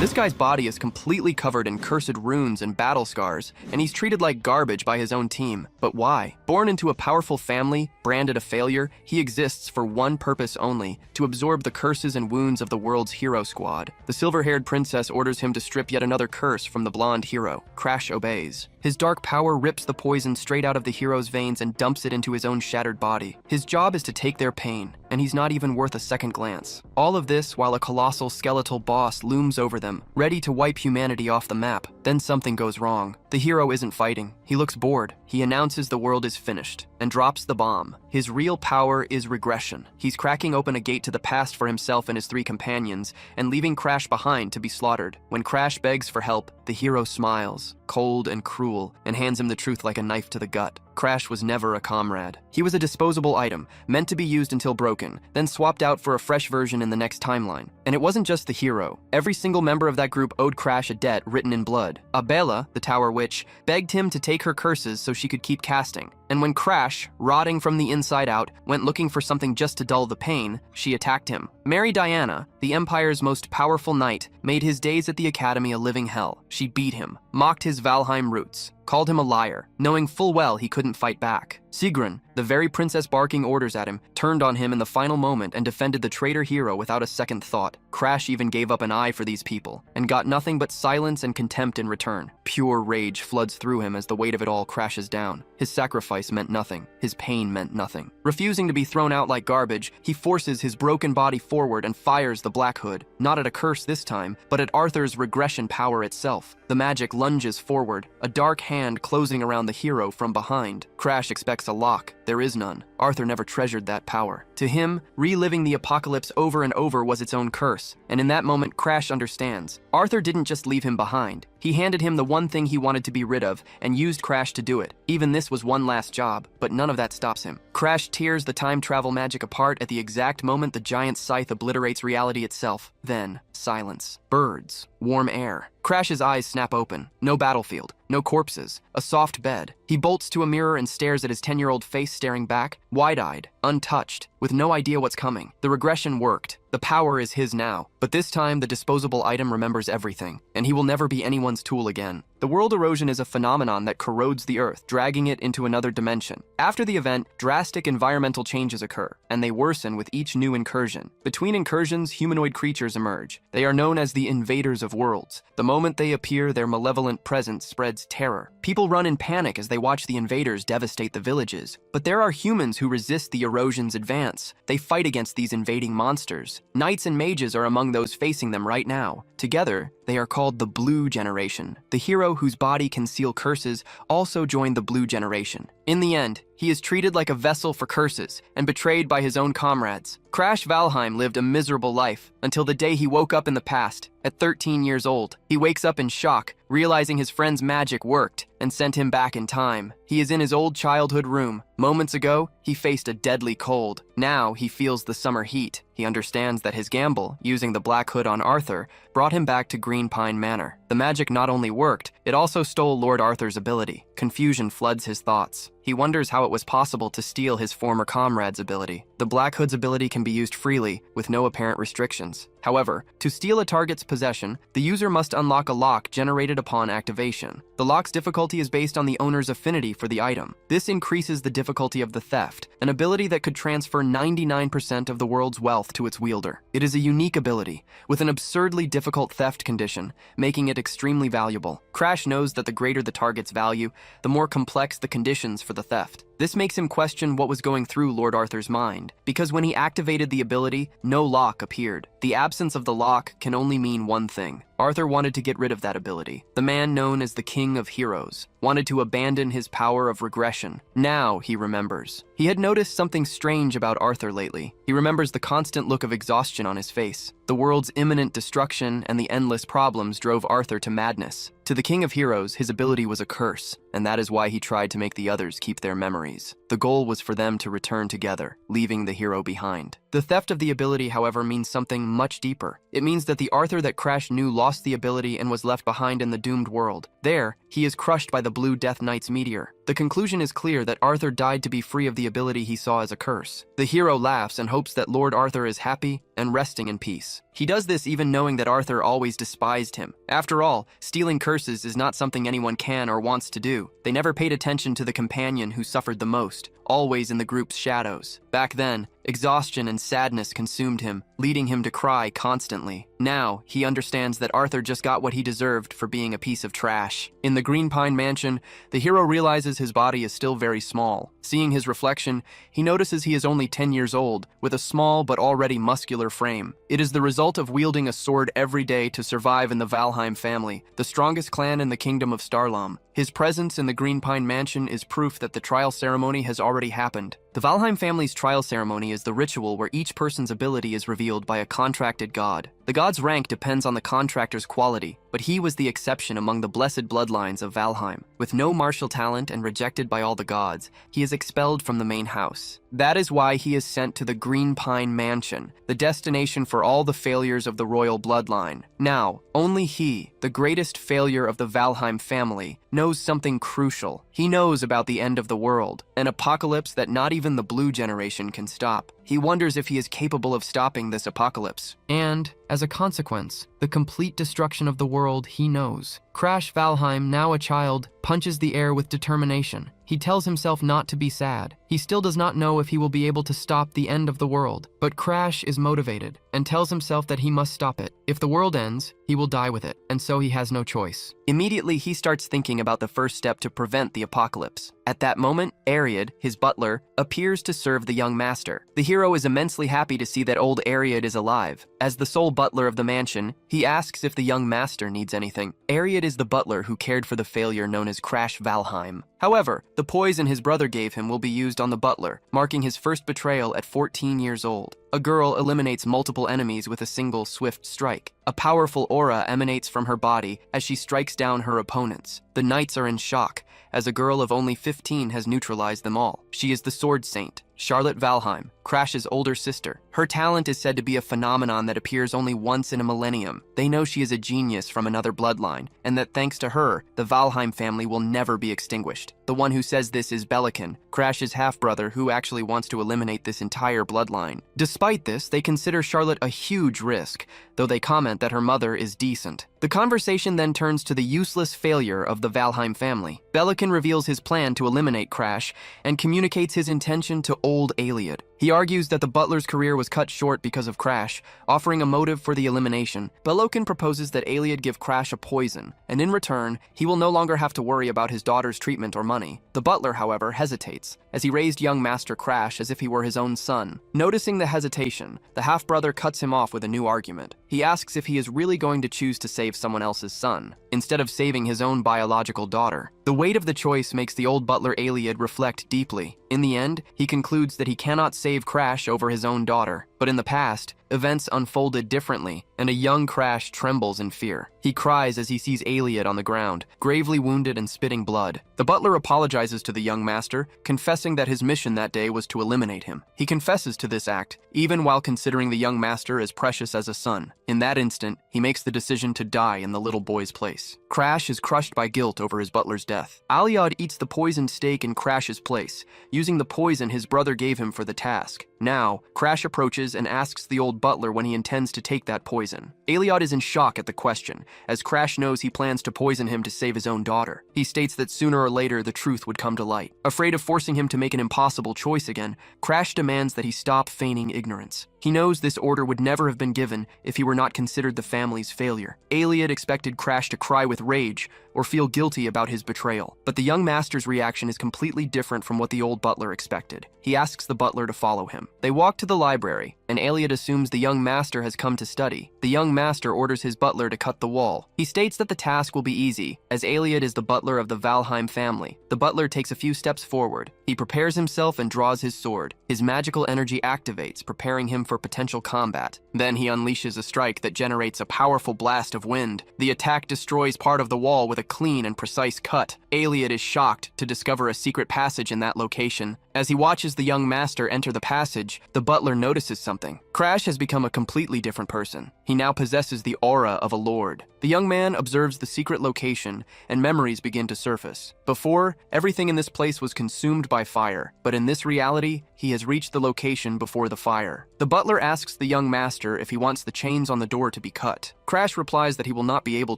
This guy's body is completely covered in cursed runes and battle scars, and he's treated like garbage by his own team. But why? Born into a powerful family, branded a failure, he exists for one purpose only: to absorb the curses and wounds of the world's hero squad. The silver-haired princess orders him to strip yet another curse from the blonde hero. Crash obeys. His dark power rips the poison straight out of the hero's veins and dumps it into his own shattered body. His job is to take their pain, and he's not even worth a second glance. All of this while a colossal skeletal boss looms over them, ready to wipe humanity off the map. Then something goes wrong. The hero isn't fighting. He looks bored. He announces the world is finished and drops the bomb. His real power is regression. He's cracking open a gate to the past for himself and his three companions and leaving Crash behind to be slaughtered. When Crash begs for help, the hero smiles, cold and cruel, and hands him the truth like a knife to the gut. Crash was never a comrade. He was a disposable item, meant to be used until broken, then swapped out for a fresh version in the next timeline. And it wasn't just the hero. Every single member of that group owed Crash a debt written in blood. Abela, the Tower Witch, begged him to take her curses so she could keep casting. And when Crash, rotting from the inside out, went looking for something just to dull the pain, she attacked him. Mary Diana, the Empire's most powerful knight, made his days at the Academy a living hell. She beat him, mocked his Valheim roots, called him a liar, knowing full well he couldn't fight back. Sigrun, the very princess barking orders at him, turned on him in the final moment and defended the traitor hero without a second thought. Crash even gave up an eye for these people, and got nothing but silence and contempt in return. Pure rage floods through him as the weight of it all crashes down. His sacrifice meant nothing. His pain meant nothing. Refusing to be thrown out like garbage, he forces his broken body forward and fires the Black Hood, not at a curse this time, but at Arthur's regression power itself. The magic lunges forward, a dark hand closing around the hero from behind. Crash expects a lock. There is none. Arthur never treasured that power. To him, reliving the apocalypse over and over was its own curse, and in that moment Crash understands. Arthur didn't just leave him behind. He handed him the one thing he wanted to be rid of, and used Crash to do it. Even this was one last job, but none of that stops him. Crash tears the time travel magic apart at the exact moment the giant scythe obliterates reality itself. Then, silence. Birds. Warm air. Crash's eyes snap open. No battlefield. No corpses. A soft bed. He bolts to a mirror and stares at his 10-year-old face staring back, wide-eyed, untouched, with no idea what's coming. The regression worked. The power is his now. But this time, the disposable item remembers everything, and he will never be anyone's tool again. The world erosion is a phenomenon that corrodes the earth, dragging it into another dimension. After the event, drastic environmental changes occur, and they worsen with each new incursion. Between incursions, humanoid creatures emerge. They are known as the invaders of worlds. The moment they appear, their malevolent presence spreads terror. People run in panic as they watch the invaders devastate the villages. But there are humans who resist the erosion's advance. They fight against these invading monsters. Knights and mages are among those facing them right now. Together, they are called the Blue Generation. The hero whose body can seal curses also joined the Blue Generation. In the end, he is treated like a vessel for curses and betrayed by his own comrades. Crash Valheim lived a miserable life until the day he woke up in the past. At 13 years old, he wakes up in shock, realizing his friend's magic worked and sent him back in time. He is in his old childhood room. Moments ago, he faced a deadly cold. Now he feels the summer heat. He understands that his gamble, using the Black Hood on Arthur, brought him back to Green Pine Manor. The magic not only worked, it also stole Lord Arthur's ability. Confusion floods his thoughts. He wonders how it was possible to steal his former comrade's ability. The Black Hood's ability can be used freely, with no apparent restrictions. However, to steal a target's possession, the user must unlock a lock generated upon activation. The lock's difficulty is based on the owner's affinity for the item. This increases the difficulty of the theft, an ability that could transfer 99% of the world's wealth to its wielder. It is a unique ability, with an absurdly difficult theft condition, making it extremely valuable. Crash knows that the greater the target's value, the more complex the conditions for the theft. This makes him question what was going through Lord Arthur's mind, because when he activated the ability, no lock appeared. The absence of the lock can only mean one thing. Arthur wanted to get rid of that ability. The man known as the King of Heroes wanted to abandon his power of regression. Now he remembers. He had noticed something strange about Arthur lately. He remembers the constant look of exhaustion on his face. The world's imminent destruction and the endless problems drove Arthur to madness. To the King of Heroes, his ability was a curse, and that is why he tried to make the others keep their memories. The goal was for them to return together, leaving the hero behind. The theft of the ability, however, means something much deeper. It means that the Arthur that Crash knew lost the ability and was left behind in the doomed world. There, he is crushed by the Blue Death Knight's meteor. The conclusion is clear that Arthur died to be free of the ability he saw as a curse. The hero laughs and hopes that Lord Arthur is happy and resting in peace. He does this even knowing that Arthur always despised him. After all, stealing curses is not something anyone can or wants to do. They never paid attention to the companion who suffered the most, always in the group's shadows. Back then, exhaustion and sadness consumed him, leading him to cry constantly. Now, he understands that Arthur just got what he deserved for being a piece of trash. In the Green Pine Mansion, the hero realizes his body is still very small. Seeing his reflection, he notices he is only 10 years old, with a small but already muscular frame. It is the result of wielding a sword every day to survive in the Valheim family, the strongest clan in the kingdom of Starlam. His presence in the Green Pine Mansion is proof that the trial ceremony has already happened. The Valheim family's trial ceremony is the ritual where each person's ability is revealed by a contracted god. The god's rank depends on the contractor's quality, but he was the exception among the blessed bloodlines of Valheim. With no martial talent and rejected by all the gods, he is expelled from the main house. That is why he is sent to the Green Pine Mansion, the destination for all the failures of the royal bloodline. Now, only he, the greatest failure of the Valheim family, knows something crucial. He knows about the end of the world, an apocalypse that not even the blue generation can stop. He wonders if he is capable of stopping this apocalypse. And, as a consequence, the complete destruction of the world he knows. Crash Valheim, now a child, punches the air with determination. He tells himself not to be sad. He still does not know if he will be able to stop the end of the world. But Crash is motivated and tells himself that he must stop it. If the world ends, he will die with it, and so he has no choice. Immediately, he starts thinking about the first step to prevent the apocalypse. At that moment, Ariad, his butler, appears to serve the young master. The hero is immensely happy to see that old Ariad is alive. As the sole butler of the mansion, he asks if the young master needs anything. Ariad is the butler who cared for the failure known as Crash Valheim. However, the poison his brother gave him will be used on the butler, marking his first betrayal at 14 years old. A girl eliminates multiple enemies with a single swift strike. A powerful aura emanates from her body as she strikes down her opponents. The knights are in shock, as a girl of only 15 has neutralized them all. She is the Sword Saint, Charlotte Valheim, Crash's older sister. Her talent is said to be a phenomenon that appears only once in a millennium. They know she is a genius from another bloodline, and that thanks to her, the Valheim family will never be extinguished. The one who says this is Belican, Crash's half-brother who actually wants to eliminate this entire bloodline. Despite this, they consider Charlotte a huge risk, though they comment that her mother is decent. The conversation then turns to the useless failure of the Valheim family. Belican reveals his plan to eliminate Crash and communicates his intention to old Aliad. He argues that the butler's career was cut short because of Crash, offering a motive for the elimination. Belican proposes that Aliad give Crash a poison, and in return, he will no longer have to worry about his daughter's treatment or money. The butler, however, hesitates, as he raised young Master Crash as if he were his own son. Noticing the hesitation, the half-brother cuts him off with a new argument. He asks if he is really going to choose to save someone else's son, instead of saving his own biological daughter. The weight of the choice makes the old butler Aliad reflect deeply. In the end, he concludes that he cannot save Crash over his own daughter. But in the past, events unfolded differently, and a young Crash trembles in fear. He cries as he sees Aliad on the ground, gravely wounded and spitting blood. The butler apologizes to the young master, confessing that his mission that day was to eliminate him. He confesses to this act, even while considering the young master as precious as a son. In that instant, he makes the decision to die in the little boy's place. Crash is crushed by guilt over his butler's death. Aliad eats the poisoned steak in Crash's place, using the poison his brother gave him for the task. Now, Crash approaches and asks the old butler when he intends to take that poison. Aliad is in shock at the question, as Crash knows he plans to poison him to save his own daughter. He states that sooner or later the truth would come to light. Afraid of forcing him to make an impossible choice again, Crash demands that he stop feigning ignorance. He knows this order would never have been given if he were not considered the family's failure. Aliad expected Crash to cry with rage or feel guilty about his betrayal, but the young master's reaction is completely different from what the old butler expected. He asks the butler to follow him. They walk to the library, and Aliad assumes the young master has come to study. The young master orders his butler to cut the wall. He states that the task will be easy, as Aliad is the butler of the Valheim family. The butler takes a few steps forward. He prepares himself and draws his sword. His magical energy activates, preparing him for for potential combat. Then he unleashes a strike that generates a powerful blast of wind. The attack destroys part of the wall with a clean and precise cut. Iliad is shocked to discover a secret passage in that location. As he watches the young master enter the passage, the butler notices something. Crash has become a completely different person. He now possesses the aura of a lord. The young man observes the secret location, and memories begin to surface. Before, everything in this place was consumed by fire, but in this reality, he has reached the location before the fire. The butler asks the young master if he wants the chains on the door to be cut. Crash replies that he will not be able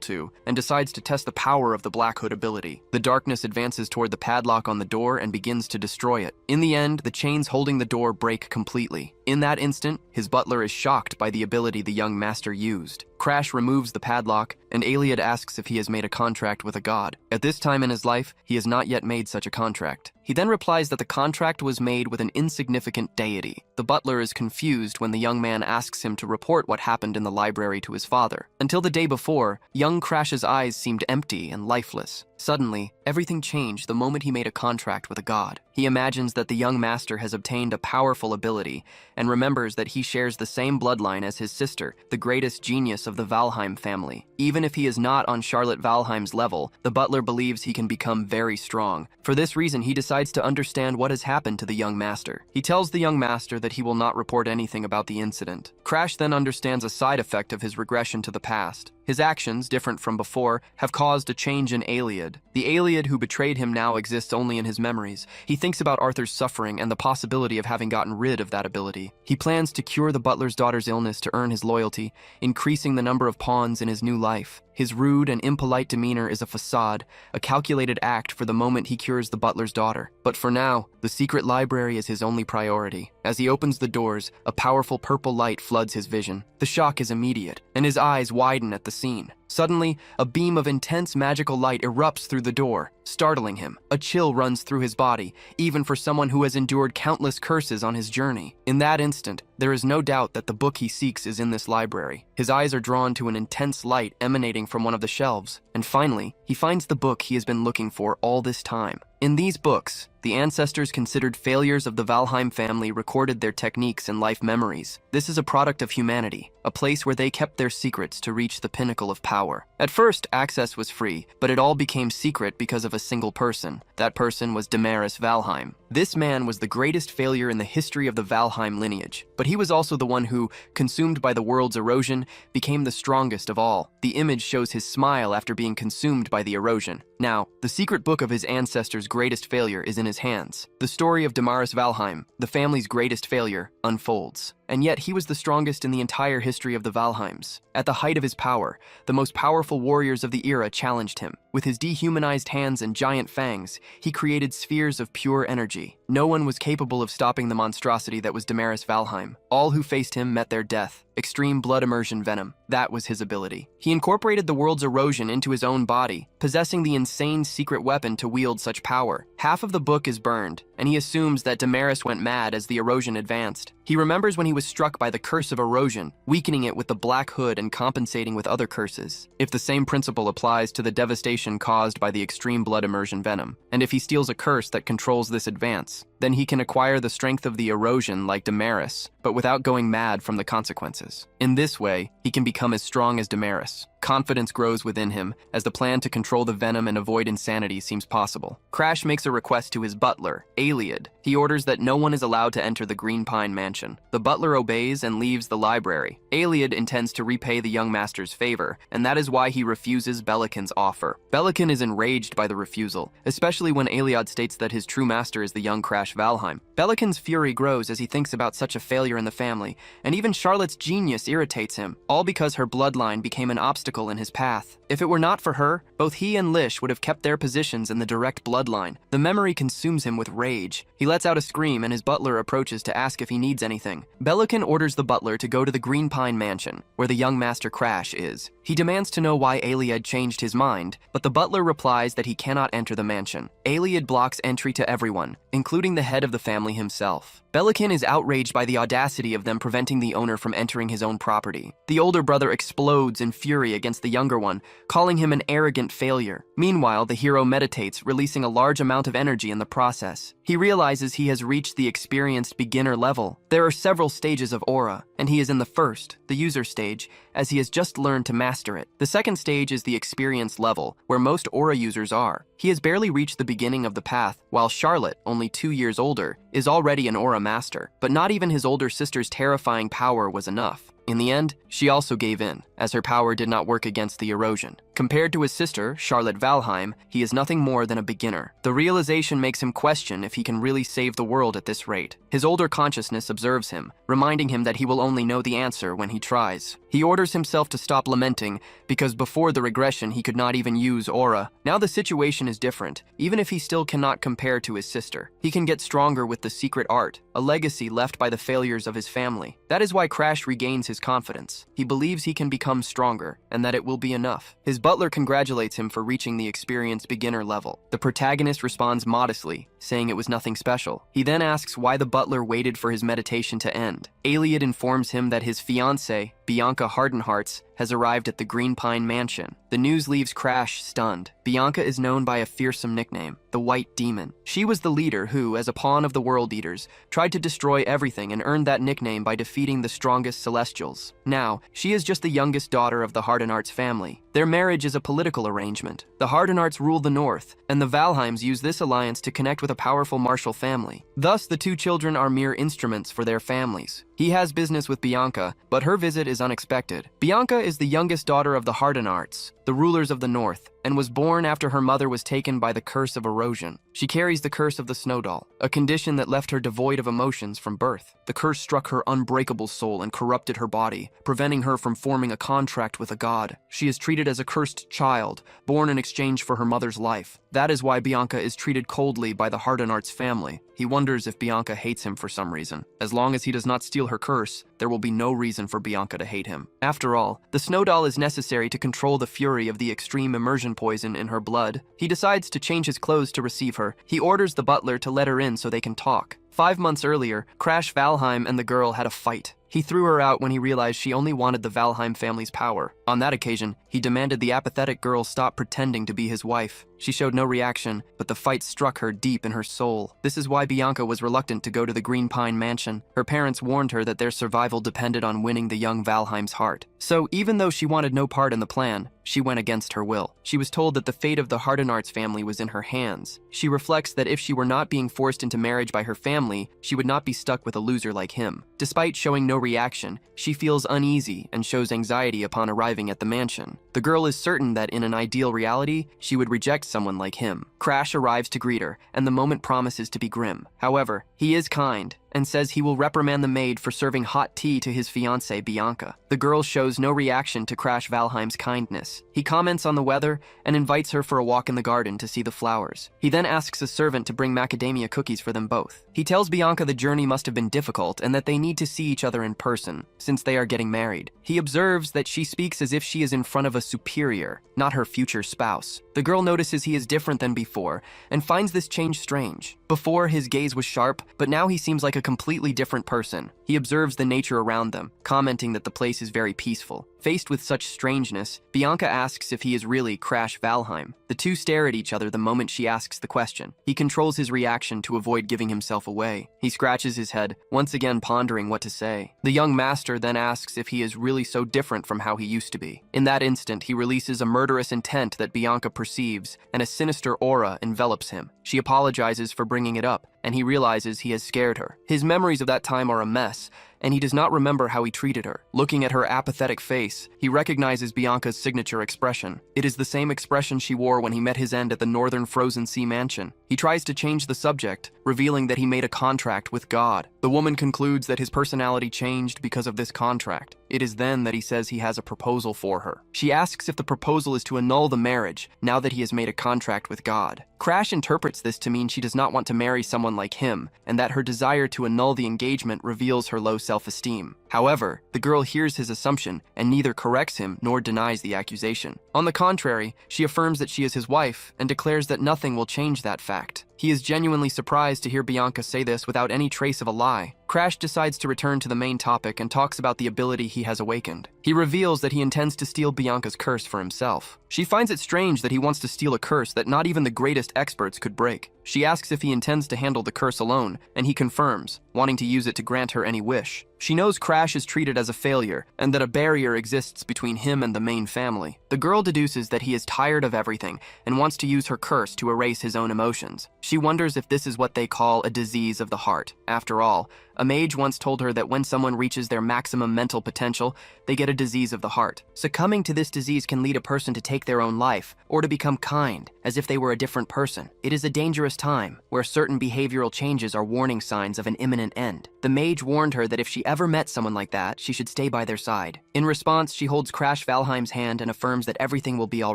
to, and decides to test the power of the Black Hood ability. The darkness advances toward the padlock on the door and begins to destroy it. In the end, the chains holding the door break completely. In that instant, his butler is shocked by the ability the young master used. Crash removes the padlock, and Iliad asks if he has made a contract with a god. At this time in his life, he has not yet made such a contract. He then replies that the contract was made with an insignificant deity. The butler is confused when the young man asks him to report what happened in the library to his father. Until the day before, young Crash's eyes seemed empty and lifeless. Suddenly, everything changed the moment he made a contract with a god. He imagines that the young master has obtained a powerful ability, and remembers that he shares the same bloodline as his sister, the greatest genius of the Valheim family. Even if he is not on Charlotte Valheim's level, the butler believes he can become very strong. For this reason, he decides to understand what has happened to the young master. He tells the young master that he will not report anything about the incident. Crash then understands a side effect of his regression to the past. His actions, different from before, have caused a change in Iliad. The Iliad who betrayed him now exists only in his memories. He thinks about Arthur's suffering and the possibility of having gotten rid of that ability. He plans to cure the butler's daughter's illness to earn his loyalty, increasing the number of pawns in his new life. His rude and impolite demeanor is a facade, a calculated act for the moment he cures the butler's daughter. But for now, the secret library is his only priority. As he opens the doors, a powerful purple light floods his vision. The shock is immediate, and his eyes widen at the scene. Suddenly, a beam of intense magical light erupts through the door, startling him. A chill runs through his body, even for someone who has endured countless curses on his journey. In that instant, there is no doubt that the book he seeks is in this library. His eyes are drawn to an intense light emanating from one of the shelves, and finally, he finds the book he has been looking for all this time. In these books, the ancestors considered failures of the Valheim family recorded their techniques and life memories. This is a product of humanity, a place where they kept their secrets to reach the pinnacle of power. At first, access was free, but it all became secret because of a single person. That person was Damaris Valheim. This man was the greatest failure in the history of the Valheim lineage, but he was also the one who, consumed by the world's erosion, became the strongest of all. The image shows his smile after being consumed by the erosion. Now, the secret book of his ancestors' greatest failure is in his hands. The story of Damaris Valheim, the family's greatest failure, unfolds. And yet he was the strongest in the entire history of the Valheims. At the height of his power, the most powerful warriors of the era challenged him. With his dehumanized hands and giant fangs, he created spheres of pure energy. No one was capable of stopping the monstrosity that was Damaris Valheim. All who faced him met their death. Extreme blood immersion venom. That was his ability. He incorporated the world's erosion into his own body, possessing the insane secret weapon to wield such power. Half of the book is burned, and he assumes that Damaris went mad as the erosion advanced. He remembers when he was struck by the curse of erosion, weakening it with the Black Hood and compensating with other curses. If the same principle applies to the devastation caused by the extreme blood immersion venom, and if he steals a curse that controls this advance, then he can acquire the strength of the erosion like Damaris, but without going mad from the consequences. In this way, he can become as strong as Damaris. Confidence grows within him as the plan to control the venom and avoid insanity seems possible. Crash makes a request to his butler, Iliad. He orders that no one is allowed to enter the Green Pine Mansion. The butler obeys and leaves the library. Iliad intends to repay the young master's favor, and that is why he refuses Belican's offer. Belican is enraged by the refusal, especially when Iliad states that his true master is the young Crash Valheim. Belican's fury grows as he thinks about such a failure in the family, and even Charlotte's genius irritates him, all because her bloodline became an obstacle in his path. If it were not for her, both he and Lish would have kept their positions in the direct bloodline. The memory consumes him with rage. He lets out a scream and his butler approaches to ask if he needs anything. Belican orders the butler to go to the Green Pine Mansion, where the young master Crash is. He demands to know why Iliad changed his mind, but the butler replies that he cannot enter the mansion. Iliad blocks entry to everyone, including the head of the family himself. Belikin is outraged by the audacity of them preventing the owner from entering his own property. The older brother explodes in fury against the younger one, calling him an arrogant failure. Meanwhile, the hero meditates, releasing a large amount of energy in the process. He realizes he has reached the experienced beginner level. There are several stages of aura, and he is in the first, the user stage, as he has just learned to master it. The second stage is the experienced level, where most aura users are. He has barely reached the beginning of the path, while Charlotte, only 2 years older, is already an aura master. But not even his older sister's terrifying power was enough. In the end, she also gave in, as her power did not work against the erosion. Compared to his sister, Charlotte Valheim, he is nothing more than a beginner. The realization makes him question if he can really save the world at this rate. His older consciousness observes him, reminding him that he will only know the answer when he tries. He orders himself to stop lamenting, because before the regression he could not even use aura. Now the situation is different, even if he still cannot compare to his sister. He can get stronger with the secret art, a legacy left by the failures of his family. That is why Crash regains his confidence. He believes he can become stronger, and that it will be enough. His butler congratulates him for reaching the experienced beginner level. The protagonist responds modestly, saying it was nothing special. He then asks why the butler waited for his meditation to end. Aliad informs him that his fiancée, Bianca Hardenhearts, has arrived at the Green Pine Mansion. The news leaves Crash stunned. Bianca is known by a fearsome nickname, the White Demon. She was the leader who, as a pawn of the World Eaters, tried to destroy everything and earned that nickname by defeating the strongest Celestials. Now, she is just the youngest daughter of the Hardenhearts family. Their marriage is a political arrangement. The Hardenhearts rule the North, and the Valheims use this alliance to connect with a powerful martial family. Thus, the two children are mere instruments for their families. He has business with Bianca, but her visit is unexpected. Bianca is the youngest daughter of the Hardenhearts, the rulers of the North, and was born after her mother was taken by the curse of erosion. She carries the curse of the Snow Doll, a condition that left her devoid of emotions from birth. The curse struck her unbreakable soul and corrupted her body, preventing her from forming a contract with a god. She is treated as a cursed child, born in exchange for her mother's life. That is why Bianca is treated coldly by the Hardenhearts family. He wonders if Bianca hates him for some reason. As long as he does not steal her curse, there will be no reason for Bianca to hate him. After all, the Snow Doll is necessary to control the fury of the extreme immersion poison in her blood. He decides to change his clothes to receive her. He orders the butler to let her in so they can talk. 5 months earlier, Crash Valheim and the girl had a fight. He threw her out when he realized she only wanted the Valheim family's power. On that occasion, he demanded the apathetic girl stop pretending to be his wife. She showed no reaction, but the fight struck her deep in her soul. This is why Bianca was reluctant to go to the Green Pine Mansion. Her parents warned her that their survival depended on winning the young Valheim's heart. So even though she wanted no part in the plan, she went against her will. She was told that the fate of the Hardenhearts family was in her hands. She reflects that if she were not being forced into marriage by her family, she would not be stuck with a loser like him. Despite showing no reaction, she feels uneasy and shows anxiety upon arriving at the mansion. The girl is certain that in an ideal reality, she would reject someone like him. Crash arrives to greet her, and the moment promises to be grim. However, he is kind and says he will reprimand the maid for serving hot tea to his fiancée Bianca. The girl shows no reaction to Crash Valheim's kindness. He comments on the weather and invites her for a walk in the garden to see the flowers. He then asks a servant to bring macadamia cookies for them both. He tells Bianca the journey must have been difficult and that they need to see each other in person, since they are getting married. He observes that she speaks as if she is in front of a superior, not her future spouse. The girl notices he is different than before and finds this change strange. Before, his gaze was sharp, but now he seems like a completely different person. He observes the nature around them, commenting that the place is very peaceful. Faced with such strangeness, Bianca asks if he is really Crash Valheim. The two stare at each other the moment she asks the question. He controls his reaction to avoid giving himself away. He scratches his head, once again pondering what to say. The young master then asks if he is really so different from how he used to be. In that instant, he releases a murderous intent that Bianca perceives, and a sinister aura envelops him. She apologizes for bringing it up, and he realizes he has scared her. His memories of that time are a mess, and he does not remember how he treated her. Looking at her apathetic face, he recognizes Bianca's signature expression. It is the same expression she wore when he met his end at the Northern Frozen Sea Mansion. He tries to change the subject, revealing that he made a contract with God. The woman concludes that his personality changed because of this contract. It is then that he says he has a proposal for her. She asks if the proposal is to annul the marriage, now that he has made a contract with God. Crash interprets this to mean she does not want to marry someone like him, and that her desire to annul the engagement reveals her low self-esteem. However, the girl hears his assumption and neither corrects him nor denies the accusation. On the contrary, she affirms that she is his wife and declares that nothing will change that fact. He is genuinely surprised to hear Bianca say this without any trace of a lie. Crash decides to return to the main topic and talks about the ability he has awakened. He reveals that he intends to steal Bianca's curse for himself. She finds it strange that he wants to steal a curse that not even the greatest experts could break. She asks if he intends to handle the curse alone, and he confirms, wanting to use it to grant her any wish. She knows Crash is treated as a failure, and that a barrier exists between him and the main family. The girl deduces that he is tired of everything and wants to use her curse to erase his own emotions. She wonders if this is what they call a disease of the heart. After all, a mage once told her that when someone reaches their maximum mental potential, they get a disease of the heart. Succumbing to this disease can lead a person to take their own life, or to become kind, as if they were a different person. It is a dangerous time, where certain behavioral changes are warning signs of an imminent end. The mage warned her that if she ever met someone like that, she should stay by their side. In response, she holds Crash Valheim's hand and affirms that everything will be all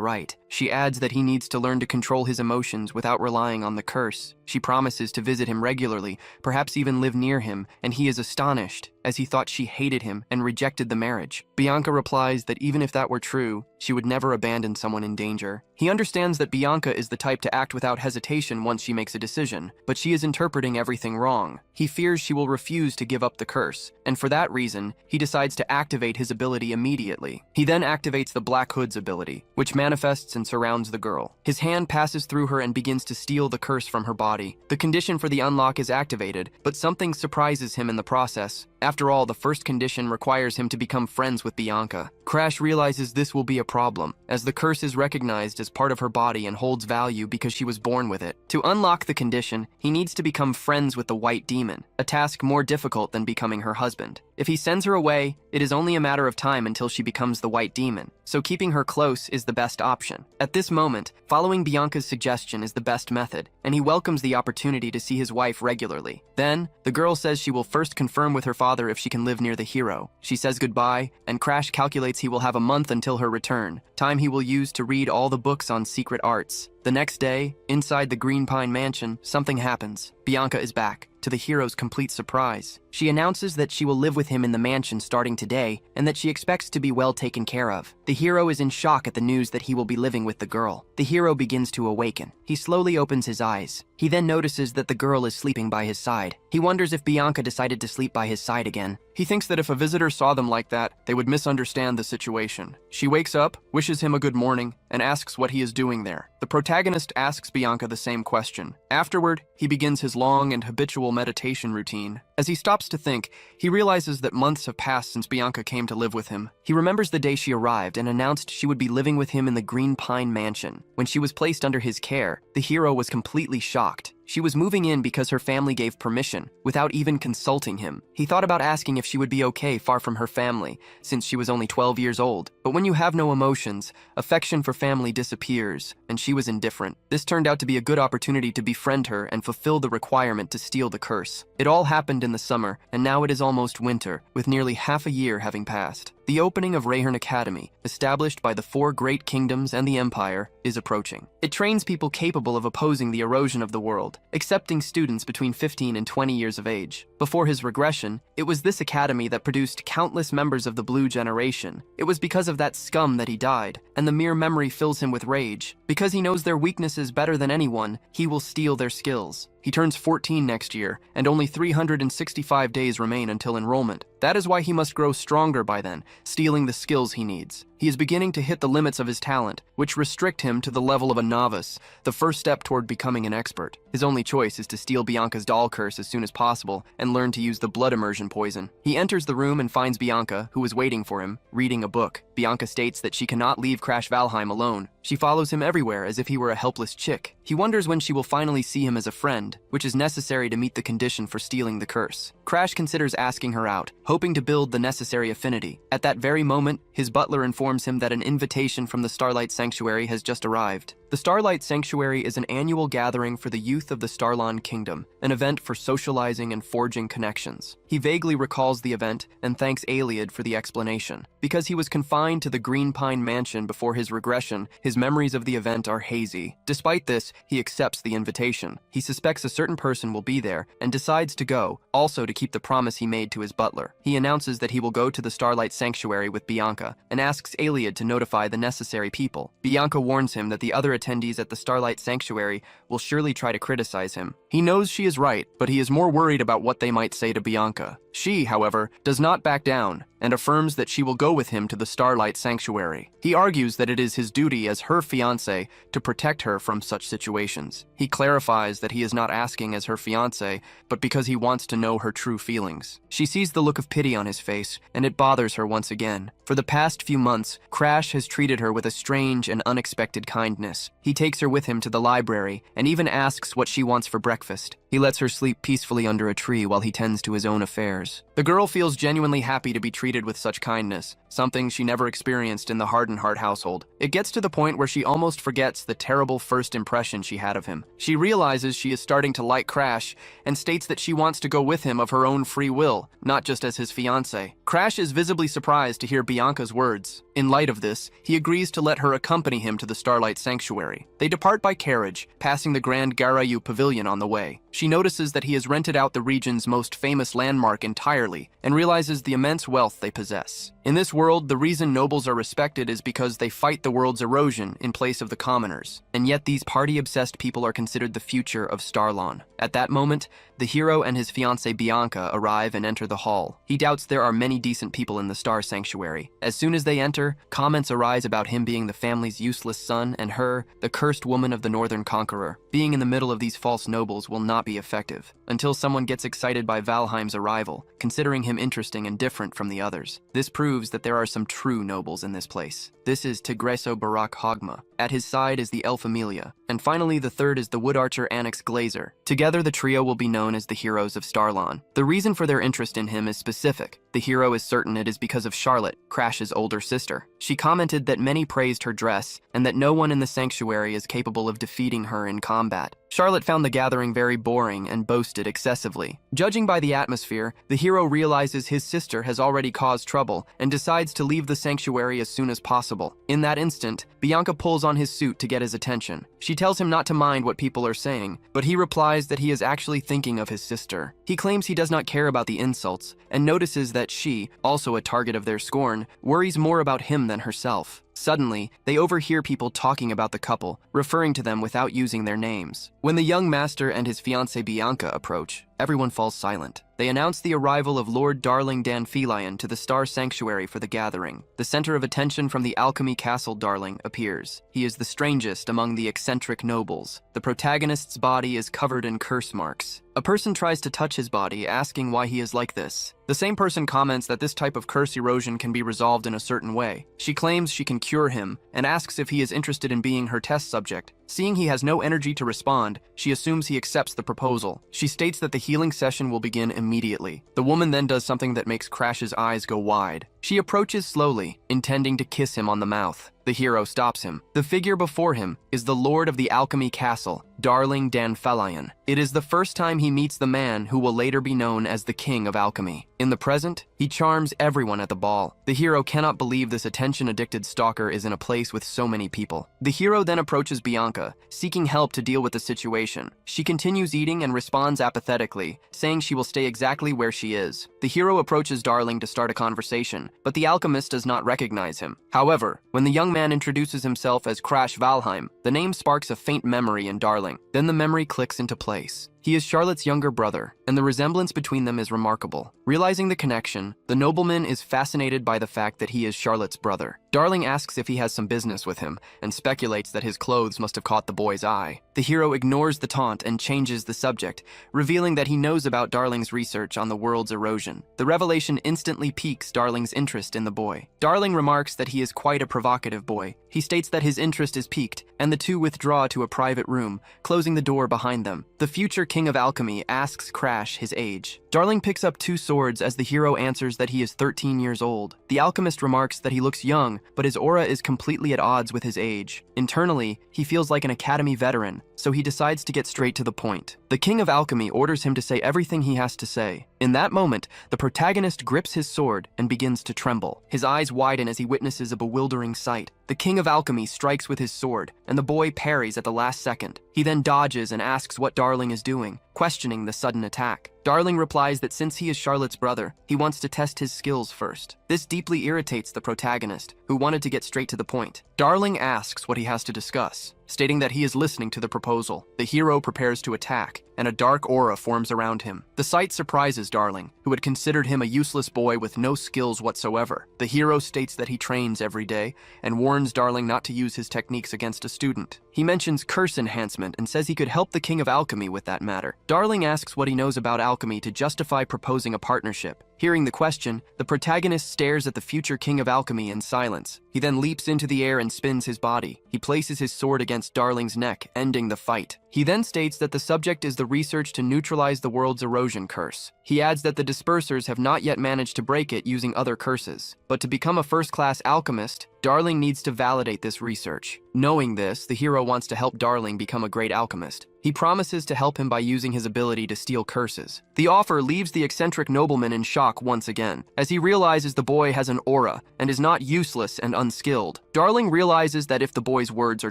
right. She adds that he needs to learn to control his emotions without relying on the curse. She promises to visit him regularly, perhaps even live near him, and he is astonished, as he thought she hated him and rejected the marriage. Bianca replies that even if that were true, she would never abandon someone in danger. He understands that Bianca is the type to act without hesitation once she makes a decision, but she is interpreting everything wrong. He fears she will refuse to give up the curse, and for that reason, he decides to activate his ability immediately. He then activates the Black Hood's ability, which manifests and surrounds the girl. His hand passes through her and begins to steal the curse from her body. The condition for the unlock is activated, but something surprises him in the process. After all, the first condition requires him to become friends with Bianca. Crash realizes this will be a problem, as the curse is recognized as part of her body and holds value because she was born with it. To unlock the condition, he needs to become friends with the White Demon, a task more difficult than becoming her husband. If he sends her away, it is only a matter of time until she becomes the White Demon, so keeping her close is the best option. At this moment, following Bianca's suggestion is the best method, and he welcomes the opportunity to see his wife regularly. Then, the girl says she will first confirm with her father if she can live near the hero. She says goodbye, and Crash calculates he will have a month until her return, time he will use to read all the books on secret arts. The next day, inside the Green Pine Mansion, something happens. Bianca is back, to the hero's complete surprise. She announces that she will live with him in the mansion starting today, and that she expects to be well taken care of. The hero is in shock at the news that he will be living with the girl. The hero begins to awaken. He slowly opens his eyes. He then notices that the girl is sleeping by his side. He wonders if Bianca decided to sleep by his side again. He thinks that if a visitor saw them like that, they would misunderstand the situation. She wakes up, wishes him a good morning, and asks what he is doing there. The protagonist asks Bianca the same question. Afterward, he begins his long and habitual meditation routine. As he stops to think, he realizes that months have passed since Bianca came to live with him. He remembers the day she arrived and announced she would be living with him in the Green Pine Mansion. When she was placed under his care, the hero was completely shocked. She was moving in because her family gave permission, without even consulting him. He thought about asking if she would be okay far from her family, since she was only 12 years old. But when you have no emotions, affection for family disappears, and she was indifferent. This turned out to be a good opportunity to befriend her and fulfill the requirement to steal the curse. It all happened in the summer, and now it is almost winter, with nearly half a year having passed. The opening of Rayhorn Academy, established by the 4 great kingdoms and the Empire, is approaching. It trains people capable of opposing the erosion of the world, accepting students between 15 and 20 years of age. Before his regression, it was this academy that produced countless members of the Blue Generation. It was because of that scum that he died, and the mere memory fills him with rage. Because he knows their weaknesses better than anyone, he will steal their skills. He turns 14 next year, and only 365 days remain until enrollment. That is why he must grow stronger by then, stealing the skills he needs. He is beginning to hit the limits of his talent, which restrict him to the level of a novice, the first step toward becoming an expert. His only choice is to steal Bianca's doll curse as soon as possible and learn to use the blood immersion poison. He enters the room and finds Bianca, who is waiting for him, reading a book. Bianca states that she cannot leave Crash Valheim alone. She follows him everywhere as if he were a helpless chick. He wonders when she will finally see him as a friend, which is necessary to meet the condition for stealing the curse. Crash considers asking her out, hoping to build the necessary affinity. At that very moment, his butler informs him that an invitation from the Starlight Sanctuary has just arrived. The Starlight Sanctuary is an annual gathering for the youth of the Starlon Kingdom, an event for socializing and forging connections. He vaguely recalls the event and thanks Aliad for the explanation. Because he was confined to the Green Pine Mansion before his regression, his His memories of the event are hazy. Despite this, he accepts the invitation. He suspects a certain person will be there and decides to go, also to keep the promise he made to his butler. He announces that he will go to the Starlight Sanctuary with Bianca and asks Aliad to notify the necessary people. Bianca warns him that the other attendees at the Starlight Sanctuary will surely try to criticize him. He knows she is right, but he is more worried about what they might say to Bianca. She, however, does not back down and affirms that she will go with him to the Starlight Sanctuary. He argues that it is his duty as her fiancé to protect her from such situations. He clarifies that he is not asking as her fiancé, but because he wants to know her true feelings. She sees the look of pity on his face, and it bothers her once again. For the past few months, Crash has treated her with a strange and unexpected kindness. He takes her with him to the library and even asks what she wants for breakfast. He lets her sleep peacefully under a tree while he tends to his own affairs. The girl feels genuinely happy to be treated with such kindness, something she never experienced in the Hardenheart household. It gets to the point where she almost forgets the terrible first impression she had of him. She realizes she is starting to like Crash and states that she wants to go with him of her own free will, not just as his fiancé. Crash is visibly surprised to hear Bianca's words. In light of this, he agrees to let her accompany him to the Starlight Sanctuary. They depart by carriage, passing the Grand Garayu Pavilion on the way. She notices that he has rented out the region's most famous landmark entirely and realizes the immense wealth they possess. In this world, the reason nobles are respected is because they fight the world's erosion in place of the commoners. And yet these party-obsessed people are considered the future of Starlon. At that moment, the hero and his fiancée Bianca arrive and enter the hall. He doubts there are many decent people in the Star Sanctuary. As soon as they enter, comments arise about him being the family's useless son and her, the cursed woman of the Northern Conqueror. Being in the middle of these false nobles will not be effective, until someone gets excited by Valheim's arrival, considering him interesting and different from the others. This proves that there are some true nobles in this place. This is Tigreso Barak Hogma. At his side is the elf Amelia. And finally, the third is the wood archer Anix Glazer. Together, the trio will be known as the heroes of Starlon. The reason for their interest in him is specific. The hero is certain it is because of Charlotte, Crash's older sister. She commented that many praised her dress, and that no one in the sanctuary is capable of defeating her in combat. Charlotte found the gathering very boring and boasted excessively. Judging by the atmosphere, the hero realizes his sister has already caused trouble and decides to leave the sanctuary as soon as possible. In that instant, Bianca pulls on his suit to get his attention. She tells him not to mind what people are saying, but he replies that he is actually thinking of his sister. He claims he does not care about the insults and notices that she, also a target of their scorn, worries more about him than herself. Suddenly, they overhear people talking about the couple, referring to them without using their names. When the young master and his fiancée Bianca approach, everyone falls silent. They announce the arrival of Lord Darling Danfilion to the Star Sanctuary for the gathering. The center of attention from the Alchemy Castle Darling appears. He is the strangest among the eccentric nobles. The protagonist's body is covered in curse marks. A person tries to touch his body, asking why he is like this. The same person comments that this type of curse erosion can be resolved in a certain way. She claims she can cure him, and asks if he is interested in being her test subject. Seeing he has no energy to respond, she assumes he accepts the proposal. She states that the healing session will begin immediately. The woman then does something that makes Crash's eyes go wide. She approaches slowly, intending to kiss him on the mouth. The hero stops him. The figure before him is the Lord of the Alchemy Castle, Darling Danfilion. It is the first time he meets the man who will later be known as the King of Alchemy. In the present, he charms everyone at the ball. The hero cannot believe this attention-addicted stalker is in a place with so many people. The hero then approaches Bianca, seeking help to deal with the situation. She continues eating and responds apathetically, saying she will stay exactly where she is. The hero approaches Darling to start a conversation, but the alchemist does not recognize him. However, when the young man introduces himself as Crash Valheim, the name sparks a faint memory in Darling. Then the memory clicks into place. He is Charlotte's younger brother, and the resemblance between them is remarkable. Realizing the connection, the nobleman is fascinated by the fact that he is Charlotte's brother. Darling asks if he has some business with him, and speculates that his clothes must have caught the boy's eye. The hero ignores the taunt and changes the subject, revealing that he knows about Darling's research on the world's erosion. The revelation instantly piques Darling's interest in the boy. Darling remarks that he is quite a provocative boy. He states that his interest is piqued, and the two withdraw to a private room, closing the door behind them. The future King of Alchemy asks Crash his age. Darling picks up 2 swords as the hero answers that he is 13 years old. The alchemist remarks that he looks young, but his aura is completely at odds with his age. Internally, he feels like an academy veteran, so he decides to get straight to the point. The King of Alchemy orders him to say everything he has to say. In that moment, the protagonist grips his sword and begins to tremble. His eyes widen as he witnesses a bewildering sight. The King of Alchemy strikes with his sword, and the boy parries at the last second. He then dodges and asks what Darling is doing, questioning the sudden attack. Darling replies that since he is Charlotte's brother, he wants to test his skills first. This deeply irritates the protagonist, who wanted to get straight to the point. Darling asks what he has to discuss, stating that he is listening to the proposal. The hero prepares to attack, and a dark aura forms around him. The sight surprises Darling, who had considered him a useless boy with no skills whatsoever. The hero states that he trains every day, and warns Darling not to use his techniques against a student. He mentions curse enhancement and says he could help the King of Alchemy with that matter. Darling asks what he knows about alchemy to justify proposing a partnership. Hearing the question, the protagonist stares at the future King of Alchemy in silence. He then leaps into the air and spins his body. He places his sword against Darling's neck, ending the fight. He then states that the subject is the research to neutralize the world's erosion curse. He adds that the dispersers have not yet managed to break it using other curses. But to become a first-class alchemist, Darling needs to validate this research. Knowing this, the hero wants to help Darling become a great alchemist. He promises to help him by using his ability to steal curses. The offer leaves the eccentric nobleman in shock once again, as he realizes the boy has an aura and is not useless and unskilled. Darling realizes that if the boy's words are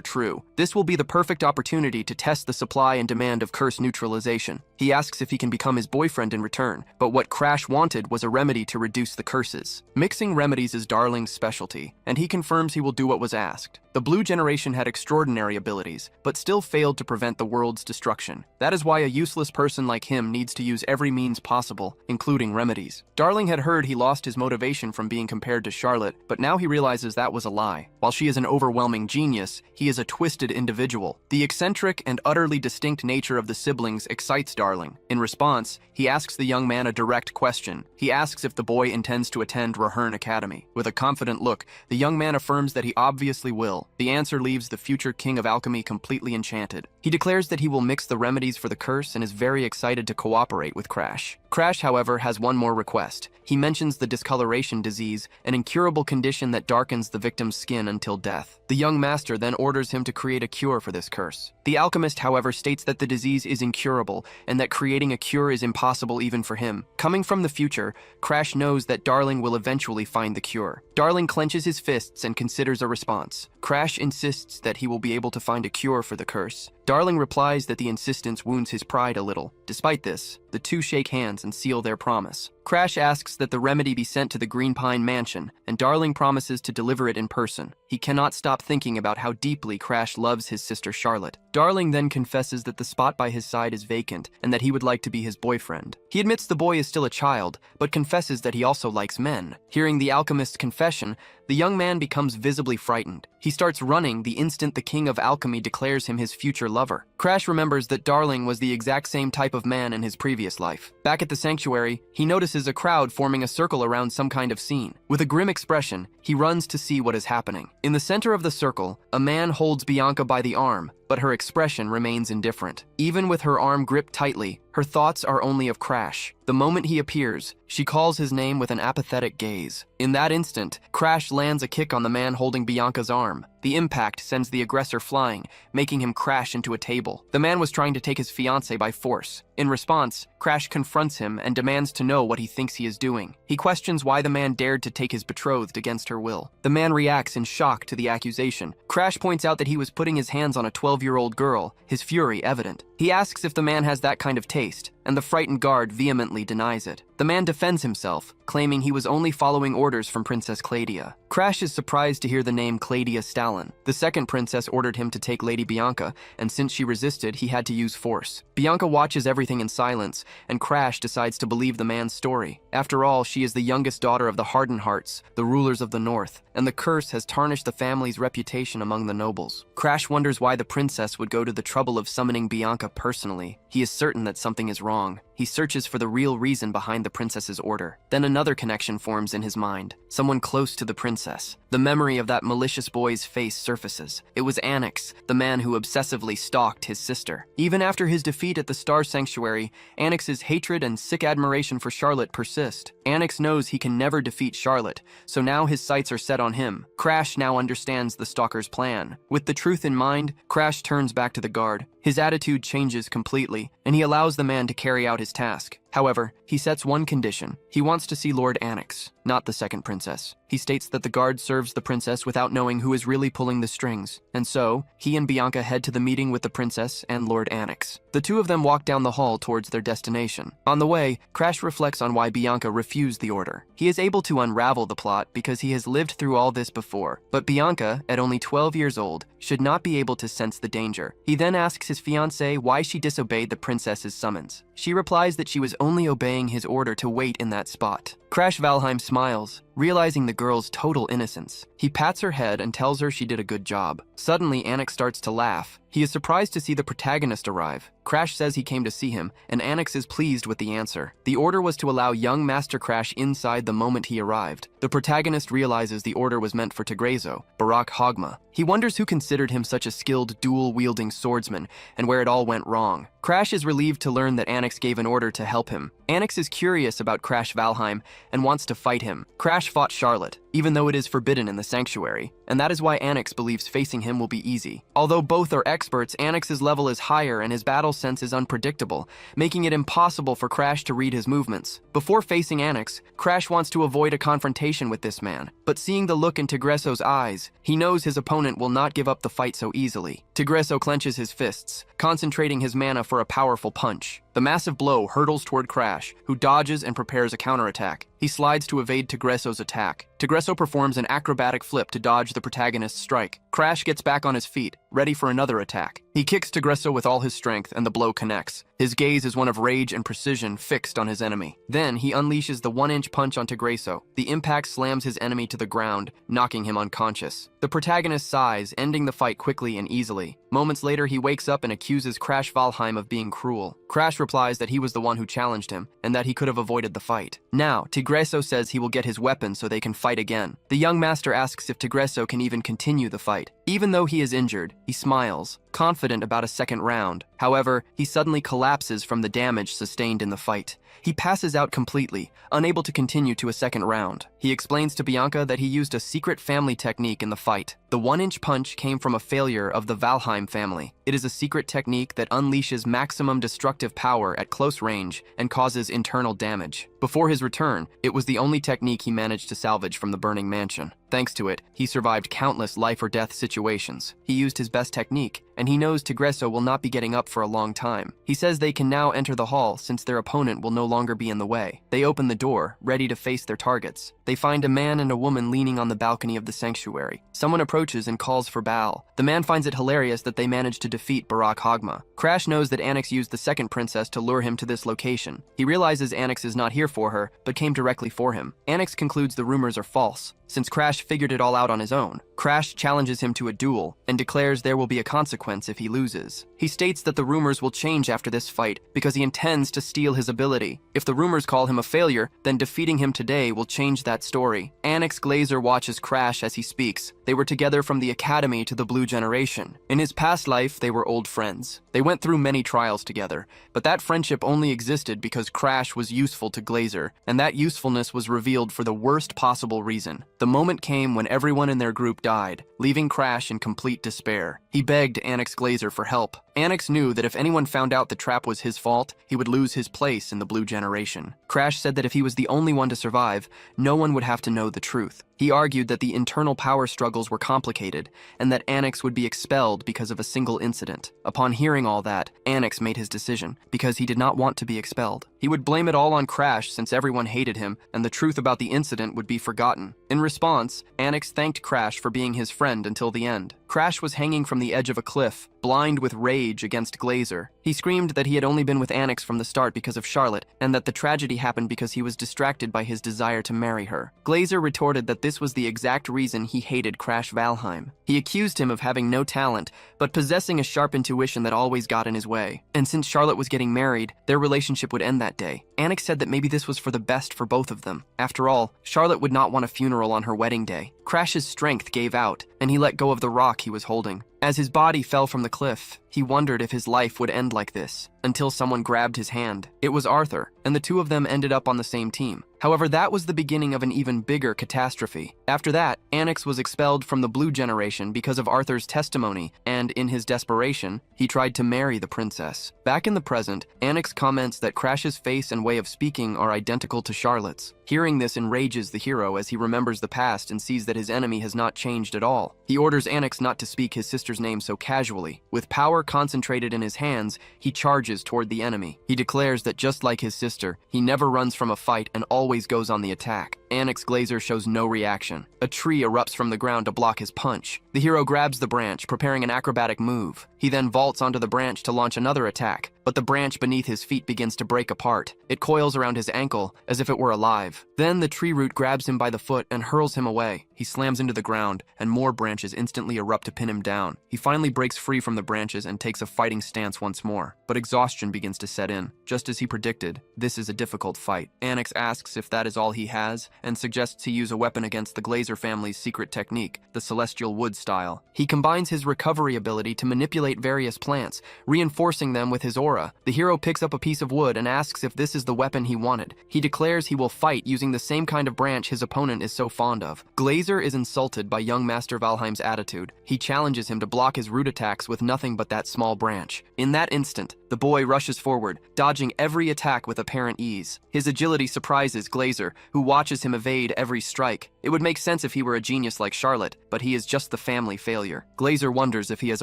true, this will be the perfect opportunity to test the supply and demand of curse neutralization. He asks if he can become his boyfriend in return, but what Crash wanted was a remedy to reduce the curses. Mixing remedies is Darling's specialty, and he confirms he will do what was asked. The Blue Generation had extraordinary abilities, but still failed to prevent the world's destruction. That is why a useless person like him needs to use every means possible, including remedies. Darling had heard he lost his motivation from being compared to Charlotte, but now he realizes that was a lie. While she is an overwhelming genius, he is a twisted individual. The eccentric and utterly distinct nature of the siblings excites Darling. In response, he asks the young man a direct question. He asks if the boy intends to attend Rahern Academy. With a confident look, the young man affirms that he obviously will. The answer leaves the future King of Alchemy completely enchanted. He declares that he will mix the remedies for the curse and is very excited to cooperate with Crash. Crash, however, has one more request. He mentions the discoloration disease, an incurable condition that darkens the victim's skin until death. The young master then orders him to create a cure for this curse. The alchemist, however, states that the disease is incurable and that creating a cure is impossible even for him. Coming from the future, Crash knows that Darling will eventually find the cure. Darling clenches his fists and considers a response. Crash insists that he will be able to find a cure for the curse. Darling replies that the insistence wounds his pride a little. Despite this, the two shake hands and seal their promise. Crash asks that the remedy be sent to the Green Pine Mansion, and Darling promises to deliver it in person. He cannot stop thinking about how deeply Crash loves his sister Charlotte. Darling then confesses that the spot by his side is vacant and that he would like to be his boyfriend. He admits the boy is still a child, but confesses that he also likes men. Hearing the alchemist's confession, the young man becomes visibly frightened. He starts running the instant the King of Alchemy declares him his future lover. Crash remembers that Darling was the exact same type of man in his previous life. Back at the sanctuary, he notices a crowd forming a circle around some kind of scene. With a grim expression, he runs to see what is happening. In the center of the circle, a man holds Bianca by the arm, but her expression remains indifferent. Even with her arm gripped tightly, her thoughts are only of Crash. The moment he appears, she calls his name with an apathetic gaze. In that instant, Crash lands a kick on the man holding Bianca's arm. The impact sends the aggressor flying, making him crash into a table. The man was trying to take his fiancée by force. In response, Crash confronts him and demands to know what he thinks he is doing. He questions why the man dared to take his betrothed against her will. The man reacts in shock to the accusation. Crash points out that he was putting his hands on a 12-year-old girl, his fury evident. He asks if the man has that kind of taste, and the frightened guard vehemently denies it. The man defends himself, claiming he was only following orders from Princess Claudia. Crash is surprised to hear the name Claudia Stalin. The second princess ordered him to take Lady Bianca, and since she resisted, he had to use force. Bianca watches everything in silence, and Crash decides to believe the man's story. After all, she is the youngest daughter of the Hardenhearts, the rulers of the North, and the curse has tarnished the family's reputation among the nobles. Crash wonders why the princess would go to the trouble of summoning Bianca personally. He is certain that something is wrong. He searches for the real reason behind the princess's order. Then another connection forms in his mind. Someone close to the princess. The memory of that malicious boy's face surfaces. It was Anix, the man who obsessively stalked his sister. Even after his defeat at the Star Sanctuary, Anix's hatred and sick admiration for Charlotte persist. Anix knows he can never defeat Charlotte, so now his sights are set on him. Crash now understands the stalker's plan. With the truth in mind, Crash turns back to the guard. His attitude changes completely, and he allows the man to carry out his task. However, he sets one condition. He wants to see Lord Annex, not the second princess. He states that the guard serves the princess without knowing who is really pulling the strings, and so, he and Bianca head to the meeting with the princess and Lord Annex. The two of them walk down the hall towards their destination. On the way, Crash reflects on why Bianca refused the order. He is able to unravel the plot because he has lived through all this before, but Bianca, at only 12 years old, should not be able to sense the danger. He then asks his fiancée why she disobeyed the princess's summons. She replies that she was only obeying his order to wait in that spot. Crash Valheim smiles, realizing the girl's total innocence. He pats her head and tells her she did a good job. Suddenly, Annex starts to laugh. He is surprised to see the protagonist arrive. Crash says he came to see him, and Annex is pleased with the answer. The order was to allow young Master Crash inside the moment he arrived. The protagonist realizes the order was meant for Tigreso, Barak Hogma. He wonders who considered him such a skilled dual-wielding swordsman, and where it all went wrong. Crash is relieved to learn that Annex gave an order to help him. Annex is curious about Crash Valheim and wants to fight him. Crash fought Charlotte, even though it is forbidden in the sanctuary, and that is why Annex believes facing him will be easy. Although both are experts, Annex's level is higher and his battle sense is unpredictable, making it impossible for Crash to read his movements. Before facing Annex, Crash wants to avoid a confrontation with this man, but seeing the look in Tigreso's eyes, he knows his opponent will not give up the fight so easily. Tigreso clenches his fists, concentrating his mana for a powerful punch. The massive blow hurtles toward Crash, who dodges and prepares a counterattack. He slides to evade Tigreso's attack. Tigreso performs an acrobatic flip to dodge the protagonist's strike. Crash gets back on his feet, ready for another attack. He kicks Tigreso with all his strength, and the blow connects. His gaze is one of rage and precision fixed on his enemy. Then, he unleashes the 1-inch punch on Tigreso. The impact slams his enemy to the ground, knocking him unconscious. The protagonist sighs, ending the fight quickly and easily. Moments later, he wakes up and accuses Crash Valheim of being cruel. Crash replies that he was the one who challenged him, and that he could have avoided the fight. Now, Tigreso says he will get his weapon so they can fight again. The young master asks if Tigreso can even continue the fight. Even though he is injured, he smiles, confident about a second round. However, he suddenly collapses from the damage sustained in the fight. He passes out completely, unable to continue to a second round. He explains to Bianca that he used a secret family technique in the fight. The 1-inch punch came from a failure of the Valheim family. It is a secret technique that unleashes maximum destructive power at close range and causes internal damage. Before his return, it was the only technique he managed to salvage from the burning mansion. Thanks to it, he survived countless life-or-death situations. He used his best technique, and he knows Tigreso will not be getting up for a long time. He says they can now enter the hall since their opponent will no longer be in the way. They open the door, ready to face their targets. They find a man and a woman leaning on the balcony of the sanctuary. Someone approaches and calls for Baal. The man finds it hilarious that they managed to defeat Barak Hogma. Crash knows that Annex used the second princess to lure him to this location. He realizes Annex is not here for her, but came directly for him. Annex concludes the rumors are false, since Crash figured it all out on his own. Crash challenges him to a duel and declares there will be a consequence if he loses. He states that the rumors will change after this fight because he intends to steal his ability. If the rumors call him a failure, then defeating him today will change that story. Annex Glazer watches Crash as he speaks. They were together from the academy to the Blue Generation. In his past life, they were old friends. They went through many trials together, but that friendship only existed because Crash was useful to Glazer, and that usefulness was revealed for the worst possible reason. The moment came when everyone in their group died, leaving Crash in complete despair. He begged Annex Glazer for help. Annex knew that if anyone found out the trap was his fault, he would lose his place in the Blue Generation. Crash said that if he was the only one to survive, no one would have to know the truth. He argued that the internal power struggles were complicated, and that Annex would be expelled because of a single incident. Upon hearing all that, Annex made his decision, because he did not want to be expelled. He would blame it all on Crash since everyone hated him, and the truth about the incident would be forgotten. In response, Annex thanked Crash for being his friend until the end. Crash was hanging from the edge of a cliff, blind with rage against Glazer. He screamed that he had only been with Annex from the start because of Charlotte, and that the tragedy happened because he was distracted by his desire to marry her. Glazer retorted that this was the exact reason he hated Crash Valheim. He accused him of having no talent, but possessing a sharp intuition that always got in his way. And since Charlotte was getting married, their relationship would end that day. Annex said that maybe this was for the best for both of them. After all, Charlotte would not want a funeral on her wedding day. Crash's strength gave out, and he let go of the rock he was holding. As his body fell from the cliff, he wondered if his life would end like this, until someone grabbed his hand. It was Arthur, and the two of them ended up on the same team. However, that was the beginning of an even bigger catastrophe. After that, Anix was expelled from the Blue Generation because of Arthur's testimony, and in his desperation, he tried to marry the princess. Back in the present, Anix comments that Crash's face and way of speaking are identical to Charlotte's. Hearing this enrages the hero as he remembers the past and sees that his enemy has not changed at all. He orders Anix not to speak his sister's name so casually. With power concentrated in his hands, he charges toward the enemy. He declares that just like his sister, he never runs from a fight and always goes on the attack. Anix Glazer shows no reaction. A tree erupts from the ground to block his punch. The hero grabs the branch, preparing an acrobatic move. He then vaults onto the branch to launch another attack, but the branch beneath his feet begins to break apart. It coils around his ankle as if it were alive. Then the tree root grabs him by the foot and hurls him away. He slams into the ground, and more branches instantly erupt to pin him down. He finally breaks free from the branches and takes a fighting stance once more, but exhaustion begins to set in. Just as he predicted, this is a difficult fight. Anix asks if that is all he has, and suggests he use a weapon against the Glazer family's secret technique, the Celestial Wood style. He combines his recovery ability to manipulate various plants, reinforcing them with his aura. The hero picks up a piece of wood and asks if this is the weapon he wanted. He declares he will fight using the same kind of branch his opponent is so fond of. Glazer is insulted by young Master Valheim's attitude. He challenges him to block his root attacks with nothing but that small branch. In that instant, the boy rushes forward, dodging every attack with apparent ease. His agility surprises Glazer, who watches him evade every strike. It would make sense if he were a genius like Charlotte, but he is just the family failure. Glazer wonders if he has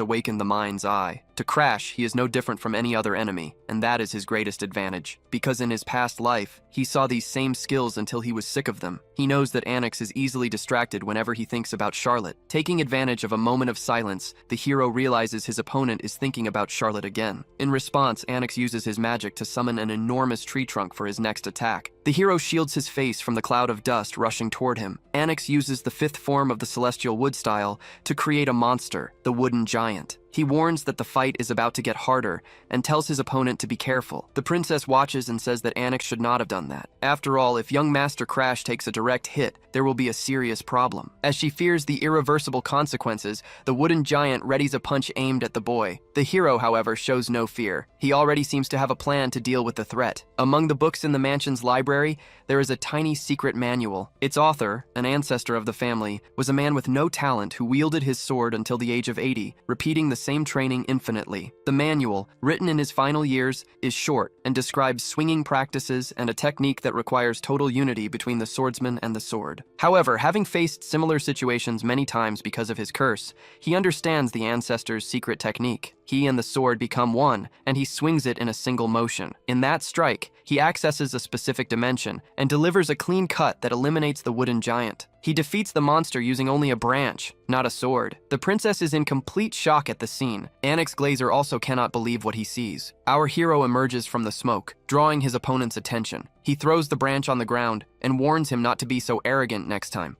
awakened the mind's eye. To Crash, he is no different from any other enemy, and that is his greatest advantage. Because in his past life, he saw these same skills until he was sick of them. He knows that Anix is easily distracted whenever he thinks about Charlotte. Taking advantage of a moment of silence, the hero realizes his opponent is thinking about Charlotte again. In response, Anix uses his magic to summon an enormous tree trunk for his next attack. The hero shields his face from the cloud of dust rushing toward him. Anix uses the fifth form of the Celestial Wood style to create a monster, the Wooden Giant. He warns that the fight is about to get harder and tells his opponent to be careful. The princess watches and says that Anix should not have done that. After all, if young Master Crash takes a direct hit, there will be a serious problem. As she fears the irreversible consequences, the Wooden Giant readies a punch aimed at the boy. The hero, however, shows no fear. He already seems to have a plan to deal with the threat. Among the books in the mansion's library, there is a tiny secret manual. Its author, an ancestor of the family, was a man with no talent who wielded his sword until the age of 80, repeating the same training infinitely. The manual, written in his final years, is short and describes swinging practices and a technique that requires total unity between the swordsman and the sword. However, having faced similar situations many times because of his curse, he understands the ancestor's secret technique. He and the sword become one, and he swings it in a single motion. In that strike, he accesses a specific dimension and delivers a clean cut that eliminates the Wooden Giant. He defeats the monster using only a branch, not a sword. The princess is in complete shock at the scene. Anix Glazer also cannot believe what he sees. Our hero emerges from the smoke, drawing his opponent's attention. He throws the branch on the ground and warns him not to be so arrogant next time.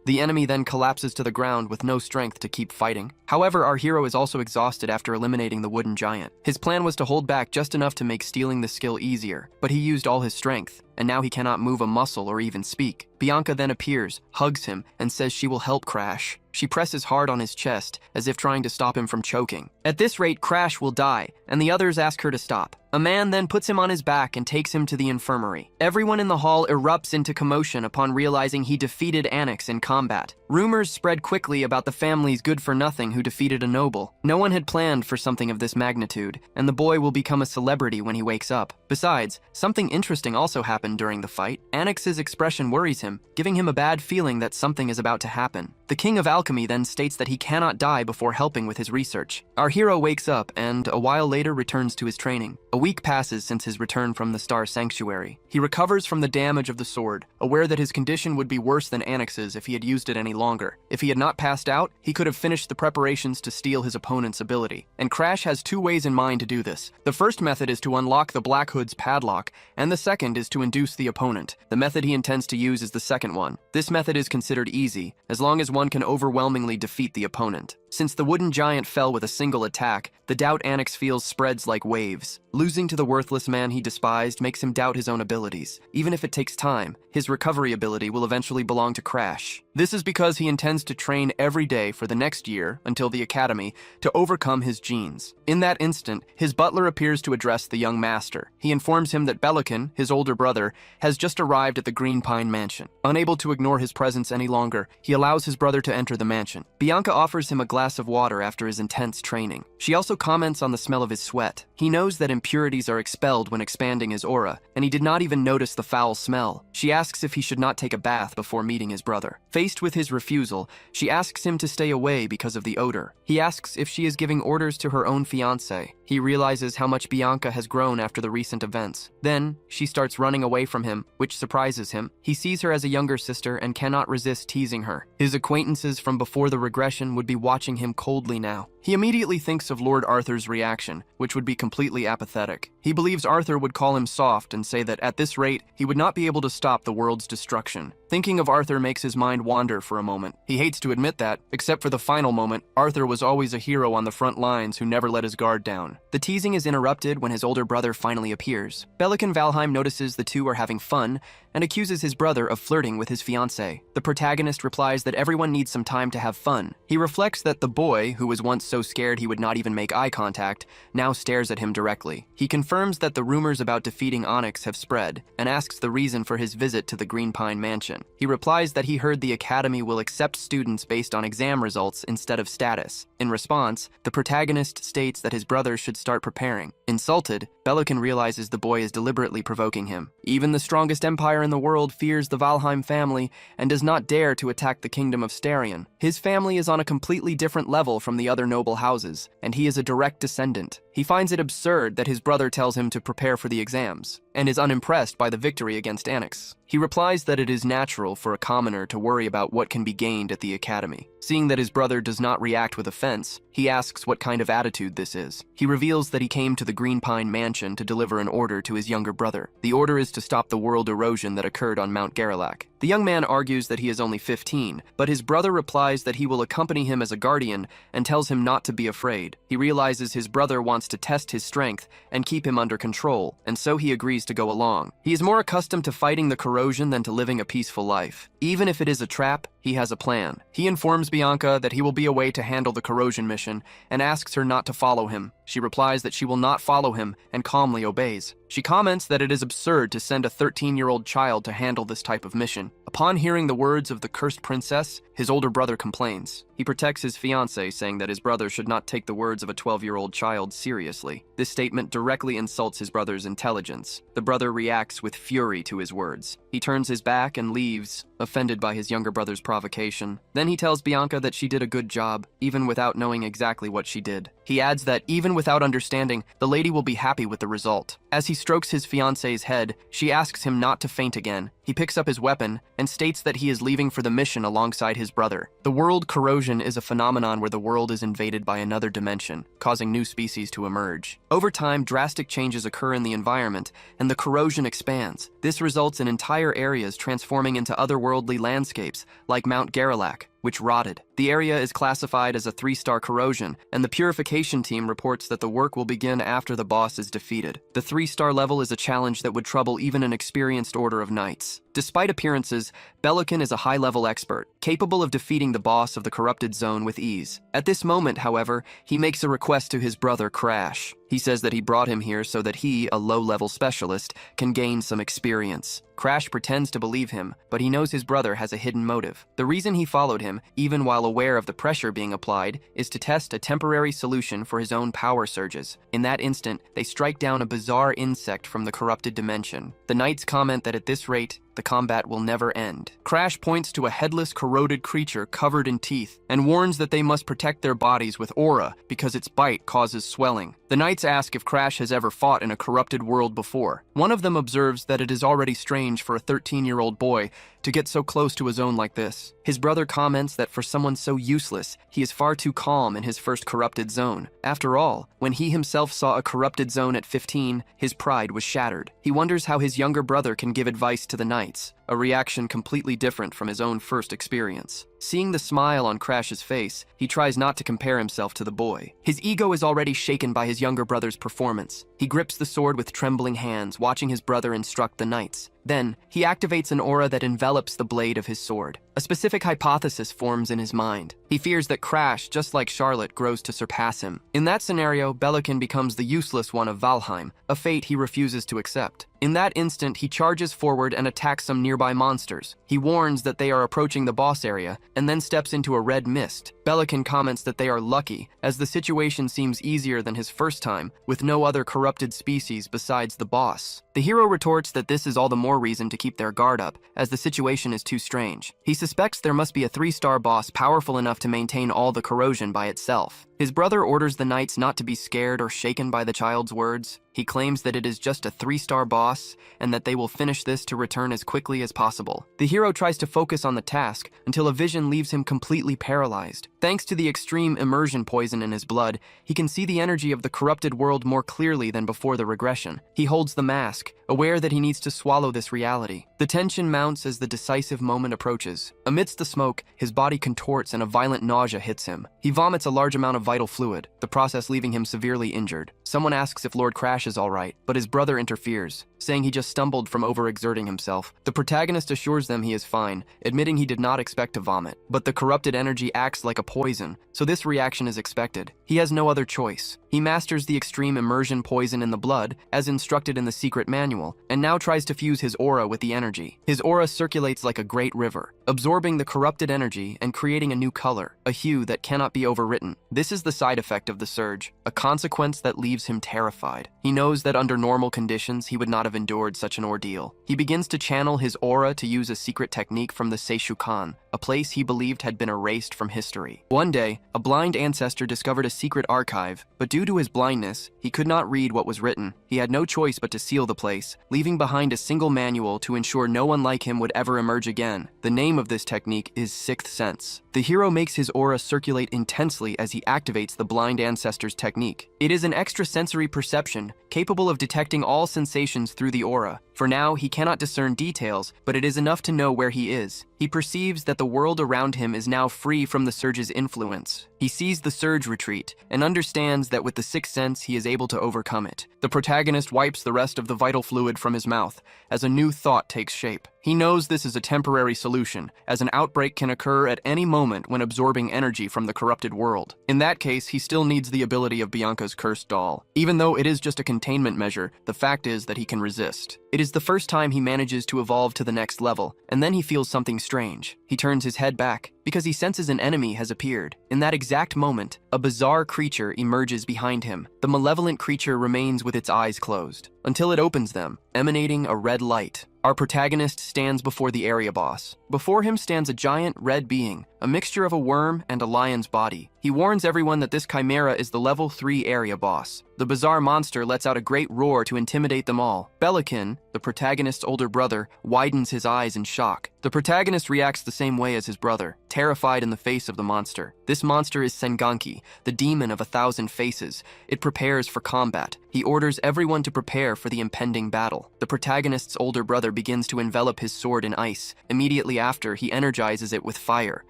The enemy then collapses to the ground with no strength to keep fighting. However, our hero is also exhausted after eliminating the Wooden Giant. His plan was to hold back just enough to make stealing the skill easier, but he used all his strength, and now he cannot move a muscle or even speak. Bianca then appears, hugs him, and says she will help Crash. She presses hard on his chest, as if trying to stop him from choking. At this rate, Crash will die, and the others ask her to stop. A man then puts him on his back and takes him to the infirmary. Everyone in the hall erupts into commotion upon realizing he defeated Anix in combat. Rumors spread quickly about the family's good-for-nothing who defeated a noble. No one had planned for something of this magnitude, and the boy will become a celebrity when he wakes up. Besides, something interesting also happened during the fight. Anix's expression worries him, giving him a bad feeling that something is about to happen. The King of Alchemy then states that he cannot die before helping with his research. Our hero wakes up and, a while later, returns to his training. A week passes since his return from the Star Sanctuary. He recovers from the damage of the sword, aware that his condition would be worse than Anix's if he had used it any longer. If he had not passed out, he could have finished the preparations to steal his opponent's ability. And Crash has two ways in mind to do this. The first method is to unlock the Black Hood's padlock, and the second is to induce the opponent. The method he intends to use is the second one. This method is considered easy, as long as one can overwhelmingly defeat the opponent. Since the Wooden Giant fell with a single attack, the The doubt Anix feels spreads like waves. Losing to the worthless man he despised makes him doubt his own abilities. Even if it takes time, his recovery ability will eventually belong to Crash. This is because he intends to train every day for the next year, until the academy, to overcome his genes. In that instant, his butler appears to address the young master. He informs him that Belican, his older brother, has just arrived at the Green Pine Mansion. Unable to ignore his presence any longer, he allows his brother to enter the mansion. Bianca offers him a glass of water after his intense training. She also comments on the smell of his sweat. He knows that impurities are expelled when expanding his aura, and he did not even notice the foul smell. She asks if he should not take a bath before meeting his brother. Faced with his refusal, she asks him to stay away because of the odor. He asks if she is giving orders to her own fiancé. He realizes how much Bianca has grown after the recent events. Then, she starts running away from him, which surprises him. He sees her as a younger sister and cannot resist teasing her. His acquaintances from before the regression would be watching him coldly now. He immediately thinks of Lord Arthur's reaction, which would be completely apathetic. He believes Arthur would call him soft and say that at this rate, he would not be able to stop the world's destruction. Thinking of Arthur makes his mind wander for a moment. He hates to admit that, except for the final moment, Arthur was always a hero on the front lines who never let his guard down. The teasing is interrupted when his older brother finally appears. Belican Valheim notices the two are having fun and accuses his brother of flirting with his fiancée. The protagonist replies that everyone needs some time to have fun. He reflects that the boy, who was once so scared he would not even make eye contact, now stares at him directly. He confirms that the rumors about defeating Onyx have spread and asks the reason for his visit to the Green Pine Mansion. He replies that he heard the academy will accept students based on exam results instead of status. In response, the protagonist states that his brother should start preparing. Insulted, Belican realizes the boy is deliberately provoking him. Even the strongest empire in the world fears the Valheim family and does not dare to attack the kingdom of Starion. His family is on a completely different level from the other noble houses, and he is a direct descendant. He finds it absurd that his brother tells him to prepare for the exams, and is unimpressed by the victory against Anix. He replies that it is natural for a commoner to worry about what can be gained at the academy. Seeing that his brother does not react with offense, he asks what kind of attitude this is. He reveals that he came to the Green Pine Mansion to deliver an order to his younger brother. The order is to stop the world erosion that occurred on Mount Garalac. The young man argues that he is only 15, but his brother replies that he will accompany him as a guardian and tells him not to be afraid. He realizes his brother wants to test his strength and keep him under control, and so he agrees to go along. He is more accustomed to fighting the corrosion than to living a peaceful life. Even if it is a trap, he has a plan. He informs Bianca that he will be away to handle the corrosion mission and asks her not to follow him. She replies that she will not follow him and calmly obeys. She comments that it is absurd to send a 13-year-old child to handle this type of mission. Upon hearing the words of the cursed princess, his older brother complains. He protects his fiancée, saying that his brother should not take the words of a 12-year-old child seriously. This statement directly insults his brother's intelligence. The brother reacts with fury to his words. He turns his back and leaves, offended by his younger brother's provocation. Then he tells Bianca that she did a good job, even without knowing exactly what she did. He adds that even without understanding, the lady will be happy with the result. As he strokes his fiancée's head, she asks him not to faint again. He picks up his weapon and states that he is leaving for the mission alongside his brother. The world corrosion is a phenomenon where the world is invaded by another dimension, causing new species to emerge. Over time, drastic changes occur in the environment, and the corrosion expands. This results in entire areas transforming into otherworldly landscapes, like Mount Garalac, which rotted. The area is classified as a 3-star corrosion, and the purification team reports that the work will begin after the boss is defeated. The 3-star level is a challenge that would trouble even an experienced order of knights. Despite appearances, Belican is a high-level expert, capable of defeating the boss of the corrupted zone with ease. At this moment, however, he makes a request to his brother Crash. He says that he brought him here so that he, a low-level specialist, can gain some experience. Crash pretends to believe him, but he knows his brother has a hidden motive. The reason he followed him, even while aware of the pressure being applied, is to test a temporary solution for his own power surges. In that instant, they strike down a bizarre insect from the corrupted dimension. The knights comment that at this rate, the combat will never end. Crash points to a headless, corroded creature covered in teeth and warns that they must protect their bodies with aura because its bite causes swelling. The knights ask if Crash has ever fought in a corrupted world before. One of them observes that it is already strange for a 13-year-old boy to get so close to a zone like this. His brother comments that for someone so useless, he is far too calm in his first corrupted zone. After all, when he himself saw a corrupted zone at 15, his pride was shattered. He wonders how his younger brother can give advice to the knights, a reaction completely different from his own first experience. Seeing the smile on Crash's face, he tries not to compare himself to the boy. His ego is already shaken by his younger brother's performance. He grips the sword with trembling hands, watching his brother instruct the knights. Then, he activates an aura that envelops the blade of his sword. A specific hypothesis forms in his mind. He fears that Crash, just like Charlotte, grows to surpass him. In that scenario, Belican becomes the useless one of Valheim, a fate he refuses to accept. In that instant, he charges forward and attacks some nearby monsters. He warns that they are approaching the boss area, and then steps into a red mist. Belican comments that they are lucky, as the situation seems easier than his first time, with no other corrupted species besides the boss. The hero retorts that this is all the more reason to keep their guard up, as the situation is too strange. He suspects there must be a 3-star boss powerful enough to maintain all the corrosion by itself. His brother orders the knights not to be scared or shaken by the child's words. He claims that it is just a 3-star boss, and that they will finish this to return as quickly as possible. The hero tries to focus on the task until a vision leaves him completely paralyzed. Thanks to the extreme immersion poison in his blood, he can see the energy of the corrupted world more clearly than before the regression. He holds the mask, aware that he needs to swallow this reality. The tension mounts as the decisive moment approaches. Amidst the smoke, his body contorts and a violent nausea hits him. He vomits a large amount of vital fluid, the process leaving him severely injured. Someone asks if Lord Crash is alright, but his brother interferes, saying he just stumbled from overexerting himself. The protagonist assures them he is fine, admitting he did not expect to vomit. But the corrupted energy acts like a poison, so this reaction is expected. He has no other choice. He masters the extreme immersion poison in the blood, as instructed in the secret manual, and now tries to fuse his aura with the energy. His aura circulates like a great river, absorbing the corrupted energy and creating a new color, a hue that cannot be overwritten. This is the side effect of the surge, a consequence that leaves him terrified. He knows that under normal conditions he would not have endured such an ordeal. He begins to channel his aura to use a secret technique from the Seishukan, a place he believed had been erased from history. One day, a blind ancestor discovered a secret archive, but due to his blindness, he could not read what was written. He had no choice but to seal the place, leaving behind a single manual to ensure no one like him would ever emerge again. The name of this technique is Sixth Sense. The hero makes his aura circulate intensely as he activates the blind ancestor's technique. It is an extrasensory perception, capable of detecting all sensations through the aura. For now, he cannot discern details, but it is enough to know where he is. He perceives that the world around him is now free from the surge's influence. He sees the surge retreat, and understands that with the sixth sense he is able to overcome it. The protagonist wipes the rest of the vital fluid from his mouth, as a new thought takes shape. He knows this is a temporary solution, as an outbreak can occur at any moment when absorbing energy from the corrupted world. In that case, he still needs the ability of Bianca's cursed doll. Even though it is just a containment measure, the fact is that he can resist. It is the first time he manages to evolve to the next level, and then he feels something strange. He turns his head back, because he senses an enemy has appeared. In that exact moment, a bizarre creature emerges behind him. The malevolent creature remains with its eyes closed, until it opens them, emanating a red light. Our protagonist stands before the area boss. Before him stands a giant red being, a mixture of a worm and a lion's body. He warns everyone that this chimera is the level 3 area boss. The bizarre monster lets out a great roar to intimidate them all. Belican, the protagonist's older brother, widens his eyes in shock. The protagonist reacts the same way as his brother, terrified in the face of the monster. This monster is Senganki, the demon of 1,000 faces. It prepares for combat. He orders everyone to prepare for the impending battle. The protagonist's older brother begins to envelop his sword in ice. Immediately after, he energizes it with fire.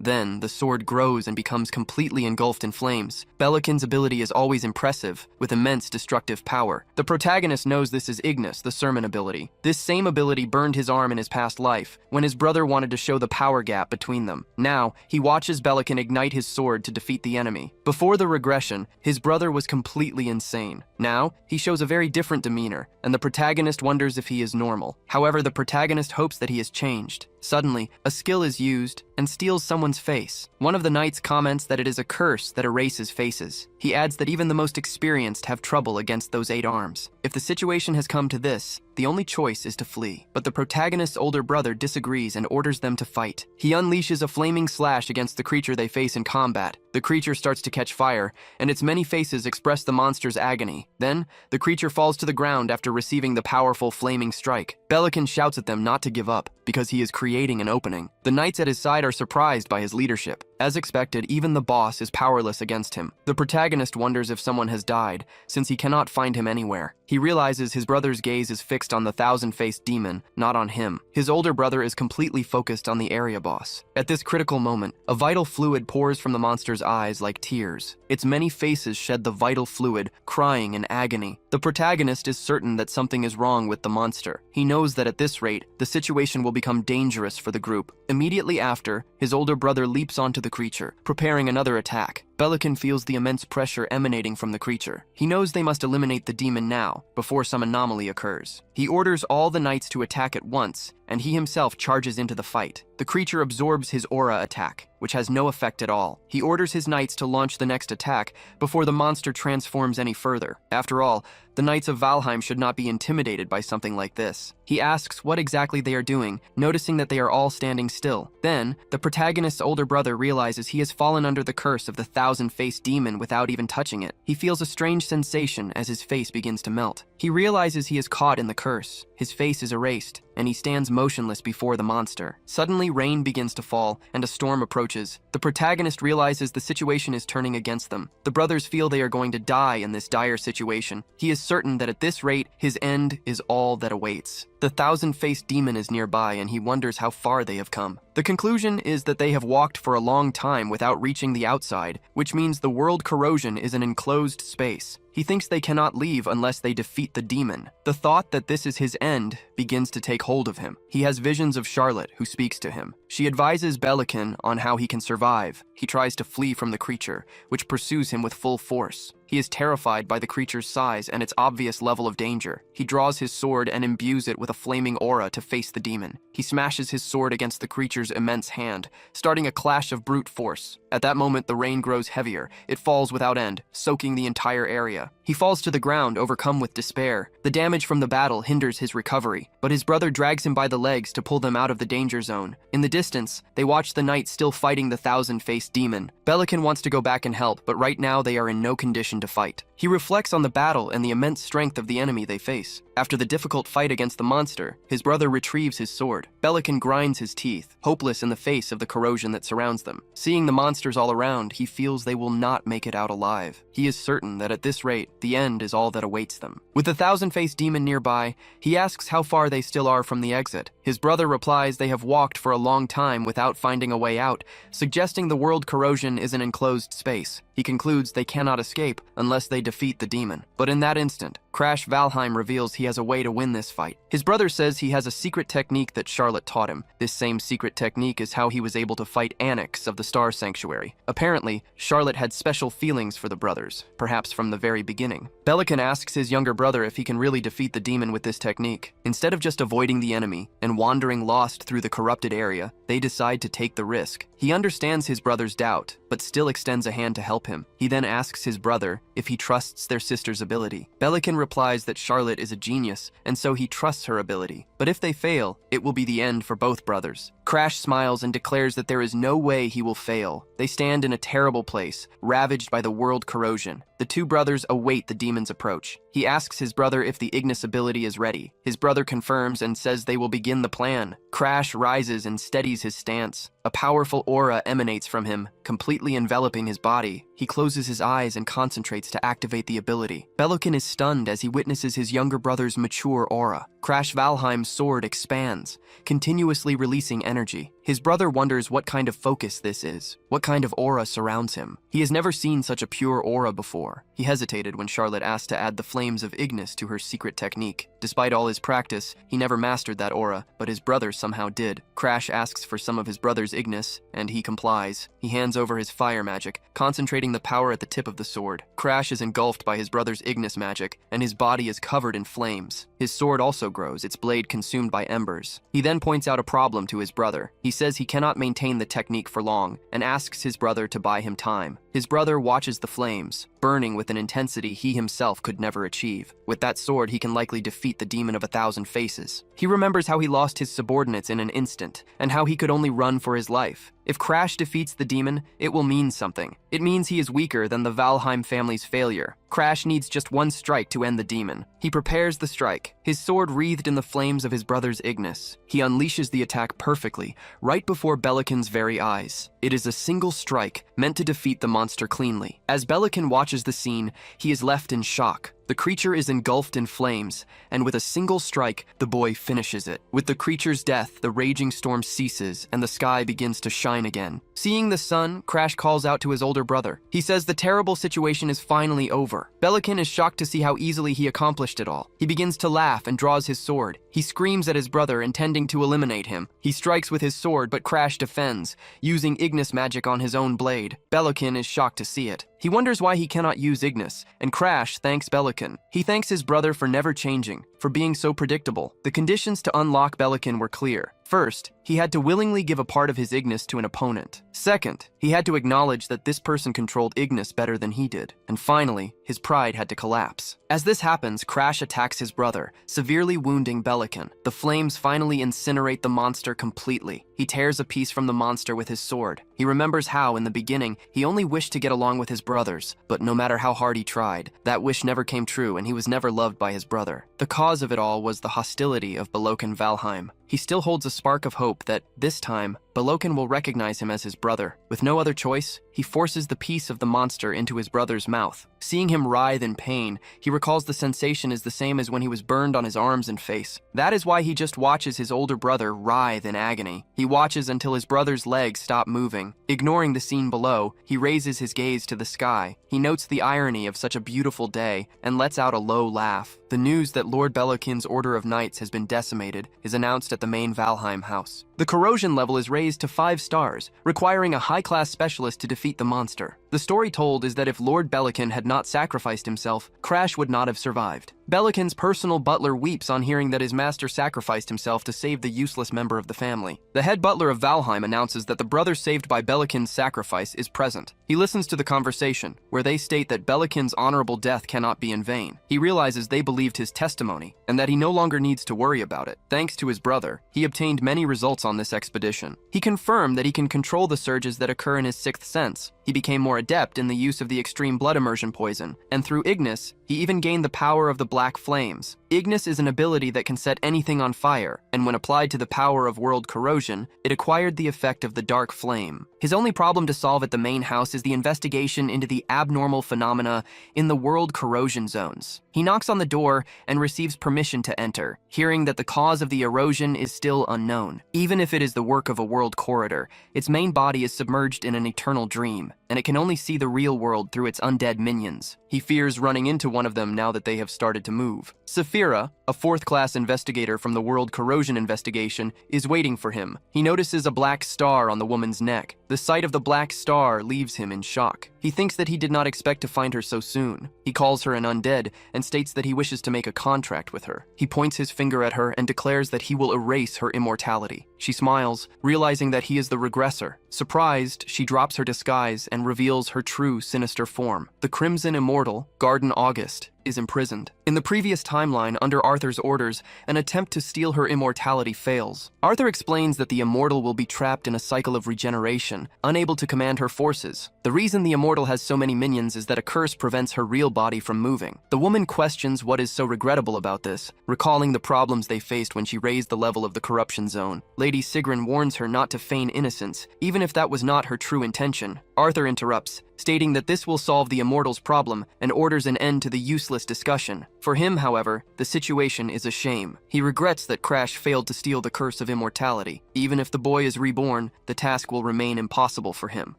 Then, the sword grows and becomes completely engulfed in flames. Belican's ability is always impressive, with immense destructive power. The protagonist knows this is Ignis, the sermon ability. This same ability burned his arm in his past life, when his brother wanted to show the power gap between them. Now, he watches Belican ignite his sword to defeat the enemy. Before the regression, his brother was completely insane. Now, he shows a very different demeanor, and the protagonist wonders if he is normal. However, the protagonist hopes that he has changed. Suddenly, a skill is used and steals someone's face. One of the knights comments that it is a curse that erases faces. He adds that even the most experienced have trouble against those 8 arms. If the situation has come to this, the only choice is to flee. But the protagonist's older brother disagrees and orders them to fight. He unleashes a flaming slash against the creature they face in combat. The creature starts to catch fire, and its many faces express the monster's agony. Then, the creature falls to the ground after receiving the powerful flaming strike. Belican shouts at them not to give up, because he is creating an opening. The knights at his side are surprised by his leadership. As expected, even the boss is powerless against him. The protagonist wonders if someone has died, since he cannot find him anywhere. He realizes his brother's gaze is fixed on the thousand-faced demon, not on him. His older brother is completely focused on the area boss. At this critical moment, a vital fluid pours from the monster's eyes like tears. Its many faces shed the vital fluid, crying in agony. The protagonist is certain that something is wrong with the monster. He knows that at this rate, the situation will become dangerous for the group. Immediately after, his older brother leaps onto the creature, preparing another attack. Belican feels the immense pressure emanating from the creature. He knows they must eliminate the demon now, before some anomaly occurs. He orders all the knights to attack at once, and he himself charges into the fight. The creature absorbs his aura attack, which has no effect at all. He orders his knights to launch the next attack before the monster transforms any further. After all, the Knights of Valheim should not be intimidated by something like this. He asks what exactly they are doing, noticing that they are all standing still. Then, the protagonist's older brother realizes he has fallen under the curse of the thousand-faced demon without even touching it. He feels a strange sensation as his face begins to melt. He realizes he is caught in the curse. His face is erased, and he stands motionless before the monster. Suddenly, rain begins to fall, and a storm approaches. The protagonist realizes the situation is turning against them. The brothers feel they are going to die in this dire situation. He is certain that at this rate, his end is all that awaits. The thousand-faced demon is nearby, and he wonders how far they have come. The conclusion is that they have walked for a long time without reaching the outside, which means the world corrosion is an enclosed space. He thinks they cannot leave unless they defeat the demon. The thought that this is his end begins to take hold of him. He has visions of Charlotte, who speaks to him. She advises Belican on how he can survive. He tries to flee from the creature, which pursues him with full force. He is terrified by the creature's size and its obvious level of danger. He draws his sword and imbues it with a flaming aura to face the demon. He smashes his sword against the creature's immense hand, starting a clash of brute force. At that moment, the rain grows heavier. It falls without end, soaking the entire area. He falls to the ground, overcome with despair. The damage from the battle hinders his recovery, but his brother drags him by the legs to pull them out of the danger zone. In the distance, they watch the knights still fighting the thousand-faced demon. Belican wants to go back and help, but right now they are in no condition to fight. He reflects on the battle and the immense strength of the enemy they face. After the difficult fight against the monster, his brother retrieves his sword. Belican grinds his teeth, hopeless in the face of the corrosion that surrounds them. Seeing the monsters all around, he feels they will not make it out alive. He is certain that at this rate, the end is all that awaits them. With the thousand-faced demon nearby, he asks how far they still are from the exit. His brother replies they have walked for a long time without finding a way out, suggesting the world corrosion is an enclosed space. He concludes they cannot escape unless they defeat the demon. But in that instant, Crash Valheim reveals he has a way to win this fight. His brother says he has a secret technique that Charlotte taught him. This same secret technique is how he was able to fight Anics of the Star Sanctuary. Apparently, Charlotte had special feelings for the brothers, perhaps from the very beginning. Belican asks his younger brother if he can really defeat the demon with this technique. Instead of just avoiding the enemy and wandering lost through the corrupted area, they decide to take the risk. He understands his brother's doubt, but still extends a hand to help him. He then asks his brother if he trusts their sister's ability. Belican replies that Charlotte is a genius, and so he trusts her ability. But if they fail, it will be the end for both brothers. Crash smiles and declares that there is no way he will fail. They stand in a terrible place, ravaged by the world corrosion. The two brothers await the demon's approach. He asks his brother if the Ignis ability is ready. His brother confirms and says they will begin the plan. Crash rises and steadies his stance. A powerful aura emanates from him, completely enveloping his body. He closes his eyes and concentrates to activate the ability. Belican is stunned as he witnesses his younger brother's mature aura. Crash Valheim's sword expands, continuously releasing energy. His brother wonders what kind of focus this is, what kind of aura surrounds him. He has never seen such a pure aura before. He hesitated when Charlotte asked to add the flames of Ignis to her secret technique. Despite all his practice, he never mastered that aura, but his brother somehow did. Crash asks for some of his brother's Ignis, and he complies. He hands over his fire magic, concentrating the power at the tip of the sword. Crash is engulfed by his brother's Ignis magic, and his body is covered in flames. His sword also grows, its blade consumed by embers. He then points out a problem to his brother. He says he cannot maintain the technique for long, and asks his brother to buy him time. His brother watches the flames, burning with an intensity he himself could never achieve. With that sword, he can likely defeat the demon of 1,000 faces. He remembers how he lost his subordinates in an instant, and how he could only run for his life. If Crash defeats the demon, it will mean something. It means he is weaker than the Valheim family's failure. Crash needs just one strike to end the demon. He prepares the strike, his sword wreathed in the flames of his brother's Ignis. He unleashes the attack perfectly, right before Belican's very eyes. It is a single strike, meant to defeat the monster cleanly. As Belican watches the scene, he is left in shock. The creature is engulfed in flames, and with a single strike, the boy finishes it. With the creature's death, the raging storm ceases, and the sky begins to shine again. Seeing the sun, Crash calls out to his older brother. He says the terrible situation is finally over. Belican is shocked to see how easily he accomplished it all. He begins to laugh and draws his sword. He screams at his brother, intending to eliminate him. He strikes with his sword, but Crash defends, using Ignis magic on his own blade. Belican is shocked to see it. He wonders why he cannot use Ignis, and Crash thanks Belican. He thanks his brother for never changing, for being so predictable. The conditions to unlock Belican were clear. First, he had to willingly give a part of his Ignis to an opponent. Second, he had to acknowledge that this person controlled Ignis better than he did. And finally, his pride had to collapse. As this happens, Crash attacks his brother, severely wounding Belican. The flames finally incinerate the monster completely. He tears a piece from the monster with his sword. He remembers how, in the beginning, he only wished to get along with his brothers, but no matter how hard he tried, that wish never came true and he was never loved by his brother. The cause of it all was the hostility of Belokan Valheim. He still holds a spark of hope that, this time, Belokan will recognize him as his brother. With no other choice, he forces the piece of the monster into his brother's mouth. Seeing him writhe in pain, he recalls the sensation is the same as when he was burned on his arms and face. That is why he just watches his older brother writhe in agony. He watches until his brother's legs stop moving. Ignoring the scene below, he raises his gaze to the sky. He notes the irony of such a beautiful day and lets out a low laugh. The news that Lord Belokan's Order of Knights has been decimated is announced at the main Valheim house. The corrosion level is raised to 5 stars, requiring a high-class specialist to defeat the monster. The story told is that if Lord Belokan had not sacrificed himself, Crash would not have survived. Belokan's personal butler weeps on hearing that his master sacrificed himself to save the useless member of the family. The head butler of Valheim announces that the brother saved by Belokan's sacrifice is present. He listens to the conversation, where they state that Belokan's honorable death cannot be in vain. He realizes they believed his testimony, and that he no longer needs to worry about it. Thanks to his brother, he obtained many results on this expedition. He confirmed that he can control the surges that occur in his 6th sense. He became more adept in the use of the extreme blood immersion poison, and through Ignis, he even gained the power of the black flames. Ignis is an ability that can set anything on fire, and when applied to the power of world corrosion, it acquired the effect of the dark flame. His only problem to solve at the main house is the investigation into the abnormal phenomena in the world corrosion zones. He knocks on the door and receives permission to enter, hearing that the cause of the erosion is still unknown. Even if it is the work of a world corridor, its main body is submerged in an eternal dream, and it can only see the real world through its undead minions. He fears running into one of them now that they have started to move. Saphira, a 4th-class investigator from the World Corrosion Investigation, is waiting for him. He notices a black star on the woman's neck. The sight of the black star leaves him in shock. He thinks that he did not expect to find her so soon. He calls her an undead and states that he wishes to make a contract with her. He points his finger at her and declares that he will erase her immortality. She smiles, realizing that he is the regressor. Surprised, she drops her disguise and reveals her true sinister form. The Crimson Immortal, Garden August, is imprisoned. In the previous timeline, under Arthur's orders, an attempt to steal her immortality fails. Arthur explains that the Immortal will be trapped in a cycle of regeneration, unable to command her forces. The reason the Immortal has so many minions is that a curse prevents her real body from moving. The woman questions what is so regrettable about this, recalling the problems they faced when she raised the level of the corruption zone. Lady Sigrun warns her not to feign innocence, even if that was not her true intention. Arthur interrupts, stating that this will solve the Immortal's problem and orders an end to the useless discussion. For him, however, the situation is a shame. He regrets that Crash failed to steal the curse of immortality. Even if the boy is reborn, the task will remain impossible for him.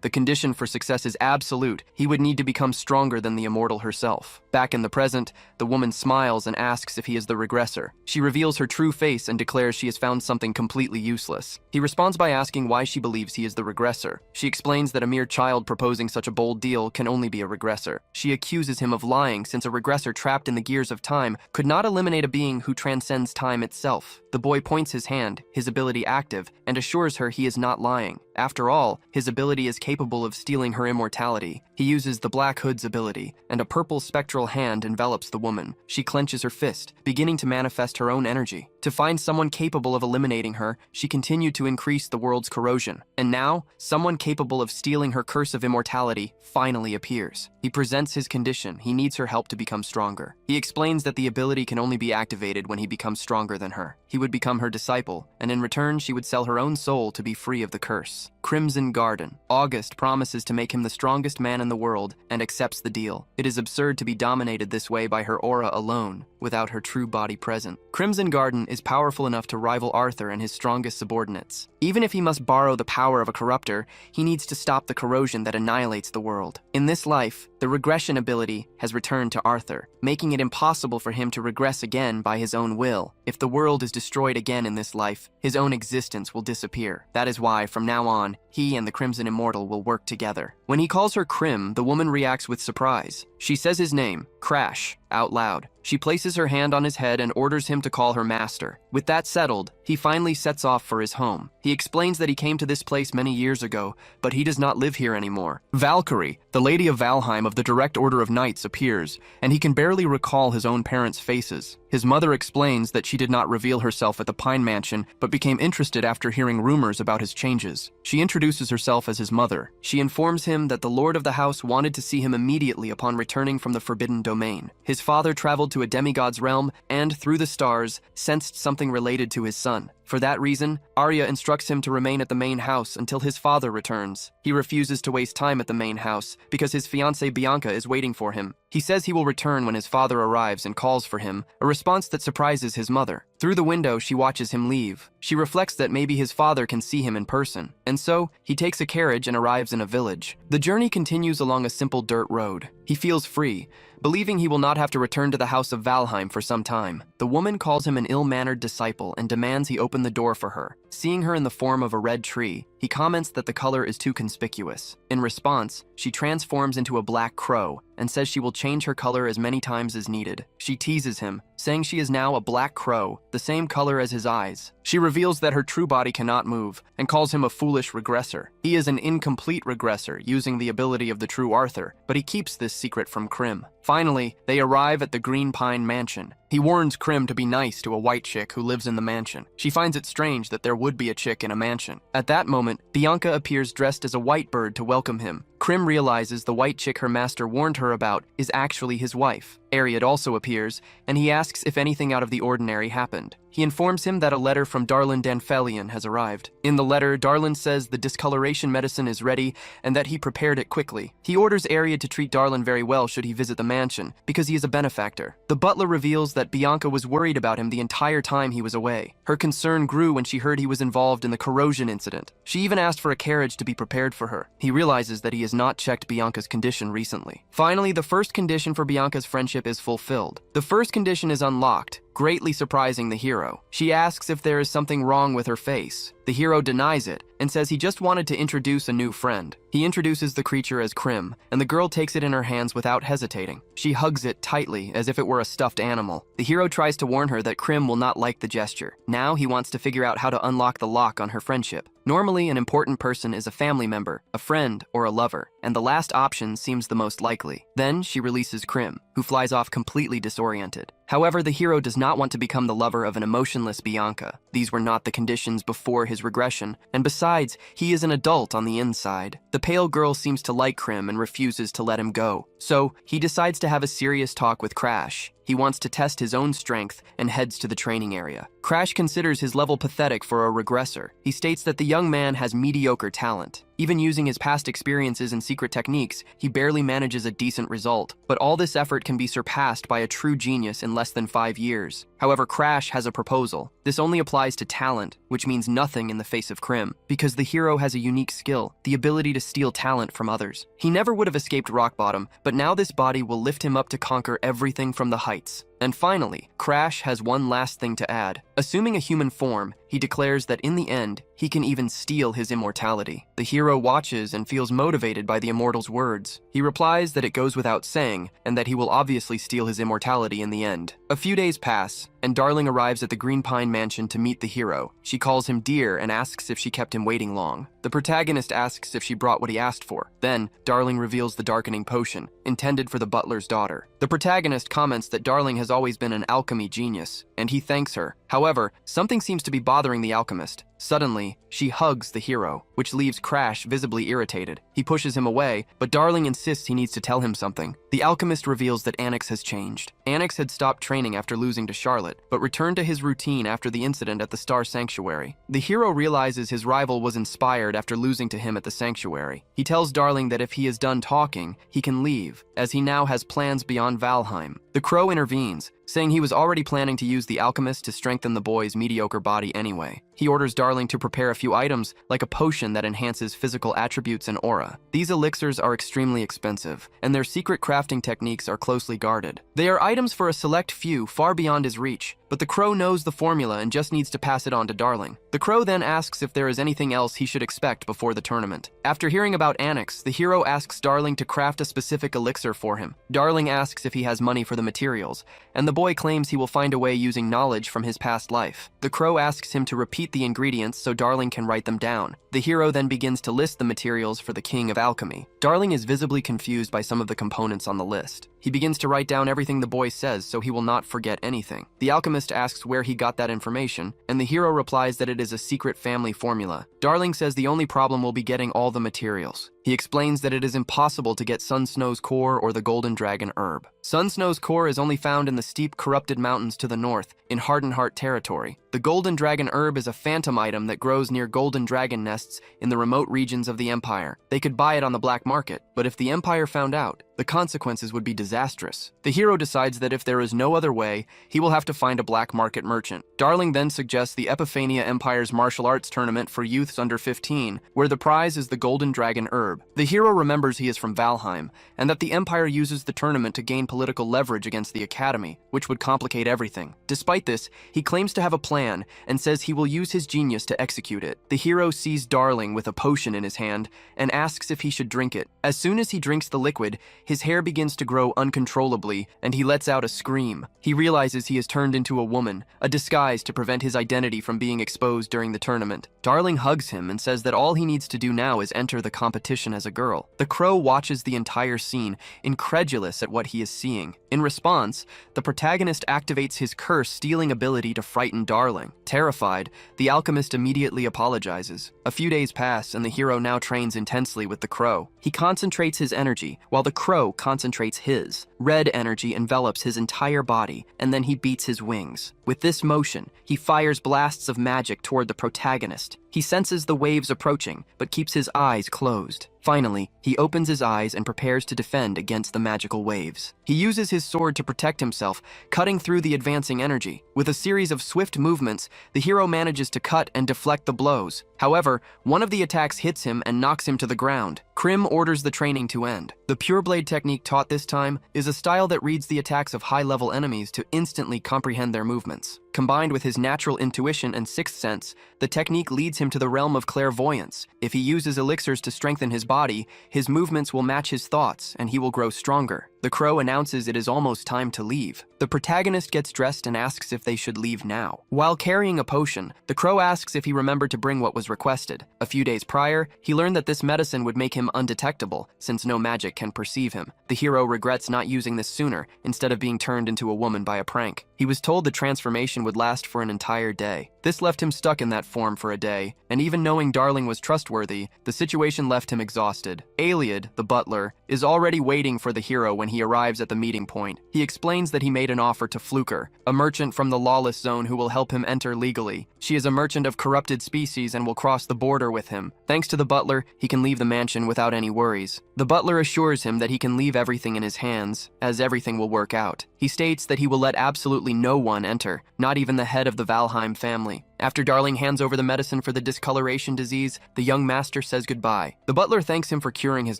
The condition for success is absolute. He would need to become stronger than the Immortal herself. Back in the present, the woman smiles and asks if he is the regressor. She reveals her true face and declares she has found something completely useless. He responds by asking why she believes he is the regressor. She explains that a mere child proposing such a bold deal can only be a regressor. She accuses him of lying since a regressor trapped in the gears of time could not eliminate a being who transcends time itself. The boy points his hand, his ability active, and assures her he is not lying. After all, his ability is capable of stealing her immortality. He uses the Black Hood's ability, and a purple spectral hand envelops the woman. She clenches her fist, beginning to manifest her own energy. To find someone capable of eliminating her, she continued to increase the world's corrosion. And now, someone capable of stealing her curse of immortality finally appears. He presents his condition. He needs her help to become stronger. He explains that the ability can only be activated when he becomes stronger than her. He would become her disciple, and in return, she would sell her own soul to be free of the curse. Crimson Garden. August promises to make him the strongest man in the world and accepts the deal. It is absurd to be dominated this way by her aura alone, without her true body present. Crimson Garden is powerful enough to rival Arthur and his strongest subordinates. Even if he must borrow the power of a corruptor, he needs to stop the corrosion that annihilates the world. In this life, the regression ability has returned to Arthur, making it impossible for him to regress again by his own will. If the world is destroyed again in this life, his own existence will disappear. That is why, from now on, he and the Crimson Immortal will work together. When he calls her Crim, the woman reacts with surprise. She says his name, Crash, out loud. She places her hand on his head and orders him to call her master. With that settled, he finally sets off for his home. He explains that he came to this place many years ago, but he does not live here anymore. Valkyrie, the Lady of Valheim of the Direct Order of Knights, appears, and he can barely recall his own parents' faces. His mother explains that she did not reveal herself at the Pine Mansion, but became interested after hearing rumors about his changes. She introduces herself as his mother. She informs him that the Lord of the House wanted to see him immediately upon returning from the Forbidden Domain. His father traveled to a demigod's realm and, through the stars, sensed something related to his son. For that reason, Arya instructs him to remain at the main house until his father returns. He refuses to waste time at the main house because his fiancée Bianca is waiting for him. He says he will return when his father arrives and calls for him, a response that surprises his mother. Through the window, she watches him leave. She reflects that maybe his father can see him in person, and so he takes a carriage and arrives in a village. The journey continues along a simple dirt road. He feels free, believing he will not have to return to the House of Valheim for some time. The woman calls him an ill-mannered disciple and demands he open the door for her. Seeing her in the form of a red tree, he comments that the color is too conspicuous. In response, she transforms into a black crow and says she will change her color as many times as needed. She teases him, saying she is now a black crow, the same color as his eyes. She reveals that her true body cannot move and calls him a foolish regressor. He is an incomplete regressor, using the ability of the true Arthur, but he keeps this secret from Crim. Finally, they arrive at the Green Pine Mansion. He warns Crim to be nice to a white chick who lives in the mansion. She finds it strange that there would be a chick in a mansion. At that moment, Bianca appears dressed as a white bird to welcome him. Crim realizes the white chick her master warned her about is actually his wife. Ariad also appears, and he asks if anything out of the ordinary happened. He informs him that a letter from Darlin Danfelion has arrived. In the letter, Darlin says the discoloration medicine is ready and that he prepared it quickly. He orders Ariad to treat Darlin very well should he visit the mansion, because he is a benefactor. The butler reveals that Bianca was worried about him the entire time he was away. Her concern grew when she heard he was involved in the corrosion incident. She even asked for a carriage to be prepared for her. He realizes that he has not checked Bianca's condition recently. Finally, the first condition for Bianca's friendship is fulfilled. The first condition is unlocked, greatly surprising the hero. She asks if there is something wrong with her face. The hero denies it and says he just wanted to introduce a new friend. He introduces the creature as Crim, and the girl takes it in her hands without hesitating. She hugs it tightly as if it were a stuffed animal. The hero tries to warn her that Crim will not like the gesture. Now he wants to figure out how to unlock the lock on her friendship. Normally, an important person is a family member, a friend, or a lover, and the last option seems the most likely. Then she releases Crim, who flies off completely disoriented. However, the hero does not want to become the lover of an emotionless Bianca. These were not the conditions before his regression, and besides, he is an adult on the inside. The pale girl seems to like Crim and refuses to let him go. So, he decides to have a serious talk with Crash. He wants to test his own strength and heads to the training area. Crash considers his level pathetic for a regressor. He states that the young man has mediocre talent. Even using his past experiences and secret techniques, he barely manages a decent result. But all this effort can be surpassed by a true genius in less than 5 years. However, Crash has a proposal. This only applies to talent, which means nothing in the face of Crim, because the hero has a unique skill, the ability to steal talent from others. He never would have escaped rock bottom, but now this body will lift him up to conquer everything from the heights. And finally, Crash has one last thing to add. Assuming a human form, he declares that in the end, he can even steal his immortality. The hero watches and feels motivated by the immortal's words. He replies that it goes without saying, and that he will obviously steal his immortality in the end. A few days pass, and Darling arrives at the Green Pine Mansion to meet the hero. She calls him dear and asks if she kept him waiting long. The protagonist asks if she brought what he asked for. Then, Darling reveals the darkening potion, intended for the butler's daughter. The protagonist comments that Darling has always been an alchemy genius, and he thanks her. However, something seems to be bothering the alchemist. Suddenly, she hugs the hero, which leaves Crash visibly irritated. He pushes him away, but Darling insists he needs to tell him something. The alchemist reveals that Anix has changed. Anix had stopped training after losing to Charlotte, but returned to his routine after the incident at the Star Sanctuary. The hero realizes his rival was inspired after losing to him at the Sanctuary. He tells Darling that if he is done talking, he can leave, as he now has plans beyond Valheim. The crow intervenes, saying he was already planning to use the alchemist to strengthen the boy's mediocre body anyway. He orders Darling to prepare a few items, like a potion that enhances physical attributes and aura. These elixirs are extremely expensive, and their secret crafting techniques are closely guarded. They are items for a select few far beyond his reach, but the crow knows the formula and just needs to pass it on to Darling. The crow then asks if there is anything else he should expect before the tournament. After hearing about Anix, the hero asks Darling to craft a specific elixir for him. Darling asks if he has money for the materials, and the boy claims he will find a way using knowledge from his past life. The crow asks him to repeat the ingredients so Darling can write them down. The hero then begins to list the materials for the king of alchemy. Darling is visibly confused by some of the components on the list. He begins to write down everything the boy says so he will not forget anything. The alchemist asks where he got that information, and the hero replies that it is a secret family formula. Darling says the only problem will be getting all the materials. He explains that it is impossible to get Sun Snow's core or the Golden Dragon herb. Sun Snow's core is only found in the steep, corrupted mountains to the north, in Hardened Heart territory. The Golden Dragon herb is a phantom item that grows near golden dragon nests in the remote regions of the Empire. They could buy it on the black market, but if the Empire found out, the consequences would be disastrous. The hero decides that if there is no other way, he will have to find a black market merchant. Darling then suggests the Epiphania Empire's martial arts tournament for youths under 15, where the prize is the Golden Dragon herb. The hero remembers he is from Valheim, and that the Empire uses the tournament to gain political leverage against the Academy, which would complicate everything. Despite this, he claims to have a plan, and says he will use his genius to execute it. The hero sees Darling with a potion in his hand, and asks if he should drink it. As soon as he drinks the liquid, his hair begins to grow uncontrollably, and he lets out a scream. He realizes he has turned into a woman, a disguise to prevent his identity from being exposed during the tournament. Darling hugs him and says that all he needs to do now is enter the competition as a girl. The crow watches the entire scene, incredulous at what he is seeing. In response, the protagonist activates his curse-stealing ability to frighten Darling. Terrified, the alchemist immediately apologizes. A few days pass, and the hero now trains intensely with the crow. He concentrates his energy, while the crow concentrates his. Red energy envelops his entire body, and then he beats his wings. With this motion, he fires blasts of magic toward the protagonist. He senses the waves approaching, but keeps his eyes closed. Finally, he opens his eyes and prepares to defend against the magical waves. He uses his sword to protect himself, cutting through the advancing energy. With a series of swift movements, the hero manages to cut and deflect the blows. However, one of the attacks hits him and knocks him to the ground. Krim orders the training to end. The Pure Blade technique taught this time is a style that reads the attacks of high-level enemies to instantly comprehend their movements. Combined with his natural intuition and sixth sense, the technique leads him to the realm of clairvoyance. If he uses elixirs to strengthen his body, his movements will match his thoughts, and he will grow stronger. The crow announces it is almost time to leave. The protagonist gets dressed and asks if they should leave now. While carrying a potion, the crow asks if he remembered to bring what was requested. A few days prior, he learned that this medicine would make him undetectable, since no magic can perceive him. The hero regrets not using this sooner, instead of being turned into a woman by a prank. He was told the transformation would last for an entire day. This left him stuck in that form for a day, and even knowing Darling was trustworthy, the situation left him exhausted. Aliad, the butler, is already waiting for the hero when he arrives at the meeting point. He explains that he made an offer to Fluker, a merchant from the lawless zone who will help him enter legally. She is a merchant of corrupted species and will cross the border with him. Thanks to the butler, he can leave the mansion without any worries. The butler assures him that he can leave everything in his hands, as everything will work out. He states that he will let absolutely no one enter, not even the head of the Valheim family. After Darling hands over the medicine for the discoloration disease, the young master says goodbye. The butler thanks him for curing his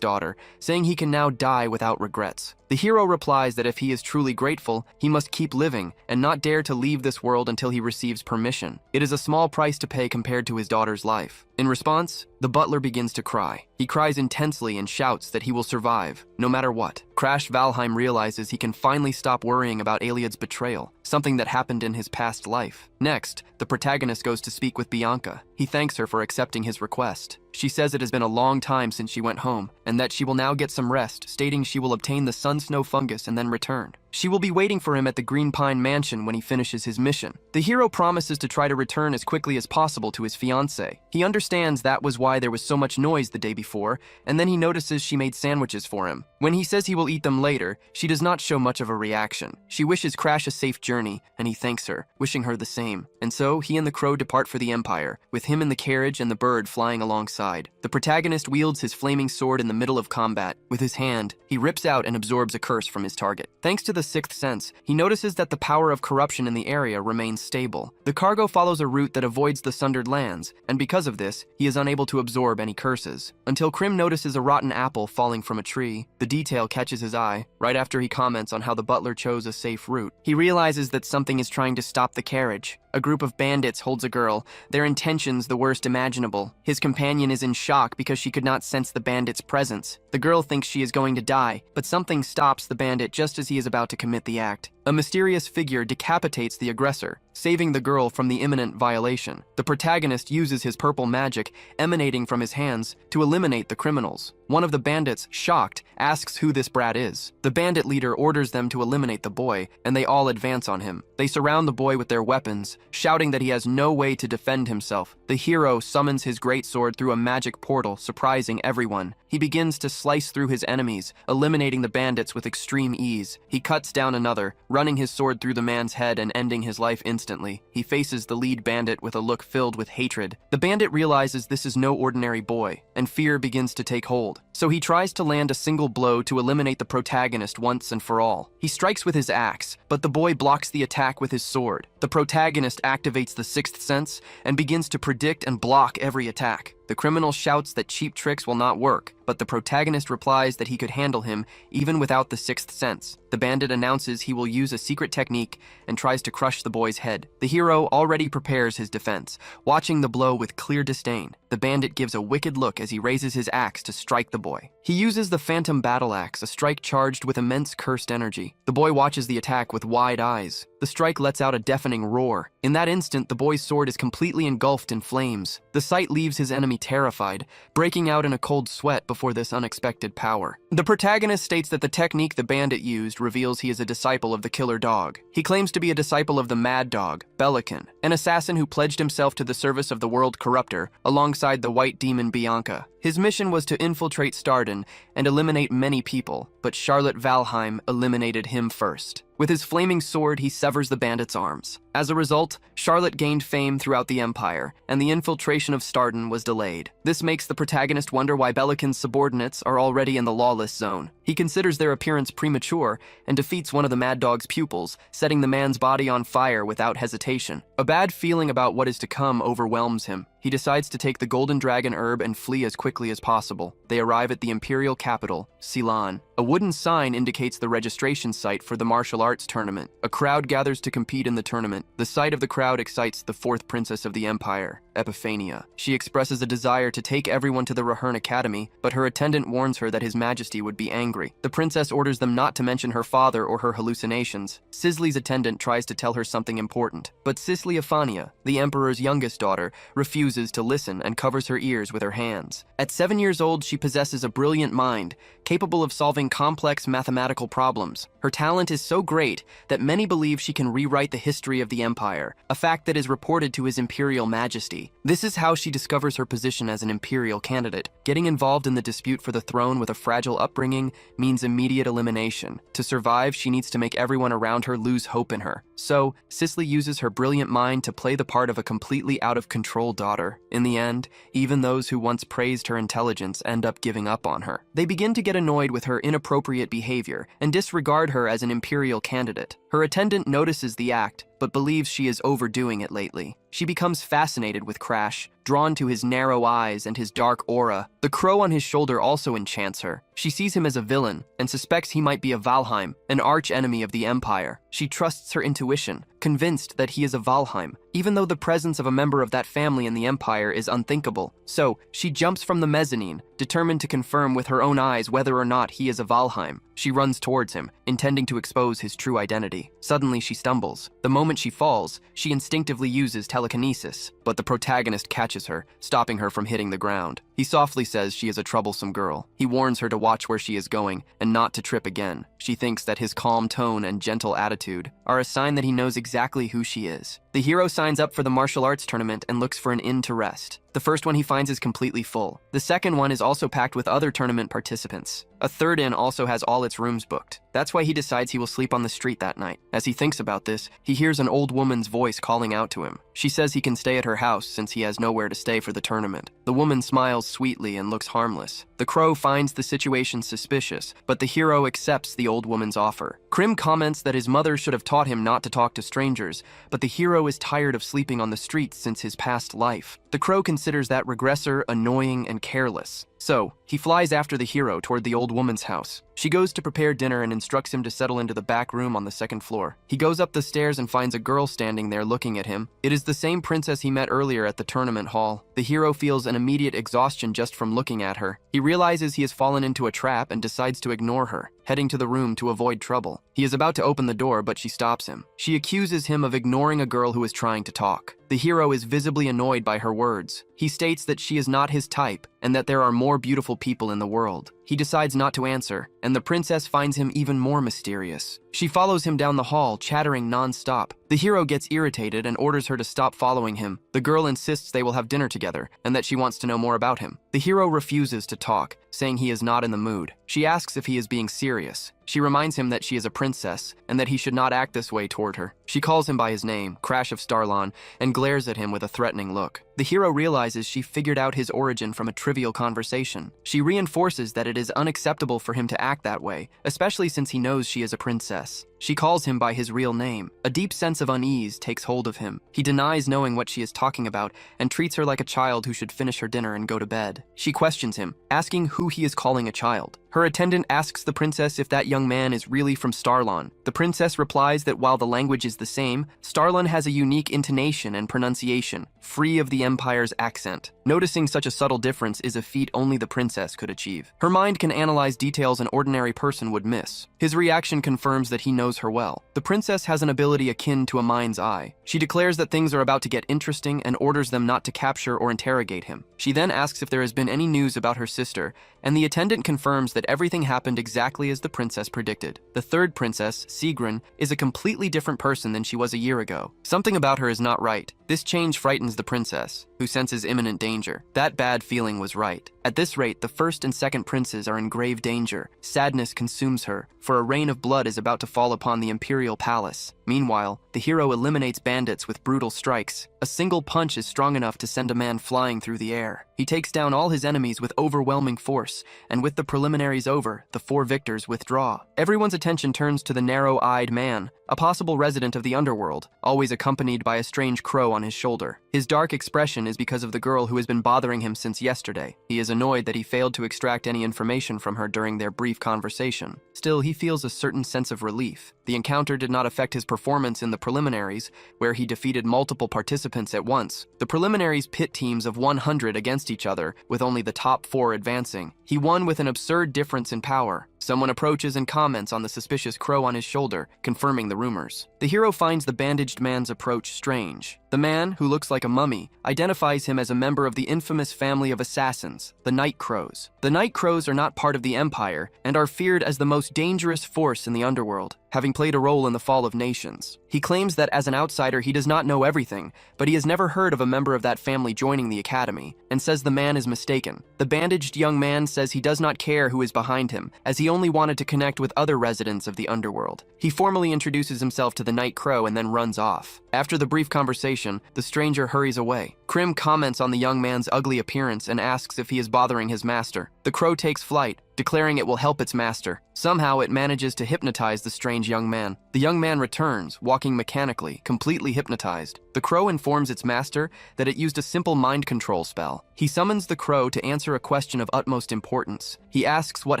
daughter, saying he can now die without regrets. The hero replies that if he is truly grateful, he must keep living and not dare to leave this world until he receives permission. It is a small price to pay compared to his daughter's life. In response, the butler begins to cry. He cries intensely and shouts that he will survive, no matter what. Crash Valheim realizes he can finally stop worrying about Iliad's betrayal, something that happened in his past life. Next, the protagonist goes to speak with Bianca. He thanks her for accepting his request. She says it has been a long time since she went home, and that she will now get some rest, stating she will obtain the sun snow fungus and then return. She will be waiting for him at the Green Pine Mansion when he finishes his mission. The hero promises to try to return as quickly as possible to his fiancée. He understands that was why there was so much noise the day before, and then he notices she made sandwiches for him. When he says he will eat them later, she does not show much of a reaction. She wishes Crash a safe journey, and he thanks her, wishing her the same. And so, he and the crow depart for the Empire, with him in the carriage and the bird flying alongside. The protagonist wields his flaming sword in the middle of combat. With his hand, he rips out and absorbs a curse from his target. Thanks to the sixth sense, he notices that the power of corruption in the area remains stable. The cargo follows a route that avoids the sundered lands, and because of this, he is unable to absorb any curses. Until Krim notices a rotten apple falling from a tree. The detail catches his eye, right after he comments on how the butler chose a safe route. He realizes that something is trying to stop the carriage. A group of bandits holds a girl, their intentions the worst imaginable. His companion is in shock because she could not sense the bandit's presence. The girl thinks she is going to die, but something stops the bandit just as he is about to commit the act. A mysterious figure decapitates the aggressor, saving the girl from the imminent violation. The protagonist uses his purple magic emanating from his hands to eliminate the criminals. One of the bandits, shocked, asks who this brat is. The bandit leader orders them to eliminate the boy, and they all advance on him. They surround the boy with their weapons, shouting that he has no way to defend himself. The hero summons his greatsword through a magic portal, surprising everyone. He begins to slice through his enemies, eliminating the bandits with extreme ease. He cuts down another, running his sword through the man's head and ending his life instantly. He faces the lead bandit with a look filled with hatred. The bandit realizes this is no ordinary boy, and fear begins to take hold. So he tries to land a single blow to eliminate the protagonist once and for all. He strikes with his axe, but the boy blocks the attack with his sword. The protagonist activates the sixth sense and begins to predict and block every attack. The criminal shouts that cheap tricks will not work, but the protagonist replies that he could handle him even without the sixth sense. The bandit announces he will use a secret technique and tries to crush the boy's head. The hero already prepares his defense, watching the blow with clear disdain. The bandit gives a wicked look as he raises his axe to strike the boy. He uses the phantom battle axe, a strike charged with immense cursed energy. The boy watches the attack with wide eyes. The strike lets out a deafening roar. In that instant, the boy's sword is completely engulfed in flames. The sight leaves his enemy terrified, breaking out in a cold sweat before this unexpected power. The protagonist states that the technique the bandit used reveals he is a disciple of the killer dog. He claims to be a disciple of the mad dog, Belican, an assassin who pledged himself to the service of the world corruptor alongside the white demon Bianca. His mission was to infiltrate Starden and eliminate many people, but Charlotte Valheim eliminated him first. With his flaming sword, he severs the bandit's arms. As a result, Charlotte gained fame throughout the Empire, and the infiltration of Starden was delayed. This makes the protagonist wonder why Belican's subordinates are already in the lawless zone. He considers their appearance premature and defeats one of the Mad Dog's pupils, setting the man's body on fire without hesitation. A bad feeling about what is to come overwhelms him. He decides to take the Golden Dragon herb and flee as quickly as possible. They arrive at the imperial capital, Ceylon. A wooden sign indicates the registration site for the martial arts tournament. A crowd gathers to compete in the tournament. The sight of the crowd excites the fourth princess of the empire, Epiphania. She expresses a desire to take everyone to the Rahern Academy, but her attendant warns her that His Majesty would be angry. The princess orders them not to mention her father or her hallucinations. Sisley's attendant tries to tell her something important, but Cisleophania, the emperor's youngest daughter, refuses to listen and covers her ears with her hands. At 7 years old, she possesses a brilliant mind, capable of solving complex mathematical problems. Her talent is so great that many believe she can rewrite the history of the empire, a fact that is reported to His Imperial Majesty. This is how she discovers her position as an imperial candidate. Getting involved in the dispute for the throne with a fragile upbringing means immediate elimination. To survive, she needs to make everyone around her lose hope in her. So, Sisley uses her brilliant mind to play the part of a completely out-of-control daughter. In the end, even those who once praised her intelligence end up giving up on her. They begin to get annoyed with her inappropriate behavior and disregard her as an imperial candidate. Her attendant notices the act, but believes she is overdoing it lately. She becomes fascinated with Crash, drawn to his narrow eyes and his dark aura. The crow on his shoulder also enchants her. She sees him as a villain and suspects he might be a Valheim, an arch-enemy of the Empire. She trusts her intuition, convinced that he is a Valheim, even though the presence of a member of that family in the Empire is unthinkable. So, she jumps from the mezzanine, determined to confirm with her own eyes whether or not he is a Valheim. She runs towards him, intending to expose his true identity. Suddenly, she stumbles. The moment she falls, she instinctively uses telekinesis, but the protagonist catches her, stopping her from hitting the ground. He softly says she is a troublesome girl. He warns her to watch where she is going and not to trip again. She thinks that his calm tone and gentle attitude are a sign that he knows exactly who she is. The hero signs up for the martial arts tournament and looks for an inn to rest. The first one he finds is completely full. The second one is also packed with other tournament participants. A third inn also has all its rooms booked. That's why he decides he will sleep on the street that night. As he thinks about this, he hears an old woman's voice calling out to him. She says he can stay at her house since he has nowhere to stay for the tournament. The woman smiles sweetly and looks harmless. The crow finds the situation suspicious, but the hero accepts the old woman's offer. Krim comments that his mother should have taught him not to talk to strangers, but the hero is tired of sleeping on the streets since his past life. The crow considers that regressor annoying and careless. So, he flies after the hero toward the old woman's house. She goes to prepare dinner and instructs him to settle into the back room on the second floor. He goes up the stairs and finds a girl standing there looking at him. It is the same princess he met earlier at the tournament hall. The hero feels an immediate exhaustion just from looking at her. He realizes he has fallen into a trap and decides to ignore her, heading to the room to avoid trouble. He is about to open the door, but she stops him. She accuses him of ignoring a girl who is trying to talk. The hero is visibly annoyed by her words. He states that she is not his type and that there are more beautiful people in the world. He decides not to answer, and the princess finds him even more mysterious. She follows him down the hall, chattering non-stop. The hero gets irritated and orders her to stop following him. The girl insists they will have dinner together and that she wants to know more about him. The hero refuses to talk, saying he is not in the mood. She asks if he is being serious. She reminds him that she is a princess and that he should not act this way toward her. She calls him by his name, Crash of Starlon, and glares at him with a threatening look. The hero realizes she figured out his origin from a trivial conversation. She reinforces that it is unacceptable for him to act that way, especially since he knows she is a princess. She calls him by his real name. A deep sense of unease takes hold of him. He denies knowing what she is talking about and treats her like a child who should finish her dinner and go to bed. She questions him, asking who he is calling a child. Her attendant asks the princess if that young man is really from Starlon. The princess replies that while the language is the same, Starlon has a unique intonation and pronunciation, free of the Empire's accent. Noticing such a subtle difference is a feat only the princess could achieve. Her mind can analyze details an ordinary person would miss. His reaction confirms that he knows her well. The princess has an ability akin to a mind's eye. She declares that things are about to get interesting and orders them not to capture or interrogate him. She then asks if there has been any news about her sister, and the attendant confirms that everything happened exactly as the princess predicted. The third princess, Sigrun, is a completely different person than she was a year ago. Something about her is not right. This change frightens the princess, who senses imminent danger. That bad feeling was right. At this rate, the first and second princes are in grave danger. Sadness consumes her, for a rain of blood is about to fall upon the imperial palace. Meanwhile, the hero eliminates bandits with brutal strikes. A single punch is strong enough to send a man flying through the air. He takes down all his enemies with overwhelming force, and with the preliminaries over, the 4 victors withdraw. Everyone's attention turns to the narrow-eyed man, a possible resident of the underworld, always accompanied by a strange crow on his shoulder. His dark expression is because of the girl who has been bothering him since yesterday. He is annoyed that he failed to extract any information from her during their brief conversation. Still, he feels a certain sense of relief. The encounter did not affect his performance in the preliminaries, where he defeated multiple participants at once. The preliminaries pit teams of 100 against each other, with only the top 4 advancing. He won with an absurd difference in power. Someone approaches and comments on the suspicious crow on his shoulder, confirming the rumors. The hero finds the bandaged man's approach strange. The man, who looks like a mummy, identifies him as a member of the infamous family of assassins, the Night Crows. The Night Crows are not part of the Empire, and are feared as the most dangerous force in the underworld, having played a role in the fall of nations. He claims that as an outsider he does not know everything, but he has never heard of a member of that family joining the academy, and says the man is mistaken. The bandaged young man says he does not care who is behind him, as he only wanted to connect with other residents of the underworld. He formally introduces himself to the Night Crow and then runs off. After the brief conversation, the stranger hurries away. Krim comments on the young man's ugly appearance and asks if he is bothering his master. The crow takes flight, declaring it will help its master. Somehow, it manages to hypnotize the strange young man. The young man returns, walking mechanically, completely hypnotized. The crow informs its master that it used a simple mind control spell. He summons the crow to answer a question of utmost importance. He asks what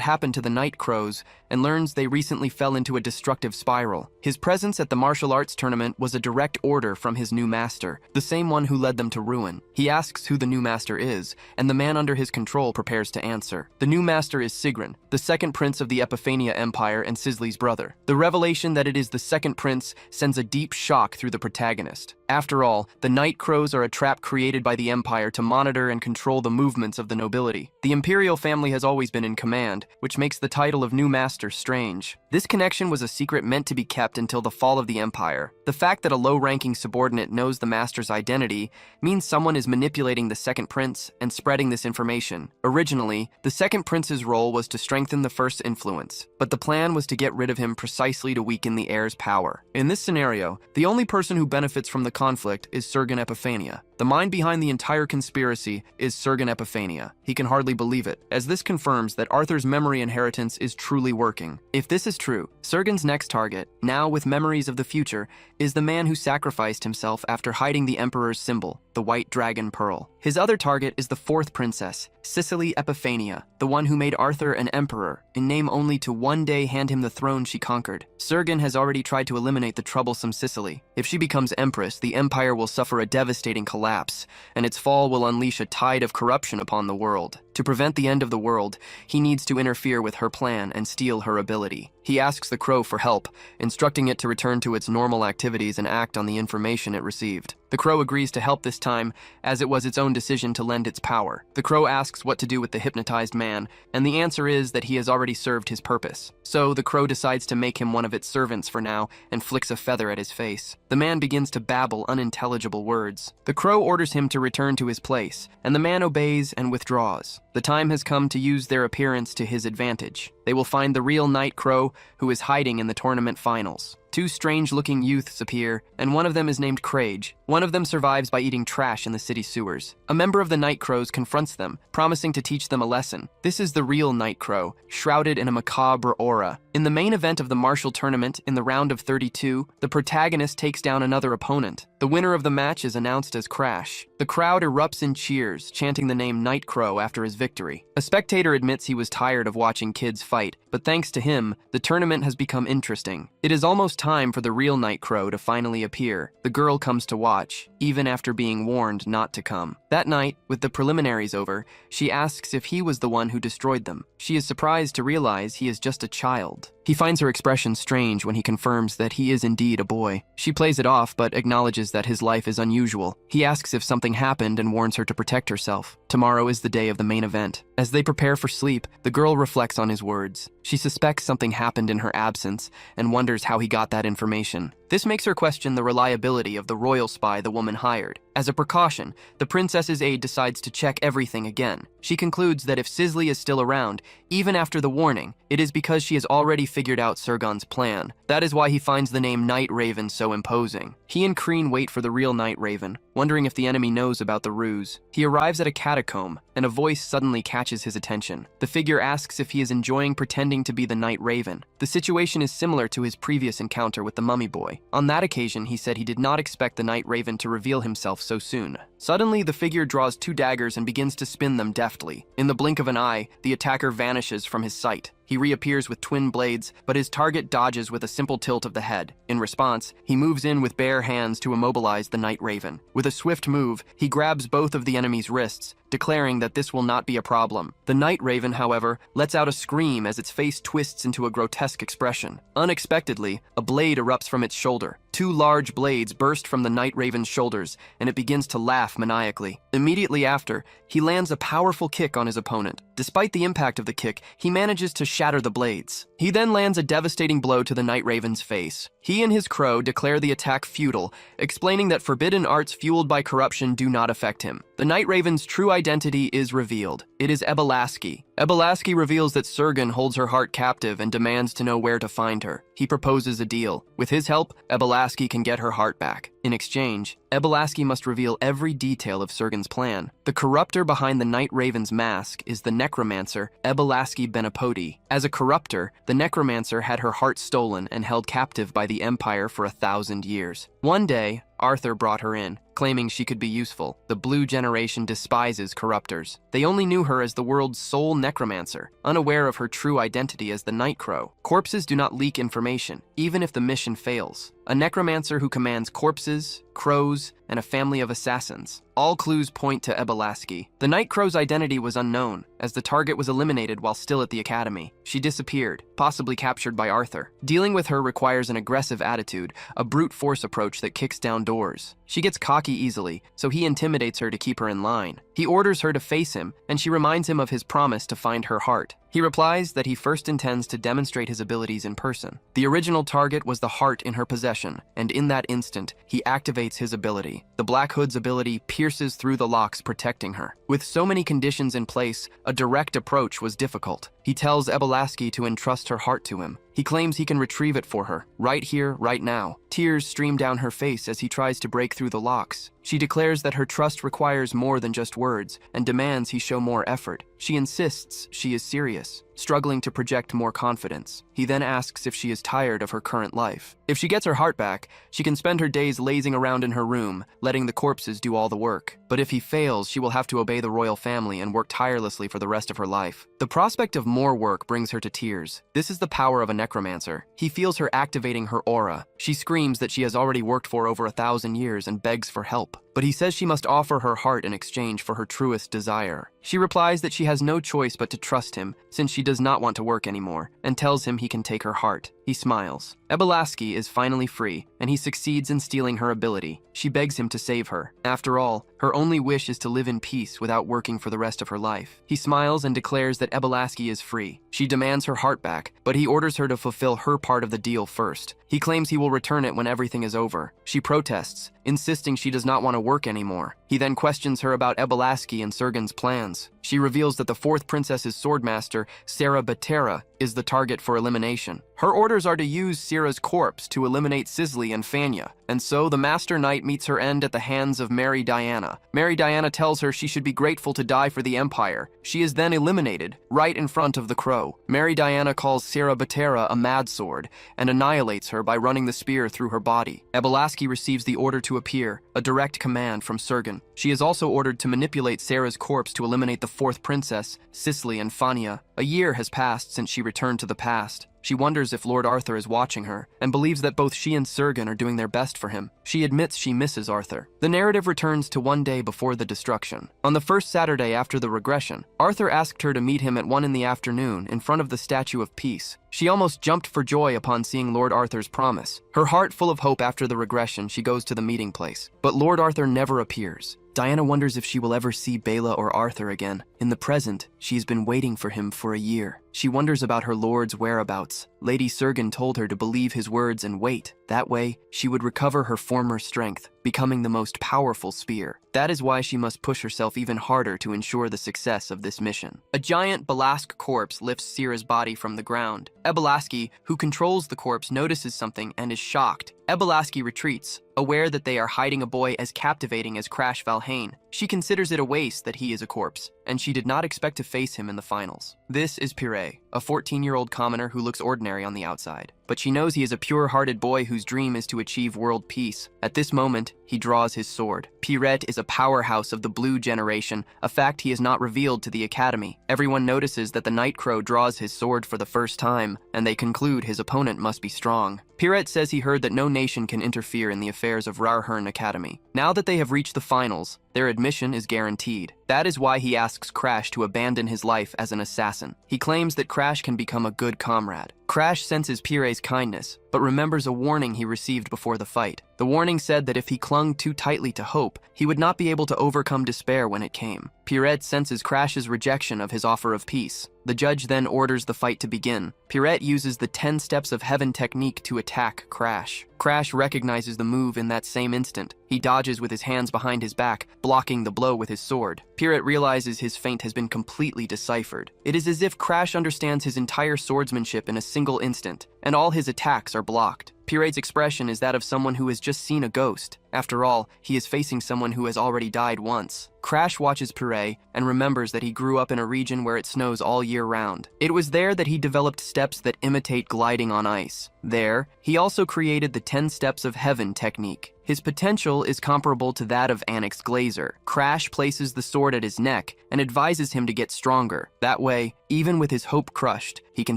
happened to the night crows and learns they recently fell into a destructive spiral. His presence at the martial arts tournament was a direct order from his new master, the same one who led them to ruin. He asks who the new master is, and the man under his control prepares to answer. The new master is Sigrun, the second prince of the Epiphania Empire and Sisley's brother. The revelation that it is the second prince sends a deep shock through the protagonist. After all, the night crows are a trap created by the Empire to monitor and control the movements of the nobility. The imperial family has always been in command, which makes the title of new master strange. This connection was a secret meant to be kept until the fall of the Empire. The fact that a low-ranking subordinate knows the master's identity means someone is manipulating the second prince and spreading this information. Originally, the second prince's role was to strengthen the first's influence, but the plan was to get rid of him precisely to weaken the heir's power. In this scenario, the only person who benefits from the conflict is Sergen Epiphania. The mind behind the entire conspiracy is Sergen Epiphania. He can hardly believe it, as this confirms that Arthur's memory inheritance is truly working. If this is true, Sergen's next target, now with memories of the future, is the man who sacrificed himself after hiding the Emperor's symbol, the White Dragon Pearl. His other target is the fourth princess, Cicely Epiphania, the one who made Arthur an emperor, in name only to one day hand him the throne she conquered. Sergen has already tried to eliminate the troublesome Cicely. If she becomes empress, the empire will suffer a devastating collapse, and its fall will unleash a tide of corruption upon the world. To prevent the end of the world, he needs to interfere with her plan and steal her ability. He asks the crow for help, instructing it to return to its normal activities and act on the information it received. The crow agrees to help this time, as it was its own decision to lend its power. The crow asks what to do with the hypnotized man, and the answer is that he has already served his purpose. So the crow decides to make him one of its servants for now and flicks a feather at his face. The man begins to babble unintelligible words. The crow orders him to return to his place, and the man obeys and withdraws. The time has come to use their appearance to his advantage. They will find the real night crow who is hiding in the tournament finals. Two strange-looking youths appear, and one of them is named Crage. One of them survives by eating trash in the city sewers. A member of the Night Crows confronts them, promising to teach them a lesson. This is the real Night Crow, shrouded in a macabre aura. In the main event of the martial tournament, in the round of 32, the protagonist takes down another opponent. The winner of the match is announced as Crash. The crowd erupts in cheers, chanting the name Night Crow after his victory. A spectator admits he was tired of watching kids fight, but thanks to him, the tournament has become interesting. It is almost time for the real Night Crow to finally appear. The girl comes to watch, even after being warned not to come. That night, with the preliminaries over, she asks if he was the one who destroyed them. She is surprised to realize he is just a child. He finds her expression strange when he confirms that he is indeed a boy. She plays it off, but acknowledges that his life is unusual. He asks if something happened and warns her to protect herself. Tomorrow is the day of the main event. As they prepare for sleep, the girl reflects on his words. She suspects something happened in her absence and wonders how he got that information. This makes her question the reliability of the royal spy the woman hired. As a precaution, the princess's aide decides to check everything again. She concludes that if Sisley is still around, even after the warning, it is because she has already figured out Sergon's plan. That is why he finds the name Night Raven so imposing. He and Kreen wait for the real Night Raven, wondering if the enemy knows about the ruse. He arrives at a catacomb, and a voice suddenly catches his attention. The figure asks if he is enjoying pretending to be the Night Raven. The situation is similar to his previous encounter with the mummy boy. On that occasion, he said he did not expect the Night Raven to reveal himself so soon. Suddenly, the figure draws two daggers and begins to spin them deftly. In the blink of an eye, the attacker vanishes from his sight. He reappears with twin blades, but his target dodges with a simple tilt of the head. In response, he moves in with bare hands to immobilize the Night Raven. With a swift move, he grabs both of the enemy's wrists, declaring that this will not be a problem. The Night Raven, however, lets out a scream as its face twists into a grotesque expression. Unexpectedly, a blade erupts from its shoulder. Two large blades burst from the Night Raven's shoulders, and it begins to laugh maniacally. Immediately after, he lands a powerful kick on his opponent. Despite the impact of the kick, he manages to shatter the blades. He then lands a devastating blow to the Night Raven's face. He and his crow declare the attack futile, explaining that forbidden arts fueled by corruption do not affect him. The Night Raven's true identity is revealed. It is Ebelaski. Ebelaski reveals that Sergen holds her heart captive and demands to know where to find her. He proposes a deal. With his help, Ebelaski can get her heart back. In exchange, Ebelaski must reveal every detail of Sergen's plan. The corruptor behind the Night Raven's mask is the necromancer Ebelaski Benapodi. As a corruptor, the necromancer had her heart stolen and held captive by the Empire for 1,000 years. One day, Arthur brought her in, claiming she could be useful. The Blue Generation despises corruptors. They only knew her as the world's sole necromancer, unaware of her true identity as the Night Crow. Corpses do not leak information, even if the mission fails. A necromancer who commands corpses, crows, and a family of assassins. All clues point to Ebelaski. The Night Crow's identity was unknown, as the target was eliminated while still at the academy. She disappeared, possibly captured by Arthur. Dealing with her requires an aggressive attitude, a brute force approach that kicks down doors. She gets cocky easily, so he intimidates her to keep her in line. He orders her to face him, and she reminds him of his promise to find her heart. He replies that he first intends to demonstrate his abilities in person. The original target was the heart in her possession, and in that instant, he activates his ability. The Black Hood's ability pierces through the locks, protecting her. With so many conditions in place, a direct approach was difficult. He tells Ebelaski to entrust her heart to him. He claims he can retrieve it for her, right here, right now. Tears stream down her face as he tries to break through the locks. She declares that her trust requires more than just words, and demands he show more effort. She insists she is serious, struggling to project more confidence. He then asks if she is tired of her current life. If she gets her heart back, she can spend her days lazing around in her room, letting the corpses do all the work. But if he fails, she will have to obey the royal family and work tirelessly for the rest of her life. The prospect of more work brings her to tears. This is the power of a necromancer. He feels her activating her aura. She screams that she has already worked for over 1,000 years and begs for help. But he says she must offer her heart in exchange for her truest desire. She replies that she has no choice but to trust him, since she does not want to work anymore, and tells him he can take her heart. He smiles. Ebelaski is finally free, and he succeeds in stealing her ability. She begs him to save her. After all, her only wish is to live in peace without working for the rest of her life. He smiles and declares that Ebelaski is free. She demands her heart back, but he orders her to fulfill her part of the deal first. He claims he will return it when everything is over. She protests, insisting she does not want to work anymore. He then questions her about Ebelaski and Sergen's plans. She reveals that the fourth princess's swordmaster, Sarah Batera, is the target for elimination. Her orders are to use Sira's corpse to eliminate Sisley and Fanya, and so the Master Knight meets her end at the hands of Mary Diana. Mary Diana tells her she should be grateful to die for the Empire. She is then eliminated, right in front of the Crow. Mary Diana calls Sarah Batera a mad sword, and annihilates her by running the spear through her body. Ebelaski receives the order to appear, a direct command from Sergen. She is also ordered to manipulate Sarah's corpse to eliminate the fourth princess, Sisley and Fanya. A year has passed since she returned to the past. She wonders if Lord Arthur is watching her, and believes that both she and Sergen are doing their best for him. She admits she misses Arthur. The narrative returns to one day before the destruction. On the first Saturday after the regression, Arthur asked her to meet him at 1 in the afternoon in front of the Statue of Peace. She almost jumped for joy upon seeing Lord Arthur's promise. Her heart full of hope after the regression, she goes to the meeting place. But Lord Arthur never appears. Diana wonders if she will ever see Bela or Arthur again. In the present, she has been waiting for him for a year. She wonders about her lord's whereabouts. Lady Sergen told her to believe his words and wait. That way, she would recover her former strength, becoming the most powerful spear. That is why she must push herself even harder to ensure the success of this mission. A giant Balask corpse lifts Sira's body from the ground. Ebelaski, who controls the corpse, notices something and is shocked. Ebelaski retreats, aware that they are hiding a boy as captivating as Crash Valhane. She considers it a waste that he is a corpse, and she did not expect to face him in the finals. This is Pire, a 14-year-old commoner who looks ordinary on the outside. But she knows he is a pure-hearted boy whose dream is to achieve world peace. At this moment, he draws his sword. Pirette is a powerhouse of the Blue Generation, a fact he has not revealed to the Academy. Everyone notices that the Night Crow draws his sword for the first time, and they conclude his opponent must be strong. Pirette says he heard that no nation can interfere in the affairs of Rarhern Academy. Now that they have reached the finals, their admission is guaranteed. That is why he asks Crash to abandon his life as an assassin. He claims that Crash can become a good comrade. Crash senses Pire's kindness, but remembers a warning he received before the fight. The warning said that if he clung too tightly to hope, he would not be able to overcome despair when it came. Pirette senses Crash's rejection of his offer of peace. The judge then orders the fight to begin. Pirette uses the 10 steps of heaven technique to attack Crash. Crash recognizes the move in that same instant. He dodges with his hands behind his back, blocking the blow with his sword. Pirate realizes his feint has been completely deciphered. It is as if Crash understands his entire swordsmanship in a single instant, and all his attacks are blocked. Pirate's expression is that of someone who has just seen a ghost. After all, he is facing someone who has already died once. Crash watches Pirate and remembers that he grew up in a region where it snows all year round. It was there that he developed steps that imitate gliding on ice. There, he also created the 10 Steps of Heaven technique. His potential is comparable to that of Annex Glazer. Crash places the sword at his neck and advises him to get stronger. That way, even with his hope crushed, he can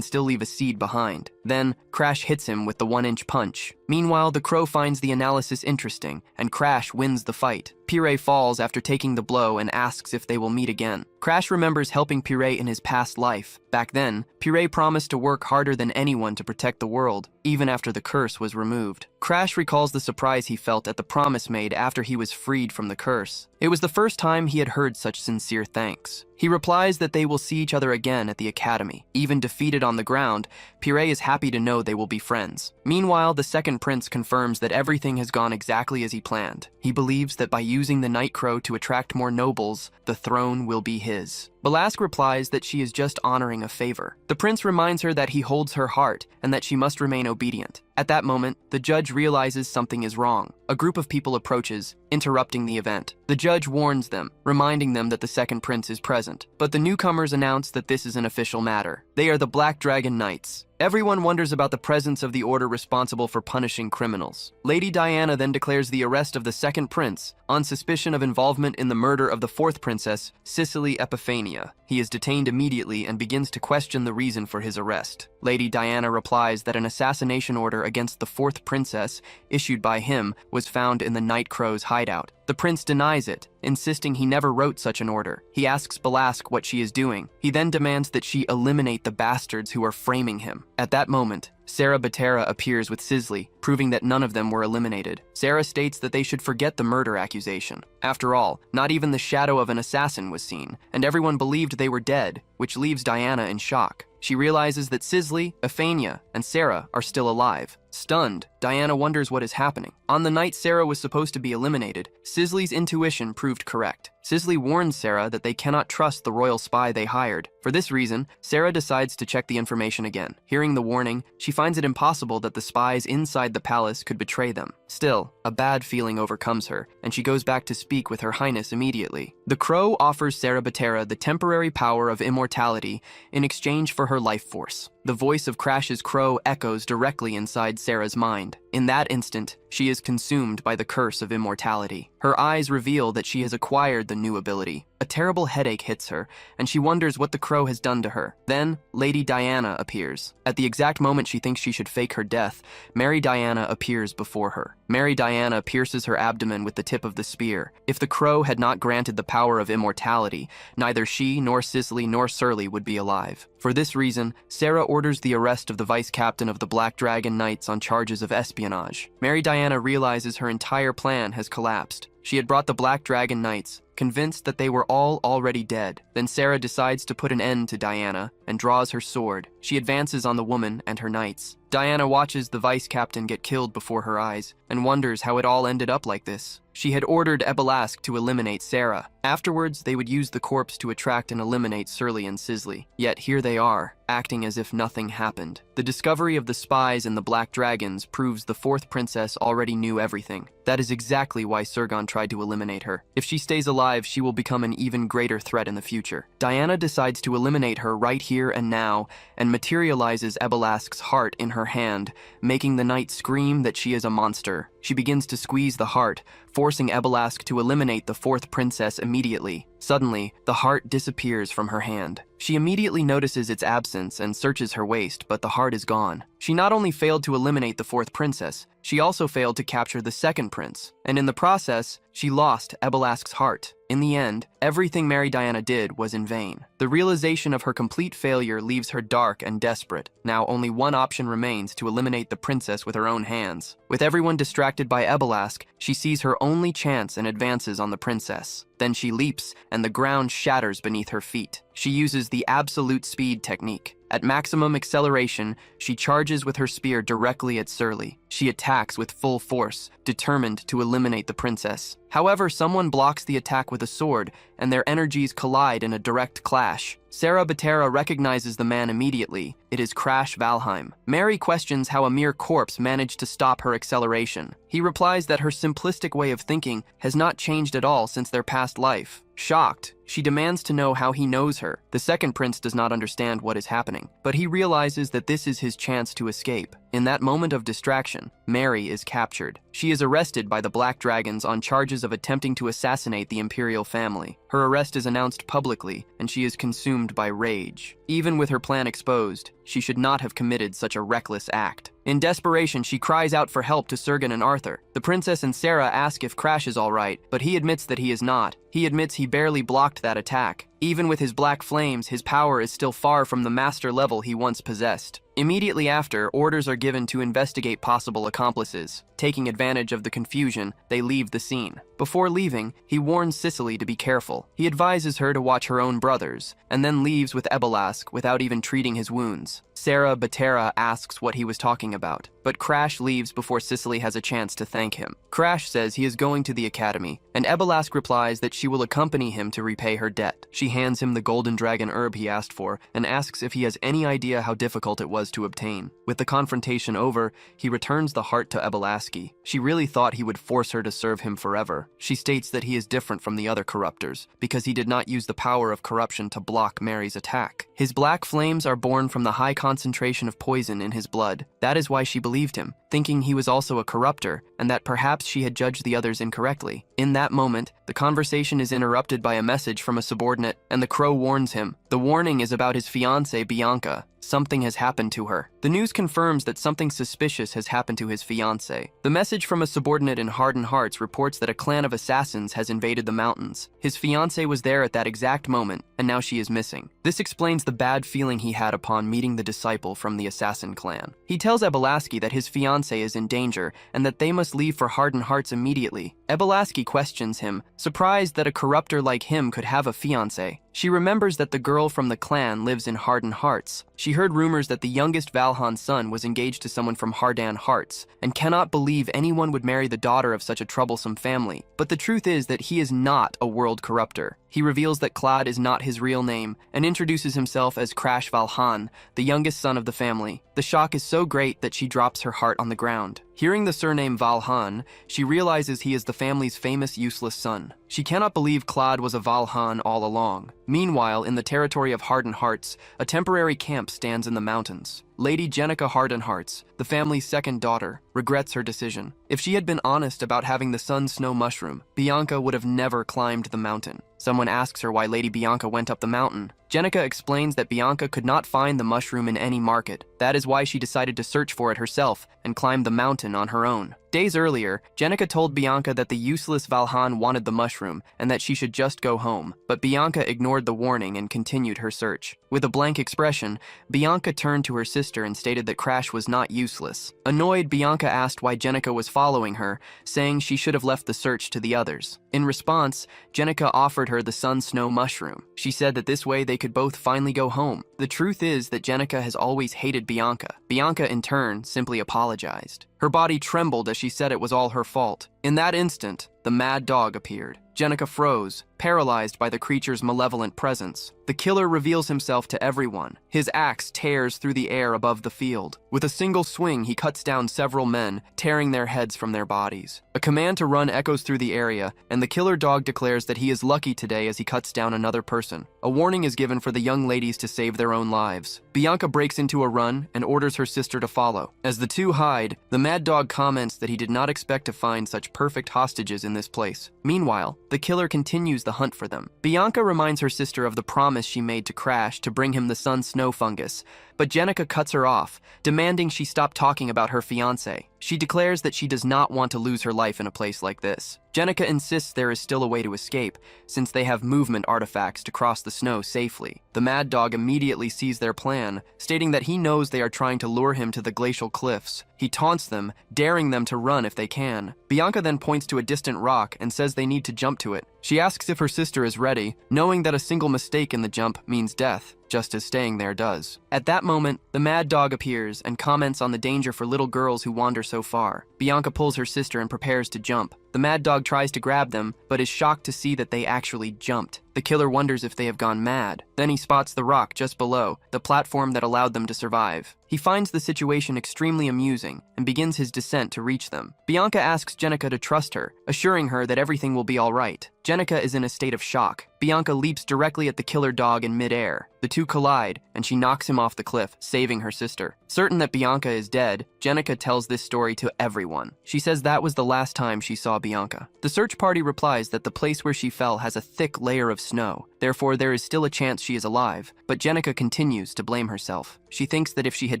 still leave a seed behind. Then, Crash hits him with the 1-inch punch. Meanwhile, the crow finds the analysis interesting, and Crash wins the fight. Pirate falls after taking the blow and asks if they will meet again. Crash remembers helping Pirate in his past life. Back then, Pirate promised to work harder than anyone to protect the world, even after the curse was removed. Crash recalls the surprise he felt at the promise made after he was freed from the curse. It was the first time he had heard such sincere thanks. He replies that they will see each other again at the academy. Even defeated on the ground, Pirate is happy to know they will be friends. Meanwhile, the second prince confirms that everything has gone exactly as he planned. He believes that by using the Night Crow to attract more nobles, the throne will be his. Balask replies that she is just honoring a favor. The prince reminds her that he holds her heart and that she must remain obedient. At that moment, the judge realizes something is wrong. A group of people approaches, interrupting the event. The judge warns them, reminding them that the second prince is present. But the newcomers announce that this is an official matter. They are the Black Dragon Knights. Everyone wonders about the presence of the order responsible for punishing criminals. Lady Diana then declares the arrest of the second prince on suspicion of involvement in the murder of the fourth princess, Cicely Epiphania. He is detained immediately and begins to question the reason for his arrest. Lady Diana replies that an assassination order against the fourth princess, issued by him, was found in the Night Crow's hideout. The prince denies it, insisting he never wrote such an order. He asks Balask what she is doing. He then demands that she eliminate the bastards who are framing him. At that moment, Sarah Batera appears with Cicely, proving that none of them were eliminated. Sarah states that they should forget the murder accusation. After all, not even the shadow of an assassin was seen, and everyone believed they were dead, which leaves Diana in shock. She realizes that Cicely, Ephania, and Sarah are still alive. Stunned, Diana wonders what is happening. On the night Sarah was supposed to be eliminated, Cicely's intuition proved correct. Cicely warns Sarah that they cannot trust the royal spy they hired. For this reason, Sarah decides to check the information again. Hearing the warning, she finds it impossible that the spies inside the palace could betray them. Still, a bad feeling overcomes her, and she goes back to speak with Her Highness immediately. The Crow offers Sarah Batera the temporary power of immortality in exchange for her life force. The voice of Crash's crow echoes directly inside Sarah's mind. In that instant, she is consumed by the curse of immortality. Her eyes reveal that she has acquired the new ability. A terrible headache hits her, and she wonders what the crow has done to her. Then, Lady Diana appears. At the exact moment she thinks she should fake her death, Mary Diana appears before her. Mary Diana pierces her abdomen with the tip of the spear. If the crow had not granted the power of immortality, neither she, nor Cicely, nor Surly would be alive. For this reason, Sarah orders the arrest of the vice captain of the Black Dragon Knights on charges of espionage. Mary Diana realizes her entire plan has collapsed. She had brought the Black Dragon Knights, convinced that they were all already dead. Then Sarah decides to put an end to Diana and draws her sword. She advances on the woman and her knights. Diana watches the vice captain get killed before her eyes and wonders how it all ended up like this. She had ordered Ebelask to eliminate Sarah. Afterwards, they would use the corpse to attract and eliminate Surly and Cicely. Yet here they are, acting as if nothing happened. The discovery of the spies and the Black Dragons proves the fourth princess already knew everything. That is exactly why Surgon tried to eliminate her. If she stays alive, she will become an even greater threat in the future. Diana decides to eliminate her right here and now, and materializes Ebelask's heart in her hand, making the knight scream that she is a monster. She begins to squeeze the heart, forcing Ebelask to eliminate the fourth princess immediately. Suddenly, the heart disappears from her hand. She immediately notices its absence and searches her waist, but the heart is gone. She not only failed to eliminate the fourth princess, she also failed to capture the second prince, and in the process, she lost Ebelask's heart. In the end, everything Mary Diana did was in vain. The realization of her complete failure leaves her dark and desperate. Now only one option remains: to eliminate the princess with her own hands. With everyone distracted by Ebelask, she sees her only chance and advances on the princess. Then she leaps, and the ground shatters beneath her feet. She uses the absolute speed technique. At maximum acceleration, she charges with her spear directly at Surly. She attacks with full force, determined to eliminate the princess. However, someone blocks the attack with a sword, and their energies collide in a direct clash. Sarah Batera recognizes the man immediately. It is Crash Valheim. Mary questions how a mere corpse managed to stop her acceleration. He replies that her simplistic way of thinking has not changed at all since their past life. Shocked, she demands to know how he knows her. The second prince does not understand what is happening, but he realizes that this is his chance to escape. In that moment of distraction, Mary is captured. She is arrested by the Black Dragons on charges of attempting to assassinate the imperial family. Her arrest is announced publicly, and she is consumed by rage. Even with her plan exposed, she should not have committed such a reckless act. In desperation, she cries out for help to Sergen and Arthur. The princess and Sarah ask if Crash is all right, but he admits that he is not. He admits he barely blocked that attack. Even with his black flames, his power is still far from the master level he once possessed. Immediately after, orders are given to investigate possible accomplices. Taking advantage of the confusion, they leave the scene. Before leaving, he warns Cicely to be careful. He advises her to watch her own brothers, and then leaves with Ebelask without even treating his wounds. Sarah Batera asks what he was talking about, but Crash leaves before Cicely has a chance to thank him. Crash says he is going to the academy, and Ebelask replies that she will accompany him to repay her debt. She hands him the golden dragon herb he asked for, and asks if he has any idea how difficult it was to obtain. With the confrontation over, he returns the heart to Ebelaski. She really thought he would force her to serve him forever. She states that he is different from the other corruptors, because he did not use the power of corruption to block Mary's attack. His black flames are born from the high concentration of poison in his blood. That is why she believed him, thinking he was also a corruptor, and that perhaps she had judged the others incorrectly. In that moment, the conversation is interrupted by a message from a subordinate, and the crow warns him. The warning is about his fiancée, Bianca. Something has happened to her. The news confirms that something suspicious has happened to his fiancée. The message from a subordinate in Hardened Hearts reports that a clan of assassins has invaded the mountains. His fiancée was there at that exact moment, and now she is missing. This explains the bad feeling he had upon meeting the disciple from the assassin clan. He tells Ebelaski that his fiancée is in danger, and that they must leave for Hardened Hearts immediately. Ebelaski questions him, surprised that a corruptor like him could have a fiancée. She remembers that the girl from the clan lives in Hardened Hearts. She heard rumors that the youngest Valhan's son was engaged to someone from Hardan Hearts, and cannot believe anyone would marry the daughter of such a troublesome family. But the truth is that he is not a world corruptor. He reveals that Claude is not his real name, and introduces himself as Crash Valhan, the youngest son of the family. The shock is so great that she drops her heart on the ground. Hearing the surname Valhan, she realizes he is the family's famous useless son. She cannot believe Claude was a Valhan all along. Meanwhile, in the territory of Hardened Hearts, a temporary camp stands in the mountains. Lady Jenica Hardened Hearts, the family's second daughter, regrets her decision. If she had been honest about having the sun snow mushroom, Bianca would have never climbed the mountain. Someone asks her why Lady Bianca went up the mountain. Jenica explains that Bianca could not find the mushroom in any market. That is why she decided to search for it herself and climb the mountain on her own. Days earlier, Jenica told Bianca that the useless Valhan wanted the mushroom and that she should just go home, but Bianca ignored the warning and continued her search. With a blank expression, Bianca turned to her sister and stated that Crash was not useless. Annoyed, Bianca asked why Jenica was following her, saying she should have left the search to the others. In response, Jenica offered her the sun snow mushroom. She said that this way they could both finally go home. The truth is that Jenica has always hated Bianca. Bianca, in turn, simply apologized. Her body trembled as she said it was all her fault. In that instant, the mad dog appeared. Jenica froze, paralyzed by the creature's malevolent presence. The killer reveals himself to everyone. His axe tears through the air above the field. With a single swing, he cuts down several men, tearing their heads from their bodies. A command to run echoes through the area, and the killer dog declares that he is lucky today as he cuts down another person. A warning is given for the young ladies to save their own lives. Bianca breaks into a run and orders her sister to follow. As the two hide, the mad dog comments that he did not expect to find such perfect hostages in this place. Meanwhile, the killer continues the hunt for them. Bianca reminds her sister of the promise she made to Crash to bring him the sun snow fungus, but Jenica cuts her off, demanding she stop talking about her fiancé. She declares that she does not want to lose her life in a place like this. Jenica insists there is still a way to escape, since they have movement artifacts to cross the snow safely. The mad dog immediately sees their plan, stating that he knows they are trying to lure him to the glacial cliffs. He taunts them, daring them to run if they can. Bianca then points to a distant rock and says they need to jump to it. She asks if her sister is ready, knowing that a single mistake in the jump means death, just as staying there does. At that moment, the mad dog appears and comments on the danger for little girls who wander so far. Bianca pulls her sister and prepares to jump. The mad dog tries to grab them, but is shocked to see that they actually jumped. The killer wonders if they have gone mad. Then he spots the rock just below, the platform that allowed them to survive. He finds the situation extremely amusing and begins his descent to reach them. Bianca asks Jenica to trust her, assuring her that everything will be all right. Jenica is in a state of shock. Bianca leaps directly at the killer dog in midair. The two collide, and she knocks him off the cliff, saving her sister. Certain that Bianca is dead, Jenica tells this story to everyone. She says that was the last time she saw Bianca. The search party replies that the place where she fell has a thick layer of snow. Therefore, there is still a chance she is alive, but Jenica continues to blame herself. She thinks that if she had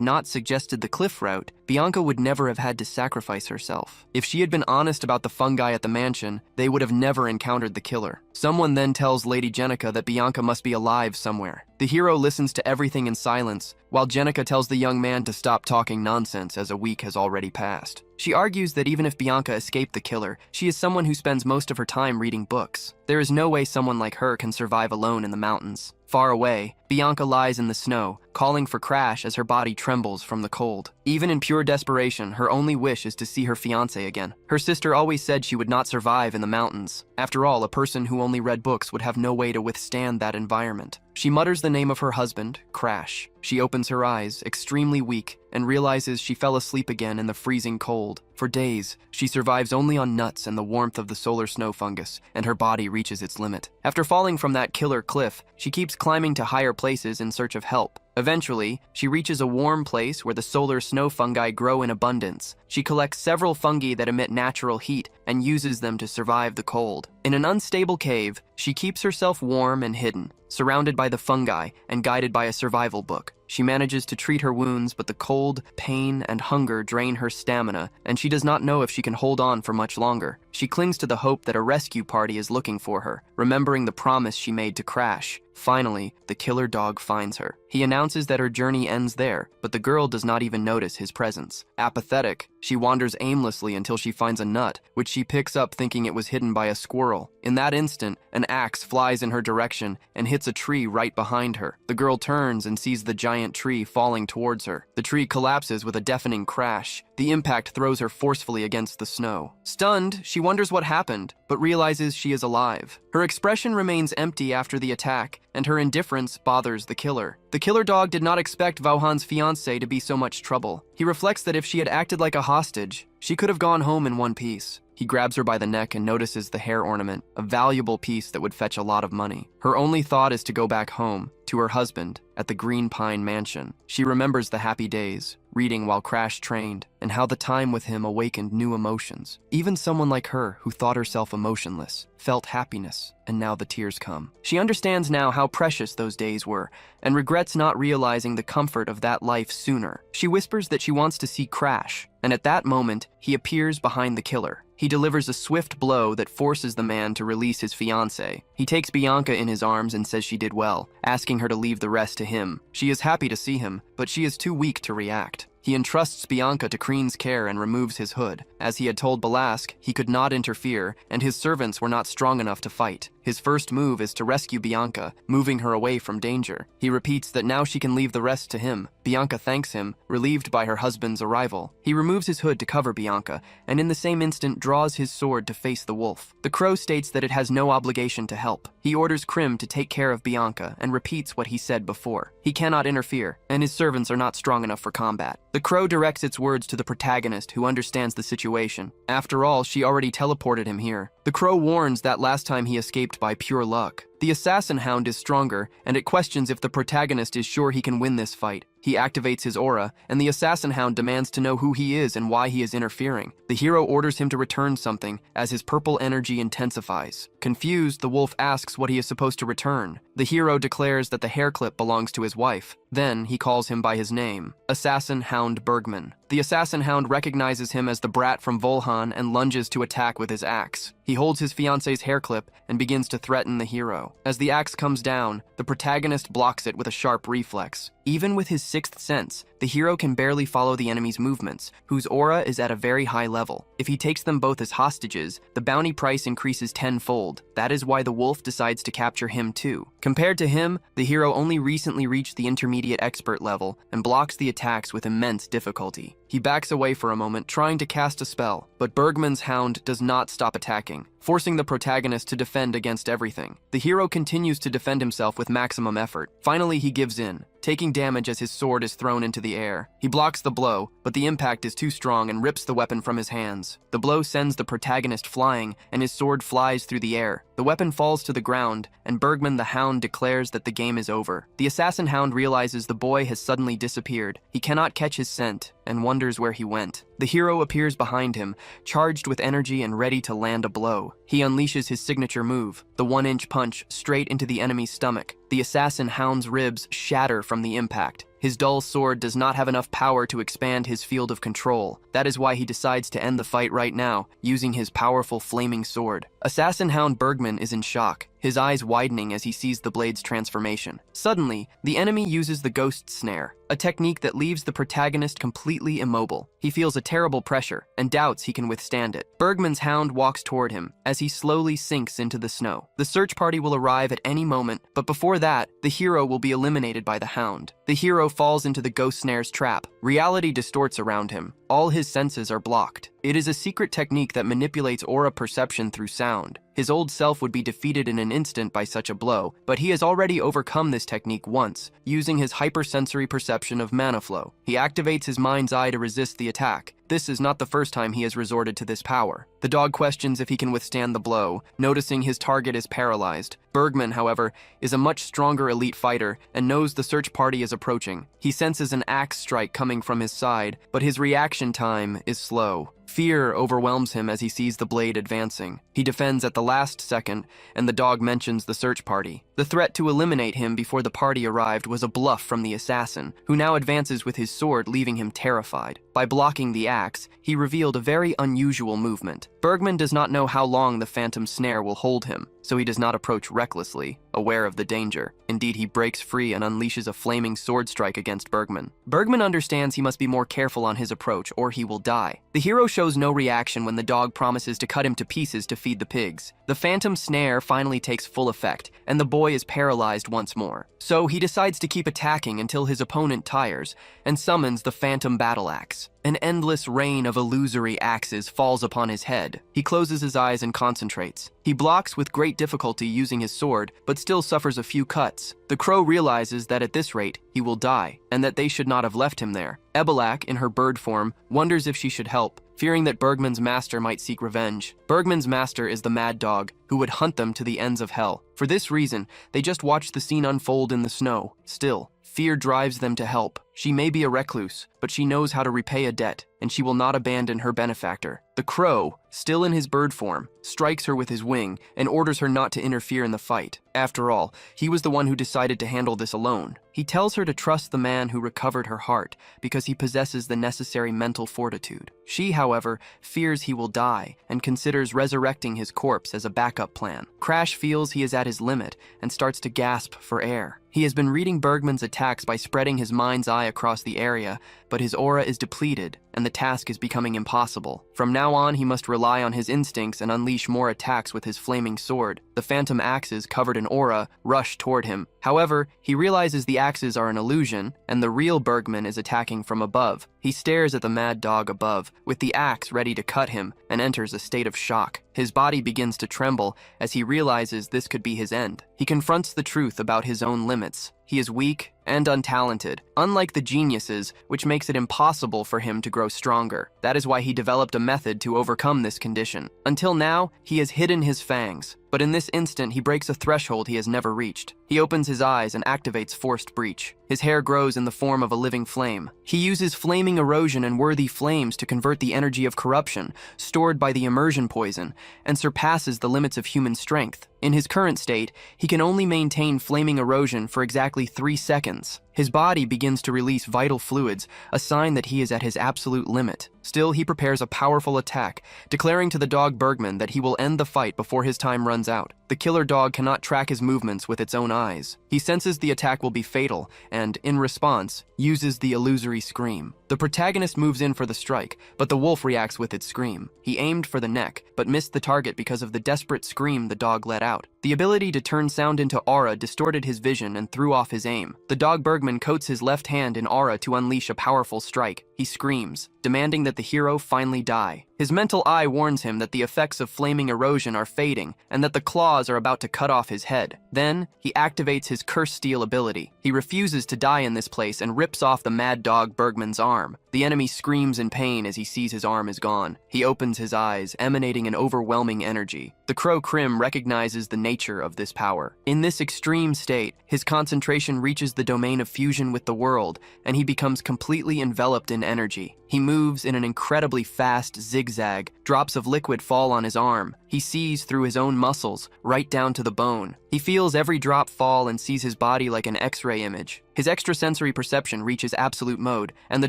not suggested the cliff route, Bianca would never have had to sacrifice herself. If she had been honest about the fungi at the mansion, they would have never encountered the killer. Someone then tells Lady Jenica that Bianca must be alive somewhere. The hero listens to everything in silence, while Jenica tells the young man to stop talking nonsense as a week has already passed. She argues that even if Bianca escaped the killer, she is someone who spends most of her time reading books. There is no way someone like her can survive alone in the mountains. Far away, Bianca lies in the snow, calling for Crash as her body trembles from the cold. Even in pure desperation, her only wish is to see her fiancé again. Her sister always said she would not survive in the mountains. After all, a person who only read books would have no way to withstand that environment. She mutters the name of her husband, Crash. She opens her eyes, extremely weak, and realizes she fell asleep again in the freezing cold. For days, she survives only on nuts and the warmth of the solar snow fungus, and her body reaches its limit. After falling from that killer cliff, she keeps climbing to higher places in search of help. Eventually, she reaches a warm place where the solar snow fungi grow in abundance. She collects several fungi that emit natural heat and uses them to survive the cold. In an unstable cave, she keeps herself warm and hidden, surrounded by the fungi and guided by a survival book. She manages to treat her wounds, but the cold, pain, and hunger drain her stamina, and she does not know if she can hold on for much longer. She clings to the hope that a rescue party is looking for her, remembering the promise she made to Crash. Finally, the killer dog finds her. He announces that her journey ends there, but the girl does not even notice his presence. Apathetic, she wanders aimlessly until she finds a nut, which she picks up thinking it was hidden by a squirrel. In that instant, an axe flies in her direction and hits a tree right behind her. The girl turns and sees the giant tree falling towards her. The tree collapses with a deafening crash. The impact throws her forcefully against the snow. Stunned, she wonders what happened, but realizes she is alive. Her expression remains empty after the attack, and her indifference bothers the killer. The killer dog did not expect Vauhan's fiancé to be so much trouble. He reflects that if she had acted like a hostage, she could have gone home in one piece. He grabs her by the neck and notices the hair ornament, a valuable piece that would fetch a lot of money. Her only thought is to go back home, to her husband, at the Green Pine Mansion. She remembers the happy days, reading while Crash trained, and how the time with him awakened new emotions. Even someone like her, who thought herself emotionless, felt happiness, and now the tears come. She understands now how precious those days were, and regrets not realizing the comfort of that life sooner. She whispers that she wants to see Crash, and at that moment, he appears behind the killer. He delivers a swift blow that forces the man to release his fiancée. He takes Bianca in his arms and says she did well, asking her to leave the rest to him. She is happy to see him, but she is too weak to react. He entrusts Bianca to Kreen's care and removes his hood. As he had told Balask, he could not interfere, and his servants were not strong enough to fight. His first move is to rescue Bianca, moving her away from danger. He repeats that now she can leave the rest to him. Bianca thanks him, relieved by her husband's arrival. He removes his hood to cover Bianca, and in the same instant draws his sword to face the wolf. The crow states that it has no obligation to help. He orders Krim to take care of Bianca and repeats what he said before. He cannot interfere, and his servants are not strong enough for combat. The crow directs its words to the protagonist, who understands the situation. After all, she already teleported him here. The crow warns that last time he escaped by pure luck. The assassin hound is stronger, and it questions if the protagonist is sure he can win this fight. He activates his aura, and the assassin hound demands to know who he is and why he is interfering. The hero orders him to return something, as his purple energy intensifies. Confused, the wolf asks what he is supposed to return. The hero declares that the hair clip belongs to his wife. Then he calls him by his name, Assassin Hound Bergman. The Assassin Hound recognizes him as the brat from Volhan and lunges to attack with his axe. He holds his fiance's hair clip and begins to threaten the hero. As the axe comes down, the protagonist blocks it with a sharp reflex. Even with his sixth sense, the hero can barely follow the enemy's movements, whose aura is at a very high level. If he takes them both as hostages, the bounty price increases tenfold. That is why the wolf decides to capture him too. Compared to him, the hero only recently reached the intermediate expert level and blocks the attacks with immense difficulty. He backs away for a moment, trying to cast a spell, but Bergman's hound does not stop attacking, forcing the protagonist to defend against everything. The hero continues to defend himself with maximum effort. Finally, he gives in, taking damage as his sword is thrown into the air. He blocks the blow, but the impact is too strong and rips the weapon from his hands. The blow sends the protagonist flying, and his sword flies through the air. The weapon falls to the ground, and Bergman the hound declares that the game is over. The assassin hound realizes the boy has suddenly disappeared. He cannot catch his scent, and wonders where he went. The hero appears behind him, charged with energy and ready to land a blow. He unleashes his signature move, the 1-inch punch, straight into the enemy's stomach. The assassin hound's ribs shatter from the impact. His dull sword does not have enough power to expand his field of control. That is why he decides to end the fight right now, using his powerful flaming sword. Assassin Hound Bergman is in shock, his eyes widening as he sees the blade's transformation. Suddenly, the enemy uses the ghost snare, a technique that leaves the protagonist completely immobile. He feels a terrible pressure and doubts he can withstand it. Bergman's hound walks toward him as he slowly sinks into the snow. The search party will arrive at any moment, but before that, the hero will be eliminated by the hound. The hero falls into the ghost snare's trap. Reality distorts around him. All his senses are blocked. It is a secret technique that manipulates aura perception through sound. His old self would be defeated in an instant by such a blow, but he has already overcome this technique once, using his hypersensory perception of mana flow. He activates his mind's eye to resist the attack. This is not the first time he has resorted to this power. The dog questions if he can withstand the blow, noticing his target is paralyzed. Bergman, however, is a much stronger elite fighter and knows the search party is approaching. He senses an axe strike coming from his side, but his reaction time is slow. Fear overwhelms him as he sees the blade advancing. He defends at the last second, and the dog mentions the search party. The threat to eliminate him before the party arrived was a bluff from the assassin, who now advances with his sword, leaving him terrified. By blocking the axe, he revealed a very unusual movement. Bergman does not know how long the phantom snare will hold him, so he does not approach recklessly, aware of the danger. Indeed, he breaks free and unleashes a flaming sword strike against Bergman. Bergman understands he must be more careful on his approach, or he will die. The hero shows no reaction when the dog promises to cut him to pieces to feed the pigs. The phantom snare finally takes full effect, and the boy is paralyzed once more. So he decides to keep attacking until his opponent tires, and summons the phantom battle axe. An endless rain of illusory axes falls upon his head. He closes his eyes and concentrates. He blocks with great difficulty using his sword, but still suffers a few cuts. The crow realizes that at this rate, he will die, and that they should not have left him there. Ebelak, in her bird form, wonders if she should help, fearing that Bergman's master might seek revenge. Bergman's master is the mad dog, who would hunt them to the ends of hell. For this reason, they just watch the scene unfold in the snow. Still, fear drives them to help. She may be a recluse, but she knows how to repay a debt, and she will not abandon her benefactor. The crow, still in his bird form, strikes her with his wing and orders her not to interfere in the fight. After all, he was the one who decided to handle this alone. He tells her to trust the man who recovered her heart because he possesses the necessary mental fortitude. She, however, fears he will die and considers resurrecting his corpse as a backup plan. Crash feels he is at his limit and starts to gasp for air. He has been reading Bergman's attacks by spreading his mind's eye across the area, but his aura is depleted, and the task is becoming impossible. From now on, he must rely on his instincts and unleash more attacks with his flaming sword. The phantom axes, covered in aura, rush toward him. However, he realizes the axes are an illusion, and the real Bergman is attacking from above. He stares at the mad dog above, with the axe ready to cut him, and enters a state of shock. His body begins to tremble as he realizes this could be his end. He confronts the truth about his own limits. He is weak and untalented, unlike the geniuses, which makes it impossible for him to grow stronger. That is why he developed a method to overcome this condition. Until now, he has hidden his fangs, But in this instant, he breaks a threshold he has never reached. He opens his eyes and activates Forced Breach. His hair grows in the form of a living flame. He uses flaming erosion and worthy flames to convert the energy of corruption, stored by the immersion poison, and surpasses the limits of human strength. In his current state, he can only maintain flaming erosion for exactly 3 seconds. His body begins to release vital fluids, a sign that he is at his absolute limit. Still, he prepares a powerful attack, declaring to the dog Bergman that he will end the fight before his time runs out. The killer dog cannot track his movements with its own eyes. He senses the attack will be fatal and, in response, uses the illusory scream. The protagonist moves in for the strike, but the wolf reacts with its scream. He aimed for the neck, but missed the target because of the desperate scream the dog let out. The ability to turn sound into aura distorted his vision and threw off his aim. The dog Bergman coats his left hand in aura to unleash a powerful strike. He screams, demanding that the hero finally die. His mental eye warns him that the effects of flaming erosion are fading and that the claws are about to cut off his head. Then, he activates his Curse Steel ability. He refuses to die in this place and rips off the mad dog Bergman's arm. The enemy screams in pain as he sees his arm is gone. He opens his eyes, emanating an overwhelming energy. The crow Krim recognizes the nature of this power. In this extreme state, his concentration reaches the domain of fusion with the world, and he becomes completely enveloped in energy. He moves in an incredibly fast zigzag. Drops of liquid fall on his arm. He sees through his own muscles, right down to the bone. He feels every drop fall and sees his body like an X-ray image. His extrasensory perception reaches absolute mode, and the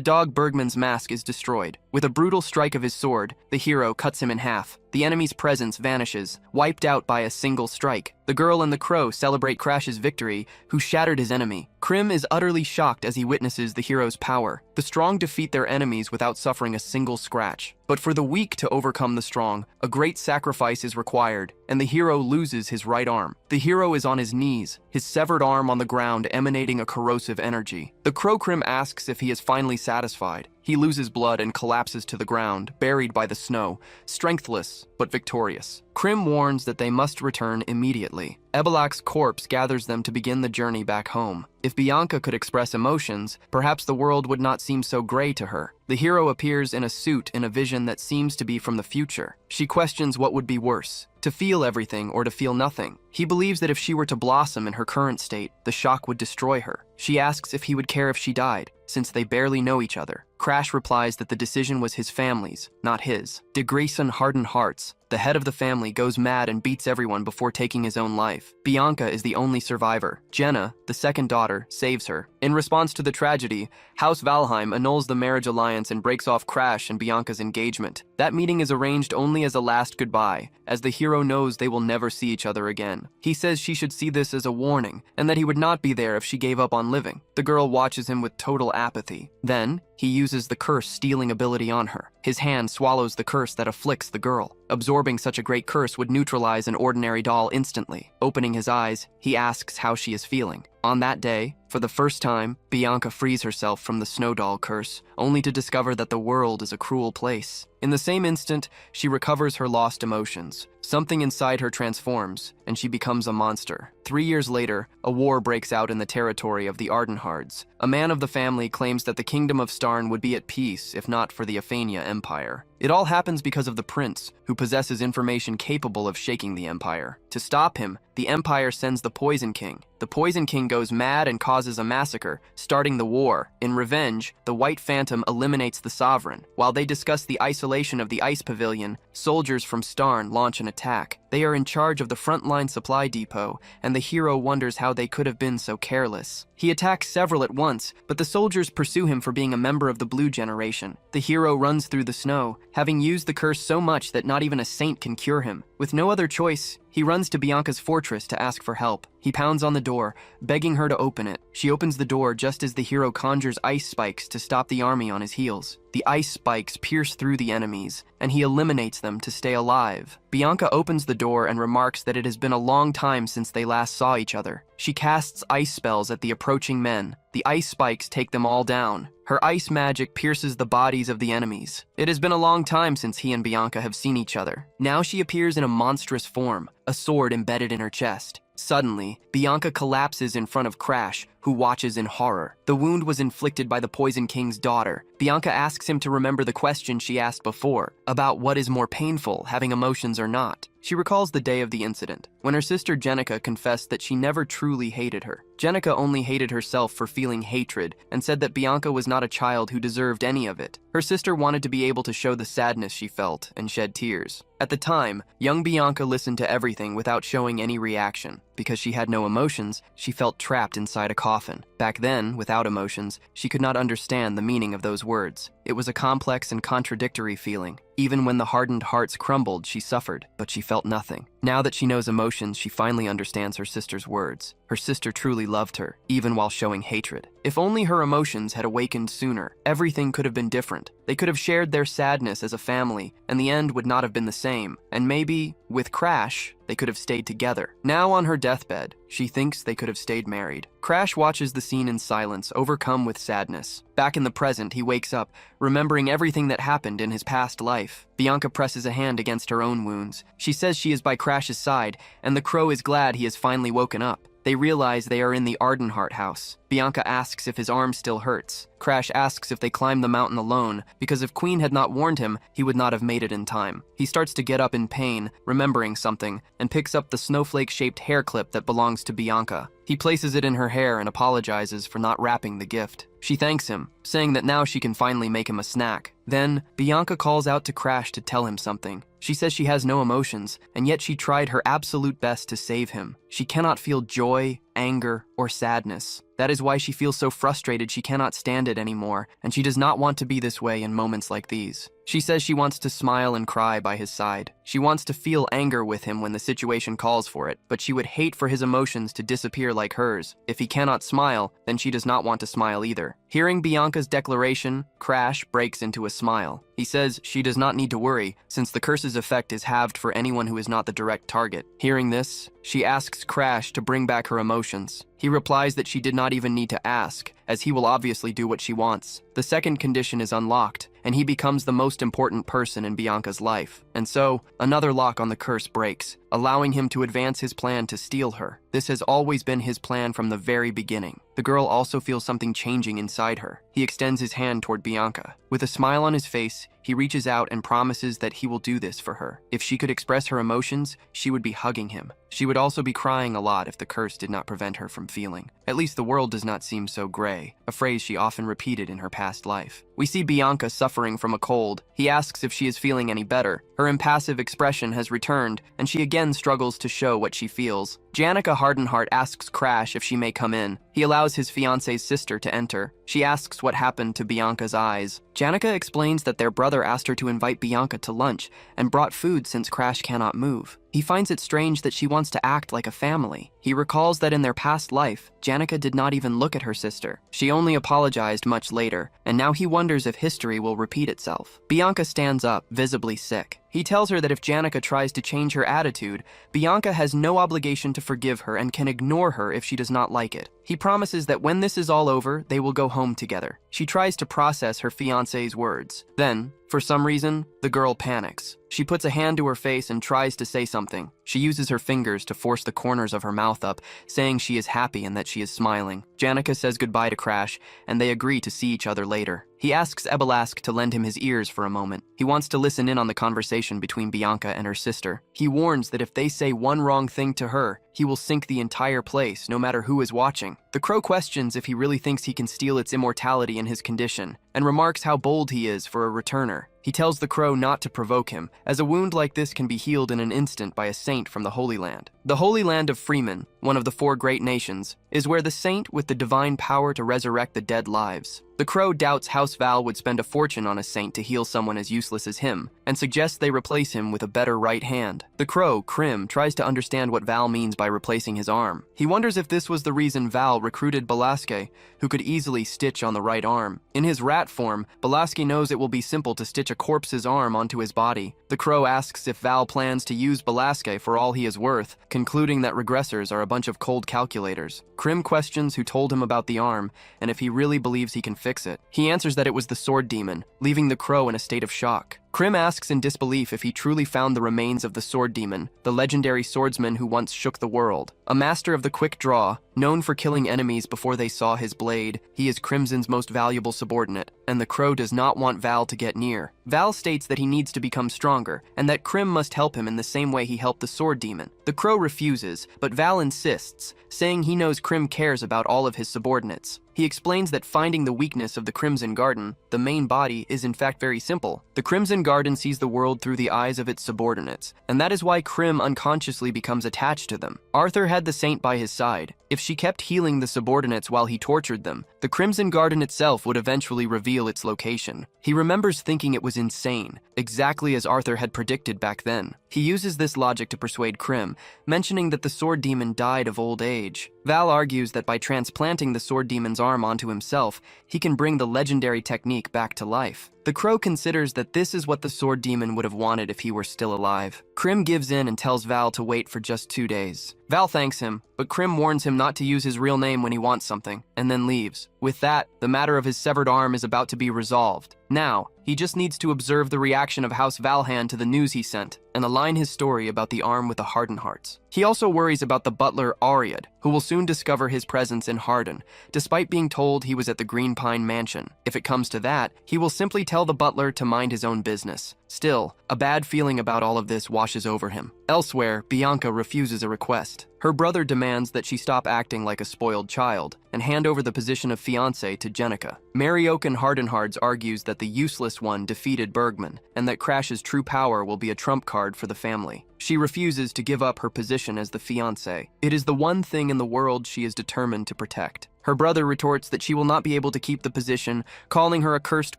dog Bergman's mask is destroyed. With a brutal strike of his sword, the hero cuts him in half. The enemy's presence vanishes, wiped out by a single strike. The girl and the crow celebrate Crash's victory, who shattered his enemy. Krim is utterly shocked as he witnesses the hero's power. The strong defeat their enemies without suffering a single scratch. But for the weak to overcome the strong, a great sacrifice is required, and the hero loses his right arm. The hero is on his knees, his severed arm on the ground emanating a corrosive energy. The crow Krim asks if he is finally satisfied. He loses blood and collapses to the ground, buried by the snow, strengthless but victorious. Krim warns that they must return immediately. Ebelak's corpse gathers them to begin the journey back home. If Bianca could express emotions, perhaps the world would not seem so gray to her. The hero appears in a suit in a vision that seems to be from the future. She questions what would be worse, to feel everything or to feel nothing. He believes that if she were to blossom in her current state, the shock would destroy her. She asks if he would care if she died, since they barely know each other. Crash replies that the decision was his family's, not his. De Grayson hardened hearts. The head of the family goes mad and beats everyone before taking his own life. Bianca is the only survivor. Jenna, the second daughter, saves her. In response to the tragedy, House Valheim annuls the marriage alliance and breaks off Crash and Bianca's engagement. That meeting is arranged only as a last goodbye, as the hero knows they will never see each other again. He says she should see this as a warning, and that he would not be there if she gave up on living. The girl watches him with total apathy. Then, he uses the Curse Stealing ability on her. His hand swallows the curse that afflicts the girl. Absorbing such a great curse would neutralize an ordinary doll instantly. Opening his eyes, he asks how she is feeling. On that day, for the first time, Bianca frees herself from the snow doll curse, only to discover that the world is a cruel place. In the same instant, she recovers her lost emotions. Something inside her transforms, and she becomes a monster. 3 years later, a war breaks out in the territory of the Ardenhards. A man of the family claims that the kingdom of Starn would be at peace if not for the Aphania Empire. It all happens because of the prince, who possesses information capable of shaking the empire. To stop him, the empire sends the Poison King. The Poison King goes mad and causes a massacre, starting the war. In revenge, the White Phantom eliminates the sovereign. While they discuss the isolation of the Ice Pavilion, soldiers from Starn launch an attack. They are in charge of the frontline supply depot, and the hero wonders how they could have been so careless. He attacks several at once, but the soldiers pursue him for being a member of the Blue Generation. The hero runs through the snow, having used the curse so much that not even a saint can cure him. With no other choice, he runs to Bianca's fortress to ask for help. He pounds on the door, begging her to open it. She opens the door just as the hero conjures ice spikes to stop the army on his heels. The ice spikes pierce through the enemies, and he eliminates them to stay alive. Bianca opens the door and remarks that it has been a long time since they last saw each other. She casts ice spells at the approaching men. The ice spikes take them all down. Her ice magic pierces the bodies of the enemies. It has been a long time since he and Bianca have seen each other. Now she appears in a monstrous form, a sword embedded in her chest. Suddenly, Bianca collapses in front of Crash, who watches in horror. The wound was inflicted by the Poison King's daughter. Bianca asks him to remember the question she asked before, about what is more painful, having emotions or not. She recalls the day of the incident. when her sister Jenica confessed that she never truly hated her. Jenica only hated herself for feeling hatred and said that Bianca was not a child who deserved any of it. Her sister wanted to be able to show the sadness she felt and shed tears. At the time, young Bianca listened to everything without showing any reaction. Because she had no emotions, she felt trapped inside a coffin. Back then, without emotions, she could not understand the meaning of those words. It was a complex and contradictory feeling. Even when the hardened hearts crumbled, she suffered, but she felt nothing. Now that she knows emotions, she finally understands her sister's words. Her sister truly loved her, even while showing hatred. If only her emotions had awakened sooner, everything could have been different. They could have shared their sadness as a family, and the end would not have been the same. And maybe, with Crash, they could have stayed together. Now on her deathbed, she thinks they could have stayed married. Crash watches the scene in silence, overcome with sadness. Back in the present, he wakes up, remembering everything that happened in his past life. Bianca presses a hand against her own wounds. She says she is by Crash's side, and the crow is glad he has finally woken up. They realize they are in the Ardenheart house. Bianca asks if his arm still hurts. Crash asks if they climbed the mountain alone, because if Queen had not warned him, he would not have made it in time. He starts to get up in pain, remembering something, and picks up the snowflake-shaped hair clip that belongs to Bianca. He places it in her hair and apologizes for not wrapping the gift. She thanks him, saying that now she can finally make him a snack. Then, Bianca calls out to Crash to tell him something. She says she has no emotions, and yet she tried her absolute best to save him. She cannot feel joy, anger, or sadness. That is why she feels so frustrated she cannot stand it anymore, and she does not want to be this way in moments like these. She says she wants to smile and cry by his side. She wants to feel anger with him when the situation calls for it, but she would hate for his emotions to disappear like hers. If he cannot smile, then she does not want to smile either. Hearing Bianca's declaration, Crash breaks into a smile. He says she does not need to worry, since the curse's effect is halved for anyone who is not the direct target. Hearing this, she asks Crash to bring back her emotions. He replies that she did not even need to ask, as he will obviously do what she wants. The second condition is unlocked, and he becomes the most important person in Bianca's life. And so, another lock on the curse breaks, allowing him to advance his plan to steal her. This has always been his plan from the very beginning. The girl also feels something changing inside her. He extends his hand toward Bianca. With a smile on his face, he reaches out and promises that he will do this for her. If she could express her emotions, she would be hugging him. She would also be crying a lot if the curse did not prevent her from feeling. At least the world does not seem so gray, a phrase she often repeated in her past life. We see Bianca suffering from a cold. He asks if she is feeling any better. Her impassive expression has returned, and she again struggles to show what she feels. Janica Hardenheart asks Crash if she may come in. He allows his fiance's sister to enter. She asks what happened to Bianca's eyes. Janica explains that their brother asked her to invite Bianca to lunch and brought food since Crash cannot move. He finds it strange that she wants to act like a family. He recalls that in their past life, Janica did not even look at her sister. She only apologized much later, and now he wonders if history will repeat itself. Bianca stands up, visibly sick. He tells her that if Janica tries to change her attitude, Bianca has no obligation to forgive her and can ignore her if she does not like it. He promises that when this is all over, they will go home together. She tries to process her fiancé's words. Then, for some reason, the girl panics. She puts a hand to her face and tries to say something. She uses her fingers to force the corners of her mouth up, saying she is happy and that she is smiling. Janica says goodbye to Crash, and they agree to see each other later. He asks Ebelask to lend him his ears for a moment. He wants to listen in on the conversation between Bianca and her sister. He warns that if they say one wrong thing to her, he will sink the entire place, no matter who is watching. The crow questions if he really thinks he can steal its immortality in his condition, and remarks how bold he is for a returner. He tells the crow not to provoke him, as a wound like this can be healed in an instant by a saint from the Holy Land. The Holy Land of Freeman, one of the 4 great nations, is where the saint with the divine power to resurrect the dead lives. The crow doubts House Val would spend a fortune on a saint to heal someone as useless as him, and suggests they replace him with a better right hand. The crow, Krim, tries to understand what Val means by replacing his arm. He wonders if this was the reason Val recruited Balaske, who could easily stitch on the right arm. In his rat form, Balaske knows it will be simple to stitch a corpse's arm onto his body. The crow asks if Val plans to use Balaske for all he is worth, concluding that regressors are a bunch of cold calculators. Krim questions who told him about the arm, and if he really believes he can fix it. He answers that it was the sword demon, leaving the crow in a state of shock. Krim asks in disbelief if he truly found the remains of the sword demon, the legendary swordsman who once shook the world. A master of the quick draw, Known for killing enemies before they saw his blade, he is Crimson's most valuable subordinate, and the Crow does not want Val to get near. Val states that he needs to become stronger, and that Crim must help him in the same way he helped the Sword Demon. The Crow refuses, but Val insists, saying he knows Crim cares about all of his subordinates. He explains that finding the weakness of the Crimson Garden, the main body, is in fact very simple. The Crimson Garden sees the world through the eyes of its subordinates, and that is why Crim unconsciously becomes attached to them. Arthur had the Saint by his side. If she kept healing the subordinates while he tortured them, the Crimson Garden itself would eventually reveal its location. He remembers thinking it was insane, exactly as Arthur had predicted back then. He uses this logic to persuade Crim, mentioning that the Sword Demon died of old age. Val argues that by transplanting the Sword Demon's arm onto himself, he can bring the legendary technique back to life. The Crow considers that this is what the Sword Demon would have wanted if he were still alive. Crim gives in and tells Val to wait for just 2 days. Val thanks him, but Crim warns him not to use his real name when he wants something, and then leaves. With that, the matter of his severed arm is about to be resolved. Now, he just needs to observe the reaction of House Valhan to the news he sent, and align his story about the arm with the Harden Hearts. He also worries about the butler Ariad, who will soon discover his presence in Harden, despite being told he was at the Green Pine Mansion. If it comes to that, he will simply tell the butler to mind his own business. Still, a bad feeling about all of this washes over him. Elsewhere, Bianca refuses a request. Her brother demands that she stop acting like a spoiled child and hand over the position of fiancé to Jenica. Mariokin Hardenhards argues that the useless one defeated Bergman and that Crash's true power will be a trump card for the family. She refuses to give up her position as the fiancé. It is the one thing in the world she is determined to protect. Her brother retorts that she will not be able to keep the position, calling her a cursed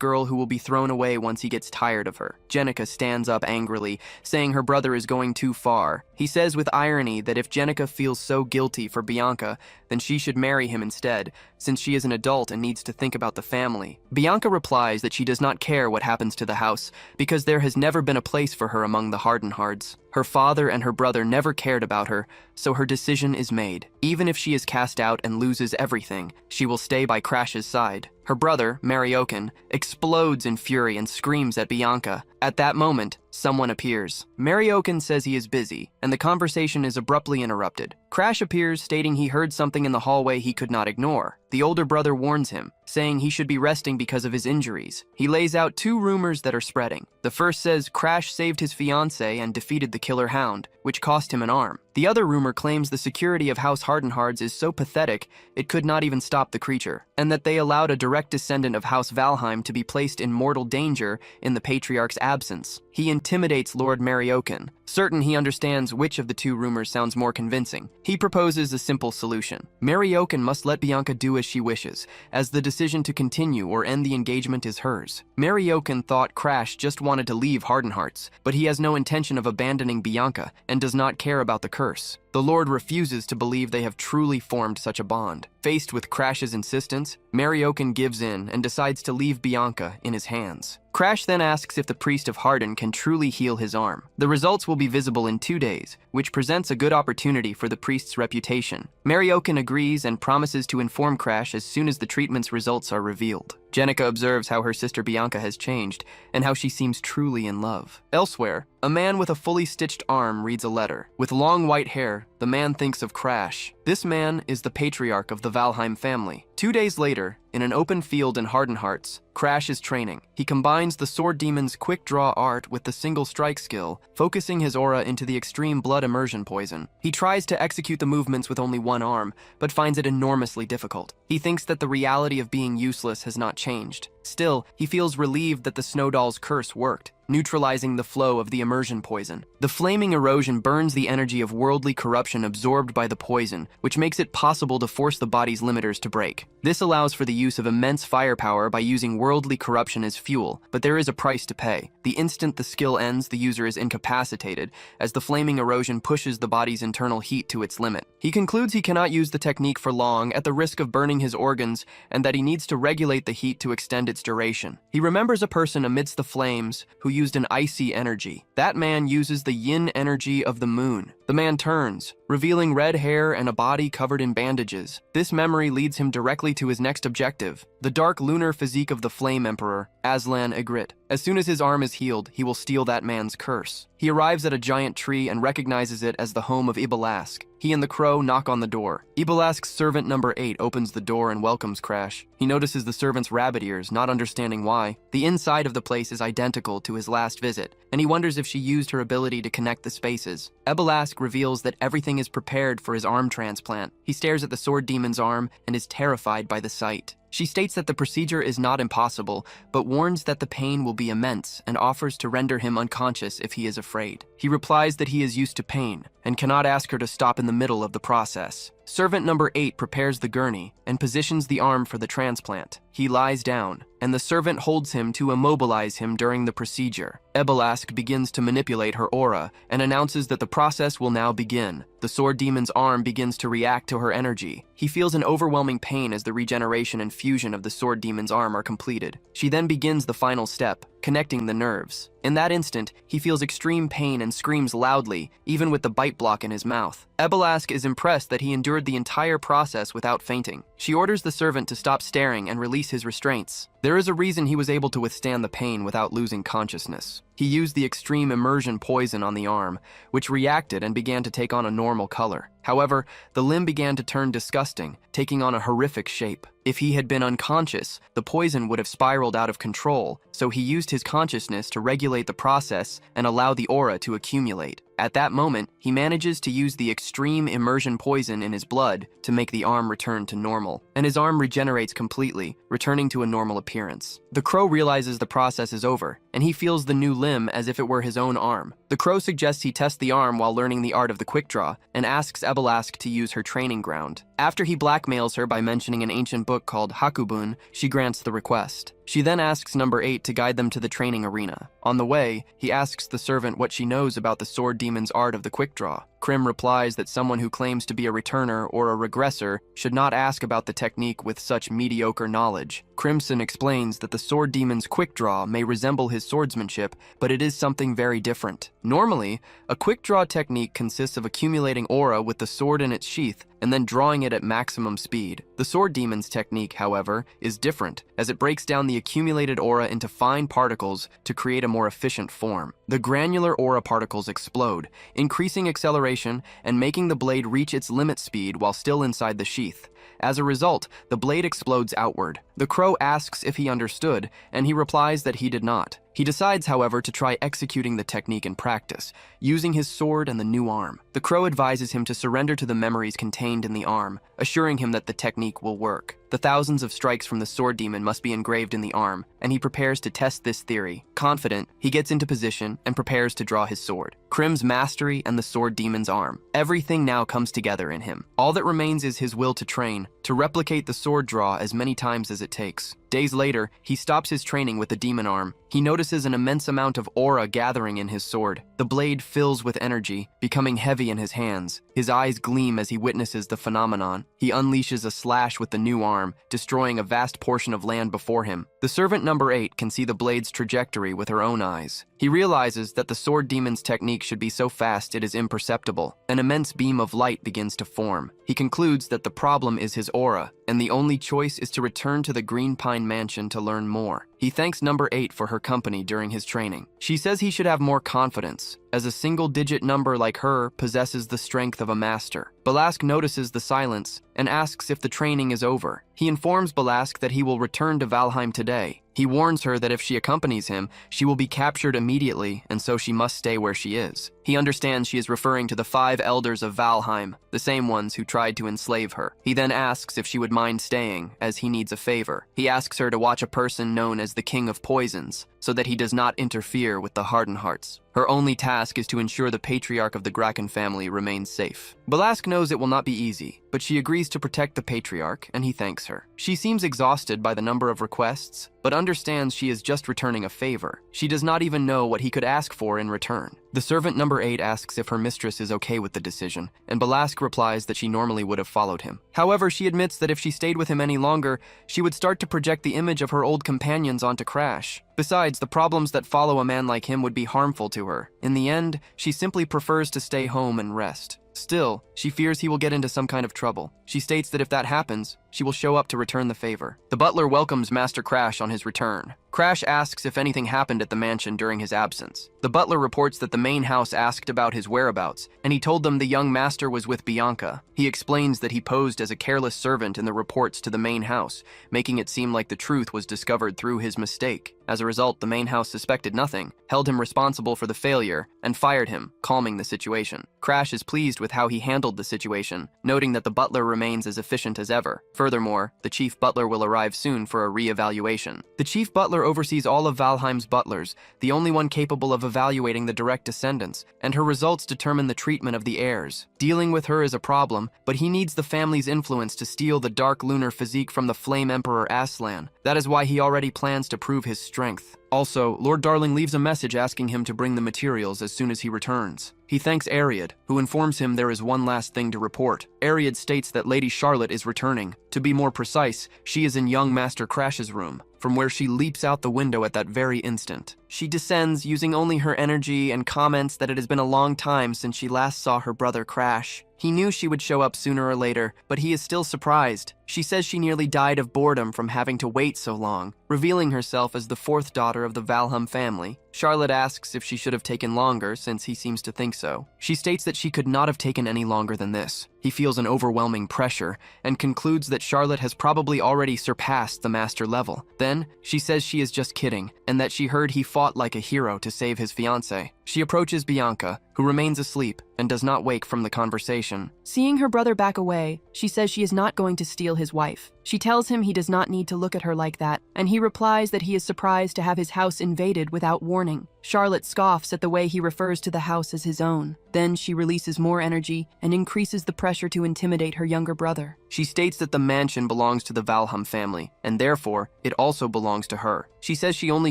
girl who will be thrown away once he gets tired of her. Jenica stands up angrily, saying her brother is going too far. He says with irony that if Jenica feels so guilty for Bianca, then she should marry him instead, since she is an adult and needs to think about the family. Bianca replies that she does not care what happens to the house, because there has never been a place for her among the Hardenhards. Her father and her brother never cared about her, so her decision is made. Even if she is cast out and loses everything, she will stay by Crash's side. Her brother, Mariokin, explodes in fury and screams at Bianca. At that moment, someone appears. Mariokin says he is busy, and the conversation is abruptly interrupted. Crash appears, stating he heard something in the hallway he could not ignore. The older brother warns him, saying he should be resting because of his injuries. He lays out 2 rumors that are spreading. The first says Crash saved his fiancée and defeated the killer hound, which cost him an arm. The other rumor claims the security of House Hardenhards is so pathetic it could not even stop the creature, and that they allowed a direct descendant of House Valheim to be placed in mortal danger in the Patriarch's absence. He intimidates Lord Mariokin, certain he understands which of the 2 rumors sounds more convincing. He proposes a simple solution. Mariokin must let Bianca do as she wishes, as the decision to continue or end the engagement is hers. Mariokin thought Crash just wanted to leave Hardenhearts, but he has no intention of abandoning Bianca and does not care about the curse. The Lord refuses to believe they have truly formed such a bond. Faced with Crash's insistence, Mariokin gives in and decides to leave Bianca in his hands. Crash then asks if the priest of Harden can truly heal his arm. The results will be visible in 2 days, which presents a good opportunity for the priest's reputation. Mariokin agrees and promises to inform Crash as soon as the treatment's results are revealed. Jenica observes how her sister Bianca has changed and how she seems truly in love. Elsewhere, a man with a fully stitched arm reads a letter. With long white hair, the man thinks of Crash. This man is the patriarch of the Valheim family. 2 days later, in an open field in Hardenhearts, Crash is training. He combines the Sword Demon's quick draw art with the single strike skill, focusing his aura into the extreme blood immersion poison. He tries to execute the movements with only one arm, but finds it enormously difficult. He thinks that the reality of being useless has not changed. Still, he feels relieved that the Snow Doll's curse worked, neutralizing the flow of the immersion poison. The flaming erosion burns the energy of worldly corruption absorbed by the poison, which makes it possible to force the body's limiters to break. This allows for the use of immense firepower by using worldly corruption as fuel, but there is a price to pay. The instant the skill ends, the user is incapacitated, as the flaming erosion pushes the body's internal heat to its limit. He concludes he cannot use the technique for long at the risk of burning his organs, and that he needs to regulate the heat to extend its duration. He remembers a person amidst the flames who used an icy energy. That man uses the yin energy of the moon. The man turns, revealing red hair and a body covered in bandages. This memory leads him directly to his next objective, the dark lunar physique of the Flame Emperor, Aslan Ygritte. As soon as his arm is healed, he will steal that man's curse. He arrives at a giant tree and recognizes it as the home of Ibalask. He He and the crow knock on the door. Ibalask's servant number 8 opens the door and welcomes Crash. He notices the servant's rabbit ears, not understanding why. The inside of the place is identical to his last visit, and he wonders if she used her ability to connect the spaces. Ibalask reveals that everything is prepared for his arm transplant. He stares at the sword demon's arm and is terrified by the sight. She states that the procedure is not impossible, but warns that the pain will be immense and offers to render him unconscious if he is afraid. He replies that he is used to pain and cannot ask her to stop in the middle of the process. Servant number 8 prepares the gurney and positions the arm for the transplant. He lies down, and the servant holds him to immobilize him during the procedure. Ibalask begins to manipulate her aura and announces that the process will now begin. The sword demon's arm begins to react to her energy. He feels an overwhelming pain as the regeneration and fusion of the sword demon's arm are completed. She then begins the final step, connecting the nerves. In that instant, he feels extreme pain and screams loudly, even with the bite block in his mouth. Ibalask is impressed that he endured the entire process without fainting. She orders the servant to stop staring and release his restraints. There is a reason he was able to withstand the pain without losing consciousness. He used the extreme immersion poison on the arm, which reacted and began to take on a normal color. However, the limb began to turn disgusting, taking on a horrific shape. If he had been unconscious, the poison would have spiraled out of control, so he used his consciousness to regulate the process and allow the aura to accumulate. At that moment, he manages to use the extreme immersion poison in his blood to make the arm return to normal, and his arm regenerates completely, returning to a normal appearance. The crow realizes the process is over, and he feels the new limb as if it were his own arm. The crow suggests he test the arm while learning the art of the quick draw, and asks Ibalask to use her training ground. After he blackmails her by mentioning an ancient book called Hakubun, she grants the request. She then asks number 8 to guide them to the training arena. On the way, he asks the servant what she knows about the sword demon's art of the quick draw. Krim replies that someone who claims to be a returner or a regressor should not ask about the technique with such mediocre knowledge. Crimson explains that the sword demon's quick draw may resemble his swordsmanship, but it is something very different. Normally, a quick draw technique consists of accumulating aura with the sword in its sheath and then drawing it at maximum speed. The sword demon's technique, however, is different, as it breaks down the accumulated aura into fine particles to create a more efficient form. The granular aura particles explode, increasing acceleration and making the blade reach its limit speed while still inside the sheath. As a result, the blade explodes outward. The crow asks if he understood, and he replies that he did not. He decides, however, to try executing the technique in practice, using his sword and the new arm. The crow advises him to surrender to the memories contained in the arm, assuring him that the technique will work. The thousands of strikes from the sword demon must be engraved in the arm, and he prepares to test this theory. Confident, he gets into position and prepares to draw his sword. Krim's mastery and the sword demon's arm. Everything now comes together in him. All that remains is his will to train, to replicate the sword draw as many times as it takes. Days later, he stops his training with the demon arm. He notices an immense amount of aura gathering in his sword. The blade fills with energy, becoming heavy in his hands. His eyes gleam as he witnesses the phenomenon. He unleashes a slash with the new arm, destroying a vast portion of land before him. The servant number 8 can see the blade's trajectory with her own eyes. He realizes that the sword demon's technique should be so fast it is imperceptible. An immense beam of light begins to form. He concludes that the problem is his aura, and the only choice is to return to the Green Pine Mansion to learn more. He thanks number 8 for her company during his training. She says he should have more confidence, as a single-digit number like her possesses the strength of a master. Balask notices the silence and asks if the training is over. He informs Balask that he will return to Valheim today. He warns her that if she accompanies him, she will be captured immediately, and so she must stay where she is. He understands she is referring to the 5 elders of Valheim, the same ones who tried to enslave her. He then asks if she would mind staying, as he needs a favor. He asks her to watch a person known as the King of Poisons, so that he does not interfere with the Hardened Hearts. Her only task is to ensure the patriarch of the Graken family remains safe. Balask knows it will not be easy, but she agrees to protect the patriarch, and he thanks her. She seems exhausted by the number of requests, but understands she is just returning a favor. She does not even know what he could ask for in return. The servant number 8 asks if her mistress is okay with the decision, and Balask replies that she normally would have followed him. However, she admits that if she stayed with him any longer, she would start to project the image of her old companions onto Crash. Besides, the problems that follow a man like him would be harmful to her. In the end, she simply prefers to stay home and rest. Still, she fears he will get into some kind of trouble. She states that if that happens, she will show up to return the favor. The butler welcomes Master Crash on his return. Crash asks if anything happened at the mansion during his absence. The butler reports that the main house asked about his whereabouts, and he told them the young master was with Bianca. He explains that he posed as a careless servant in the reports to the main house, making it seem like the truth was discovered through his mistake. As a result, the main house suspected nothing, held him responsible for the failure, and fired him, calming the situation. Crash is pleased with how he handled the situation, noting that the butler remains as efficient as ever. Furthermore, the chief butler will arrive soon for a re-evaluation. The chief butler oversees all of Valheim's butlers, the only one capable of evaluating the direct descendants, and her results determine the treatment of the heirs. Dealing with her is a problem, but he needs the family's influence to steal the dark lunar physique from the Flame Emperor Aslan. That is why he already plans to prove his strength. Also, Lord Darling leaves a message asking him to bring the materials as soon as he returns. He thanks Ariad, who informs him there is one last thing to report. Ariad states that Lady Charlotte is returning. To be more precise, she is in young Master Crash's room, from where she leaps out the window at that very instant. She descends using only her energy and comments that it has been a long time since she last saw her brother Crash. He knew she would show up sooner or later, but he is still surprised. She says she nearly died of boredom from having to wait so long, revealing herself as the fourth daughter of the Valheim family. Charlotte asks if she should have taken longer, since he seems to think so. She states that she could not have taken any longer than this. He feels an overwhelming pressure, and concludes that Charlotte has probably already surpassed the master level. Then, she says she is just kidding, and that she heard he fought like a hero to save his fiancée. She approaches Bianca, who remains asleep and does not wake from the conversation. Seeing her brother back away, she says she is not going to steal his wife. She tells him he does not need to look at her like that, and he replies that he is surprised to have his house invaded without warning. Charlotte scoffs at the way he refers to the house as his own. Then she releases more energy and increases the pressure to intimidate her younger brother. She states that the mansion belongs to the Valheim family, and therefore, it also belongs to her. She says she only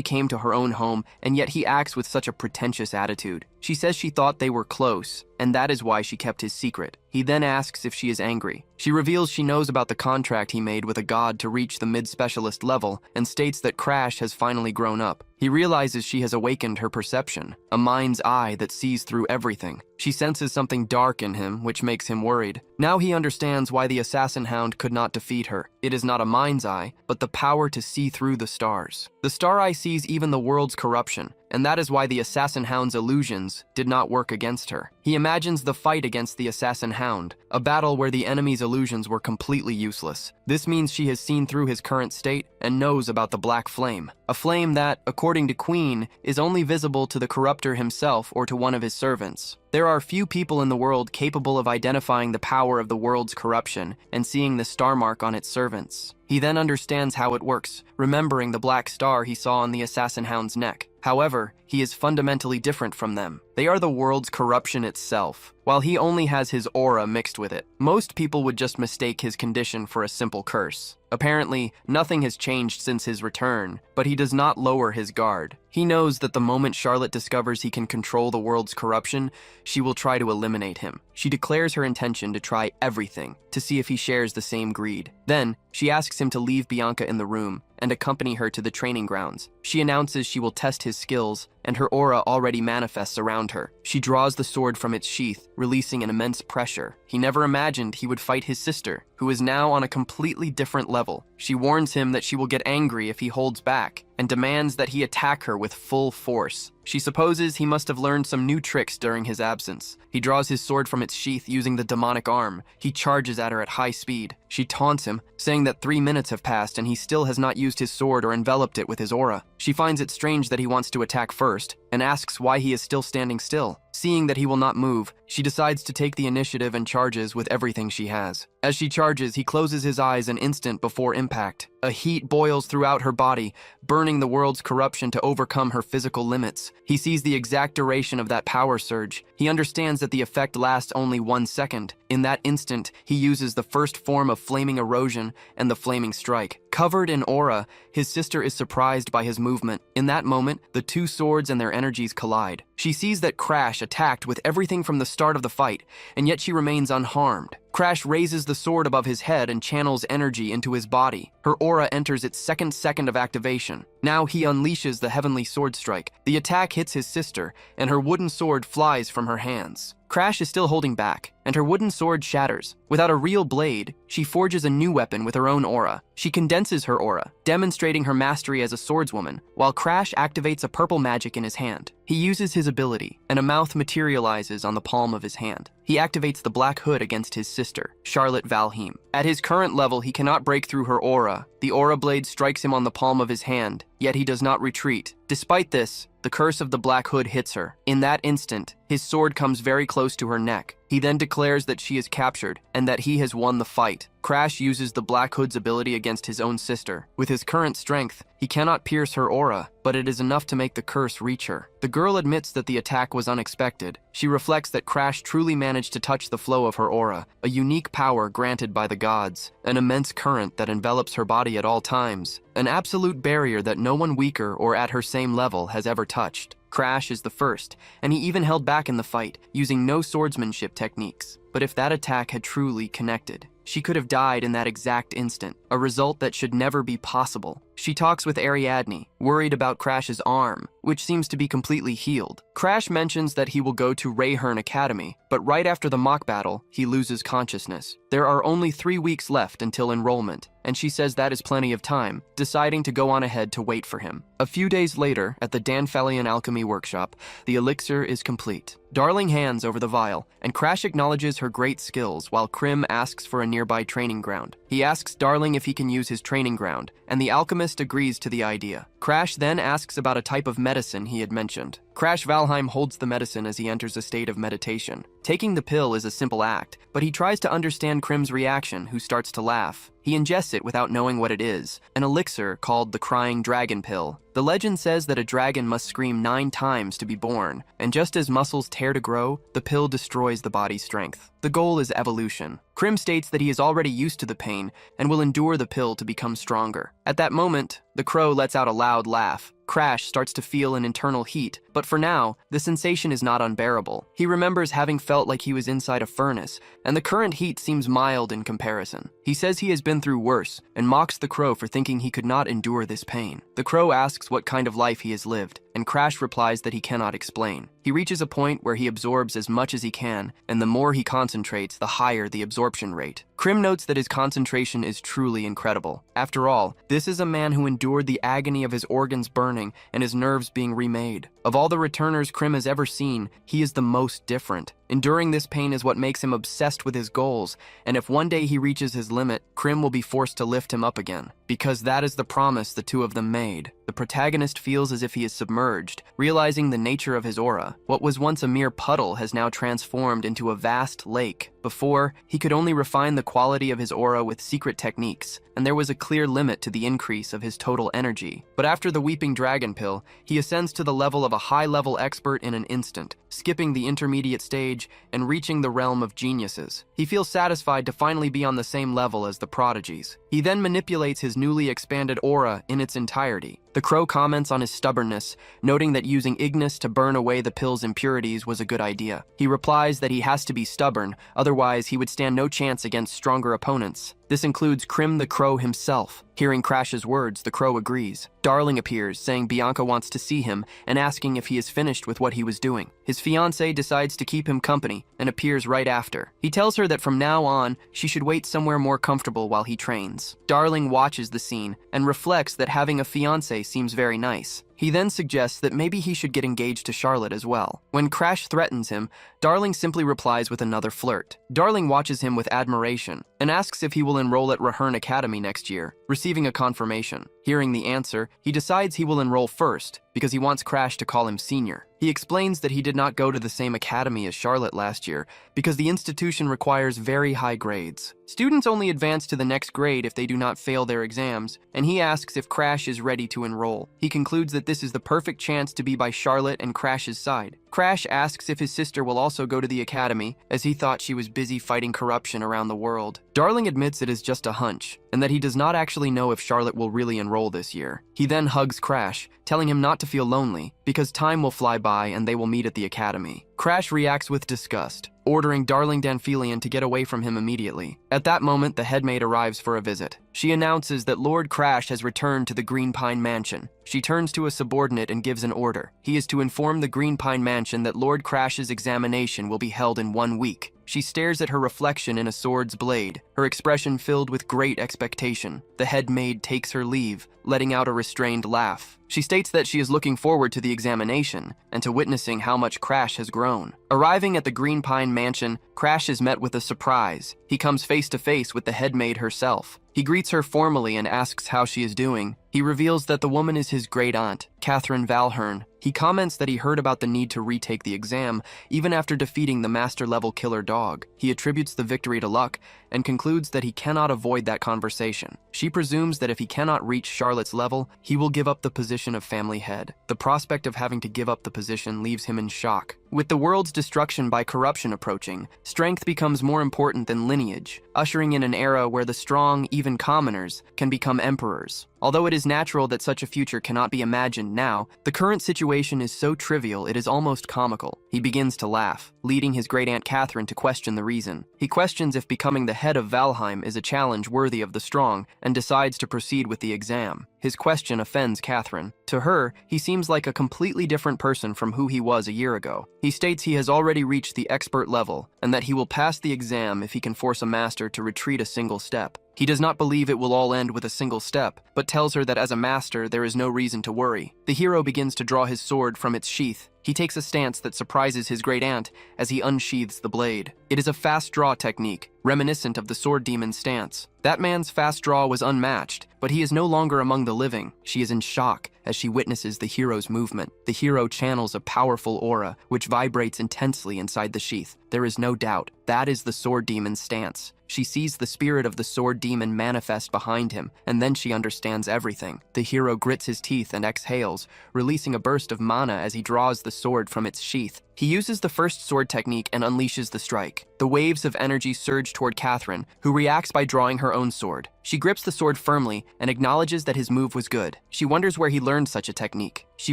came to her own home, and yet he acts with such a pretentious attitude. She says she thought they were close, and that is why she kept his secret. He then asks if she is angry. She reveals she knows about the contract he made with a god to reach the mid-specialist level, and states that Crash has finally grown up. He realizes she has awakened her perception, a mind's eye that sees through everything. She senses something dark in him, which makes him worried. Now he understands why the assassin hound could not defeat her. It is not a mind's eye, but the power to see through the stars. The star eye sees even the world's corruption, and that is why the assassin hound's illusions did not work against her. He imagines the fight against the assassin hound, a battle where the enemy's illusions were completely useless. This means she has seen through his current state and knows about the black flame, a flame that, according to Queen, is only visible to the corruptor himself or to one of his servants. There are few people in the world capable of identifying the power of the world's corruption and seeing the star mark on its servants. He then understands how it works, remembering the black star he saw on the assassin hound's neck. However, he is fundamentally different from them. They are the world's corruption itself, while he only has his aura mixed with it. Most people would just mistake his condition for a simple curse. Apparently, nothing has changed since his return, but he does not lower his guard. He knows that the moment Charlotte discovers he can control the world's corruption, she will try to eliminate him. She declares her intention to try everything to see if he shares the same greed. Then, she asks him to leave Bianca in the room and accompany her to the training grounds. She announces she will test his skills, and her aura already manifests around her. She draws the sword from its sheath, releasing an immense pressure. He never imagined he would fight his sister, who is now on a completely different level. She warns him that she will get angry if he holds back, and demands that he attack her with full force. She supposes he must have learned some new tricks during his absence. He draws his sword from its sheath using the demonic arm. He charges at her at high speed. She taunts him, saying that 3 minutes have passed and he still has not used his sword or enveloped it with his aura. She finds it strange that he wants to attack first, and asks why he is still standing still. Seeing that he will not move, she decides to take the initiative and charges with everything she has. As she charges, he closes his eyes an instant before impact. A heat boils throughout her body, burning the world's corruption to overcome her physical limits. He sees the exact duration of that power surge. He understands that the effect lasts only 1 second. In that instant, he uses the first form of flaming erosion and the flaming strike. Covered in aura, his sister is surprised by his movement. In that moment, the two swords and their energies collide. She sees that Crash attacked with everything from the start of the fight, and yet she remains unharmed. Crash raises the sword above his head and channels energy into his body. Her aura enters its second of activation. Now he unleashes the heavenly sword strike. The attack hits his sister, and her wooden sword flies from her hands. Crash is still holding back, and her wooden sword shatters. Without a real blade, she forges a new weapon with her own aura. She condenses her aura, demonstrating her mastery as a swordswoman, while Crash activates a purple magic in his hand. He uses his ability, and a mouth materializes on the palm of his hand. He activates the Black Hood against his sister, Charlotte Valheim. At his current level, he cannot break through her aura. The aura blade strikes him on the palm of his hand, yet he does not retreat. Despite this, the curse of the Black Hood hits her. In that instant, his sword comes very close to her neck. He then declares that she is captured and that he has won the fight. Crash uses the Black Hood's ability against his own sister. With his current strength, he cannot pierce her aura, but it is enough to make the curse reach her. The girl admits that the attack was unexpected. She reflects that Crash truly managed to touch the flow of her aura, a unique power granted by the gods, an immense current that envelops her body at all times, an absolute barrier that no one weaker or at her same level has ever touched. Crash is the first, and he even held back in the fight, using no swordsmanship techniques. But if that attack had truly connected, she could have died in that exact instant, a result that should never be possible. She talks with Ariadne, worried about Crash's arm, which seems to be completely healed. Crash mentions that he will go to Rayhern Academy, but right after the mock battle, he loses consciousness. There are only 3 weeks left until enrollment, and she says that is plenty of time, deciding to go on ahead to wait for him. A few days later, at the Danfalian Alchemy Workshop, the elixir is complete. Darling hands over the vial, and Crash acknowledges her great skills while Krim asks for a nearby training ground. He asks Darling if he can use his training ground, and the alchemist agrees to the idea. Crash then asks about a type of medicine he had mentioned. Crash Valheim holds the medicine as he enters a state of meditation. Taking the pill is a simple act, but he tries to understand Krim's reaction, who starts to laugh. He ingests it without knowing what it is, an elixir called the Crying Dragon Pill. The legend says that a dragon must scream 9 times to be born, and just as muscles tear to grow, the pill destroys the body's strength. The goal is evolution. Krim states that he is already used to the pain and will endure the pill to become stronger. At that moment, the crow lets out a loud laugh. Crash starts to feel an internal heat, but for now, the sensation is not unbearable. He remembers having felt like he was inside a furnace, and the current heat seems mild in comparison. He says he has been through worse, and mocks the crow for thinking he could not endure this pain. The crow asks what kind of life he has lived, and Crash replies that he cannot explain. He reaches a point where he absorbs as much as he can, and the more he concentrates, the higher the absorption rate. Krim notes that his concentration is truly incredible. After all, this is a man who endured the agony of his organs burning and his nerves being remade. Of all the returners Krim has ever seen, he is the most different. Enduring this pain is what makes him obsessed with his goals, and if one day he reaches his limit, Krim will be forced to lift him up again, because that is the promise the two of them made. The protagonist feels as if he is submerged, realizing the nature of his aura. What was once a mere puddle has now transformed into a vast lake. Before, he could only refine the quality of his aura with secret techniques, and there was a clear limit to the increase of his total energy. But after the Weeping Dragon Pill, he ascends to the level of a high-level expert in an instant, skipping the intermediate stage and reaching the realm of geniuses. He feels satisfied to finally be on the same level as the prodigies. He then manipulates his newly expanded aura in its entirety. The crow comments on his stubbornness, noting that using Ignis to burn away the pill's impurities was a good idea. He replies that he has to be stubborn, otherwise he would stand no chance against stronger opponents. This includes Krim the Crow himself. Hearing Crash's words, the crow agrees. Darling appears, saying Bianca wants to see him and asking if he is finished with what he was doing. His fiancée decides to keep him company and appears right after. He tells her that from now on, she should wait somewhere more comfortable while he trains. Darling watches the scene and reflects that having a fiancé seems very nice. He then suggests that maybe he should get engaged to Charlotte as well. When Crash threatens him, Darling simply replies with another flirt. Darling watches him with admiration and asks if he will enroll at Rayhern Academy next year, receiving a confirmation. Hearing the answer, he decides he will enroll first because he wants Crash to call him senior. He explains that he did not go to the same academy as Charlotte last year because the institution requires very high grades. Students only advance to the next grade if they do not fail their exams, and he asks if Crash is ready to enroll. He concludes that this is the perfect chance to be by Charlotte and Crash's side. Crash asks if his sister will also go to the academy, as he thought she was busy fighting corruption around the world. Darling admits it is just a hunch, and that he does not actually know if Charlotte will really enroll this year. He then hugs Crash, telling him not to feel lonely, because time will fly by and they will meet at the academy. Crash reacts with disgust, ordering Darling Danfalian to get away from him immediately. At that moment, the headmaid arrives for a visit. She announces that Lord Crash has returned to the Green Pine Mansion. She turns to a subordinate and gives an order. He is to inform the Green Pine Mansion mansion that Lord Crash's examination will be held in 1 week. She stares at her reflection in a sword's blade, her expression filled with great expectation. The head maid takes her leave, letting out a restrained laugh. She states that she is looking forward to the examination and to witnessing how much Crash has grown. Arriving at the Green Pine mansion, Crash is met with a surprise. He comes face to face with the head maid herself. He greets her formally and asks how she is doing. He reveals that the woman is his great-aunt, Catherine Valhern. He comments that he heard about the need to retake the exam, even after defeating the master-level killer dog. He attributes the victory to luck and concludes that he cannot avoid that conversation. She presumes that if he cannot reach Charlotte's level, he will give up the position of family head. The prospect of having to give up the position leaves him in shock. With the world's destruction by corruption approaching, strength becomes more important than lineage, ushering in an era where the strong, even commoners, can become emperors. Although it is natural that such a future cannot be imagined now, the current situation is so trivial it is almost comical. He begins to laugh, leading his great-aunt Catherine to question the reason. He questions if becoming the head of Valheim is a challenge worthy of the strong, and decides to proceed with the exam. His question offends Catherine. To her, he seems like a completely different person from who he was a year ago. He states he has already reached the expert level, and that he will pass the exam if he can force a master to retreat a single step. He does not believe it will all end with a single step, but tells her that as a master there is no reason to worry. The hero begins to draw his sword from its sheath. He takes a stance that surprises his great-aunt as he unsheathes the blade. It is a fast draw technique, reminiscent of the sword demon's stance. That man's fast draw was unmatched, but he is no longer among the living. She is in shock as she witnesses the hero's movement. The hero channels a powerful aura, which vibrates intensely inside the sheath. There is no doubt, that is the sword demon's stance. She sees the spirit of the sword demon manifest behind him, and then she understands everything. The hero grits his teeth and exhales, releasing a burst of mana as he draws the sword from its sheath. He uses the first sword technique and unleashes the strike. The waves of energy surge toward Catherine, who reacts by drawing her own sword. She grips the sword firmly and acknowledges that his move was good. She wonders where he learned such a technique. She